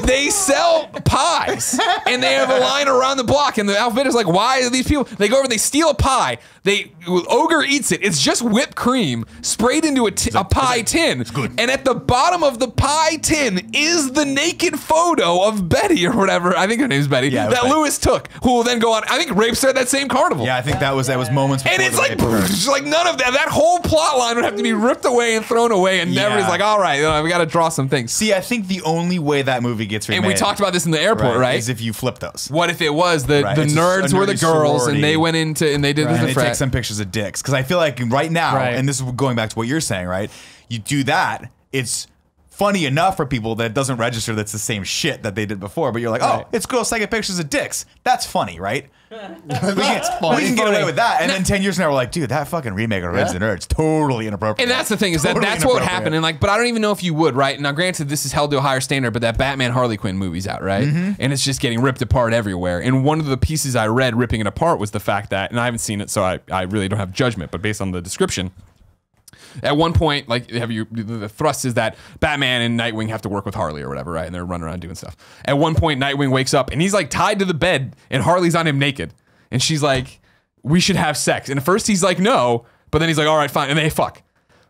they sell pies. And they have a line around the block. And the alphabet is like, why are these people? They go over, they steal a pie. Ogre eats it. It's just whipped cream sprayed into a pie tin. It's good. And at the bottom of the pie tin is the naked photo of Betty or whatever. I think her name's Betty. Yeah, that Lewis took, who will then go on. I think rapes her at that same carnival. Yeah, I think that was moments before. And it's like none of that. That whole plot line would have to be ripped away and thrown away. And everybody's like, all right, we got to draw some things. See, I think the only way that movie gets remade, and we talked about this in the airport, right? Is if you flip those. What if it was the nerds were the girls and they went into and they did the frat. They take some pictures of dicks, because I feel like right now, and this is going back to what you're saying, right? You do that, it's funny enough for people that it doesn't register that's the same shit that they did before. But you're like, oh, it's girls taking pictures of dicks. That's funny, right? That's funny. We can get away with that. And then 10 years from now, we're like, dude, that fucking remake of Revenge of the Nerds totally inappropriate. And that's the thing is that's what would happen. And like, but I don't even know if you would, right? Now, granted, this is held to a higher standard, but that Batman Harley Quinn movie's out, right? And it's just getting ripped apart everywhere. And one of the pieces I read ripping it apart was the fact that, and I haven't seen it, so I really don't have judgment, but based on the description, at one point, like, the thrust is that Batman and Nightwing have to work with Harley or whatever, right? And they're running around doing stuff. At one point, Nightwing wakes up and he's like tied to the bed, and Harley's on him naked. And she's like, we should have sex. And at first he's like, no, but then he's like, all right, fine. And they fuck.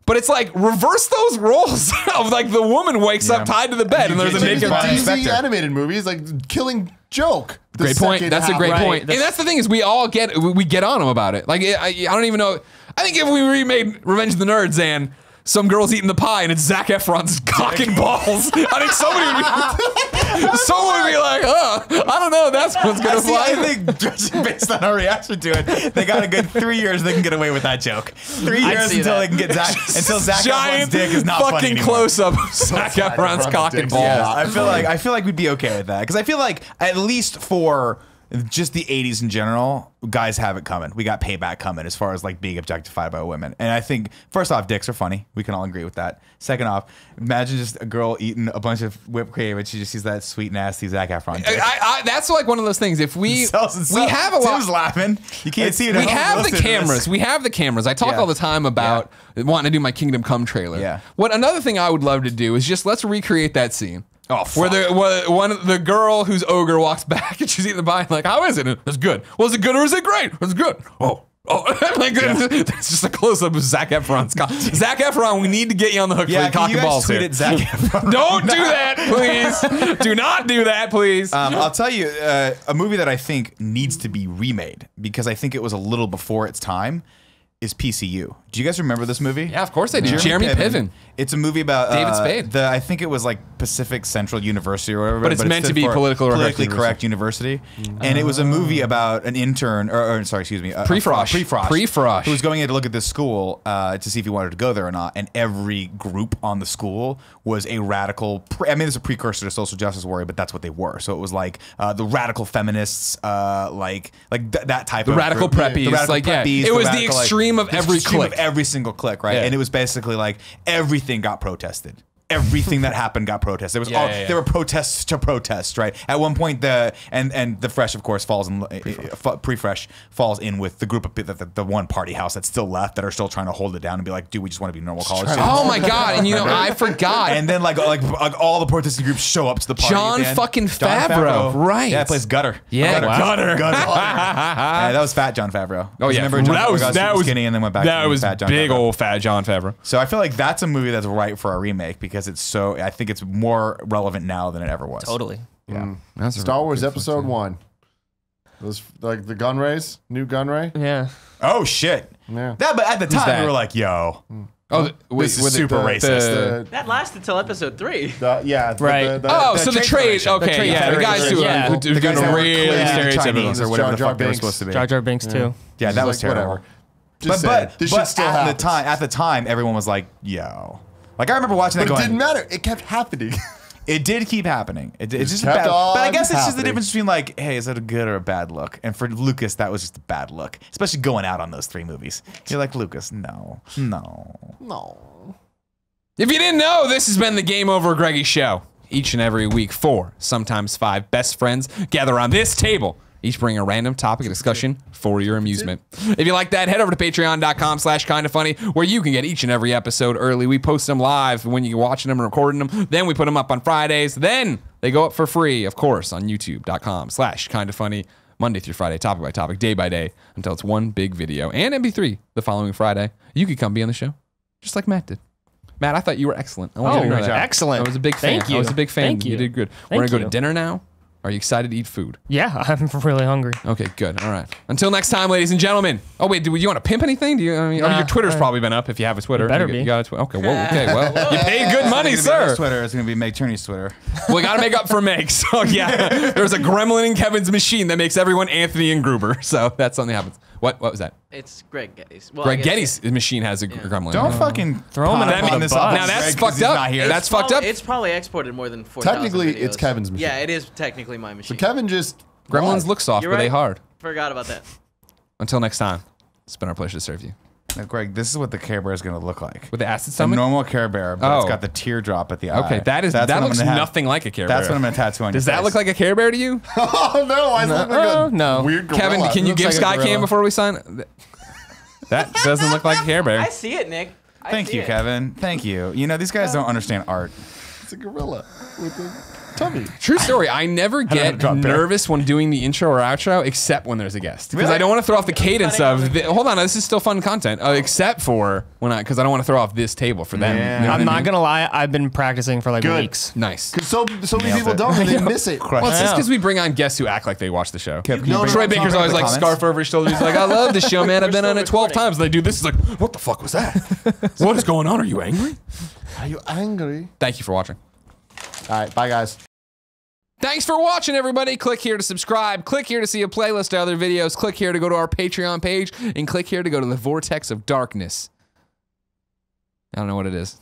But it's like, reverse those roles of like the woman wakes up tied to the bed and there's a naked DC animated movies, like Killing Joke. Great point. That's a great point. And that's the thing is we get on them about it. Like, I don't even know. I think if we remade Revenge of the Nerds and some girl's eating the pie and it's Zac Efron's cock and balls, I think someone would be like, I don't know, that's what's gonna fly. I think judging based on our reaction to it, they got a good 3 years they can get away with that joke. 3 years until they can get Zac Efron's dick is not funny anymore. Close up of Zac Efron's cock and balls. Yeah, I feel like we'd be okay with that because I feel like at least for just the 80s in general, guys have it coming. We got payback coming as far as like being objectified by women. And I think, first off, dicks are funny. We can all agree with that. Second off, imagine just a girl eating a bunch of whipped cream and she just sees that sweet, nasty Zac Efron dick. That's like one of those things. If we have a lot. Tim's laughing. You can't see it. We have the cameras. We have the cameras. I talk all the time about wanting to do my Kingdom Come trailer. Yeah. What another thing I would love to do is just let's recreate that scene. Oh, where the girl whose ogre walks back and she's eating the pie, like, how is it? It's good. Well, is it good or is it great? It's good. Oh. Like, that's just a close up of Zac Efron's cock. Zac Efron, we need to get you on the hook for the cock and balls here. Zac Efron. Don't do that, please. Do not do that, please. I'll tell you a movie that I think needs to be remade because I think it was a little before its time. Is PCU. Do you guys remember this movie? Yeah, of course I do. Jeremy Piven. It's a movie about David Spade. I think it was like Pacific Central University or whatever. But it's meant to be politically correct university. And it was a movie about an intern, Pre-frosh, who was going in to look at this school to see if he wanted to go there or not. And every group on the school was a radical. It's a precursor to social justice warrior, but that's what they were. So it was like the radical feminists, that type of radical preppies. The radical preppies. It was the extreme of every clique. Of every single clique, right? Yeah. And it was basically like everything got protested. Everything that happened got protested. There were protests to protest, right? At one point, the Fresh, of course, falls in Pre-Fresh falls in with the group of the one party house that's still left that are still trying to hold it down and be like, dude, we just want to be normal college students. Oh my god! And I forgot. And then like all the protesting groups show up to the party. John Favreau, right? Yeah, plays Gutter. Yeah, Gutter. Yeah, that was Fat John Favreau. Oh yeah, remember that was skinny and then went back. That was Fat John big Favreau. Old Fat John Favreau. So I feel like that's a movie that's right for a remake because I think it's more relevant now than it ever was. Totally. Yeah. Star Wars Episode 1. Those like the gun rays, new gun ray. Yeah. Oh shit. Yeah. But at the time we were like, yo. Oh, this is super racist. That lasted till episode 3. Right. So the trade. Okay, yeah. The guys doing a real stereotypical or whatever the fuck they were supposed to be. Jar Jar Binks too. Yeah, that was terrible. Whatever. But this shit still happens. At the time, everyone was like, yo. Like I remember watching that. But it didn't matter. It kept happening. It did keep happening. It's just bad. But I guess it's just the difference between like, hey, is that a good or a bad look? And for Lucas, that was just a bad look, especially going out on those 3 movies. You're like, Lucas, no. If you didn't know, this has been the Game Over Greggy show. Each and every week, 4, sometimes 5 best friends gather around this table. Each bring a random topic of discussion for your amusement. If you like that, head over to patreon.com/kindafunny, where you can get each and every episode early. We post them live when you're watching them and recording them. Then we put them up on Fridays. Then they go up for free, of course, on youtube.com/kindafunny, Monday through Friday, topic by topic, day by day, until it's one big video. And MP3 the following Friday. You could come be on the show, just like Matt did. Matt, I thought you were excellent. I want you to know that. Excellent. I was a big fan. Thank you. I was a big fan. Thank you. You did good. We're going to go to dinner now. Are you excited to eat food? Yeah, I'm really hungry. Okay, good. All right. Until next time, ladies and gentlemen. Oh wait, do you want to pimp anything? Do you? Your Twitter's probably been up if you have a Twitter. It better be. You got a Twitter. Okay. Whoa. Okay. Well, you paid good money, sir. Twitter. It's gonna be Meg Turney's Twitter. We got to make up for Meg. So yeah, there's a gremlin in Kevin's machine that makes everyone Anthony and Gruber. So that's something that happens. What was that? It's Greg Gettys. Well, Greg Gettys' machine has a gremlin. Don't fucking Throw him in pile a on bus. this off Now of that's Greg 'cause fucked he's up. not here. That's fucked up. It's probably exported more than 4,000 Technically, videos. it's Kevin's machine. Yeah, it is technically my So machine. Kevin just Gremlins look soft, You're but they right. hard. Forgot about that. Until next time, it's been our pleasure to serve you. Now, Greg, this is what the Care Bear is going to look like. With the acid A stomach? normal Care Bear, but it's Oh. got the teardrop at the eye. Okay, that That's what I'm looks gonna have- nothing like a Care Bear. That's what I'm going to tattoo on Does your that face. look like a Care Bear to you? Oh no! I look like a no. weird Kevin, gorilla. can you Looks give like a Skycam gorilla. before we sign? That doesn't look like a Care Bear. I see it, Nick. I Thank see you, it. Kevin. Thank you. You know, these guys don't understand art. It's a gorilla with a tummy. True story. I never get drop bear. nervous when doing the intro or outro, except when there's a guest, because I don't want to throw off the cadence of. Hold on, this is still fun content. Except for when because I don't want to throw off this table for them. Yeah. You know what I'm I not mean? gonna lie. I've been practicing for like Good. weeks. Nice. Because so many Nailed people it. don't, and they miss it. Crushed Well, it's it. just because we bring on guests who act like they watch the show. Kev, can you No, bring no, Troy up Baker's some always of the like comments? scarf over his shoulder. He's like, I love this show, man. I've been on it 12 times. They do this. Is like, what the fuck was that? What is going on? Are you angry? Are you angry? Thank you for watching. All right, bye guys. Thanks for watching, everybody. Click here to subscribe. Click here to see a playlist of other videos. Click here to go to our Patreon page. And click here to go to the Vortex of Darkness. I don't know what it is.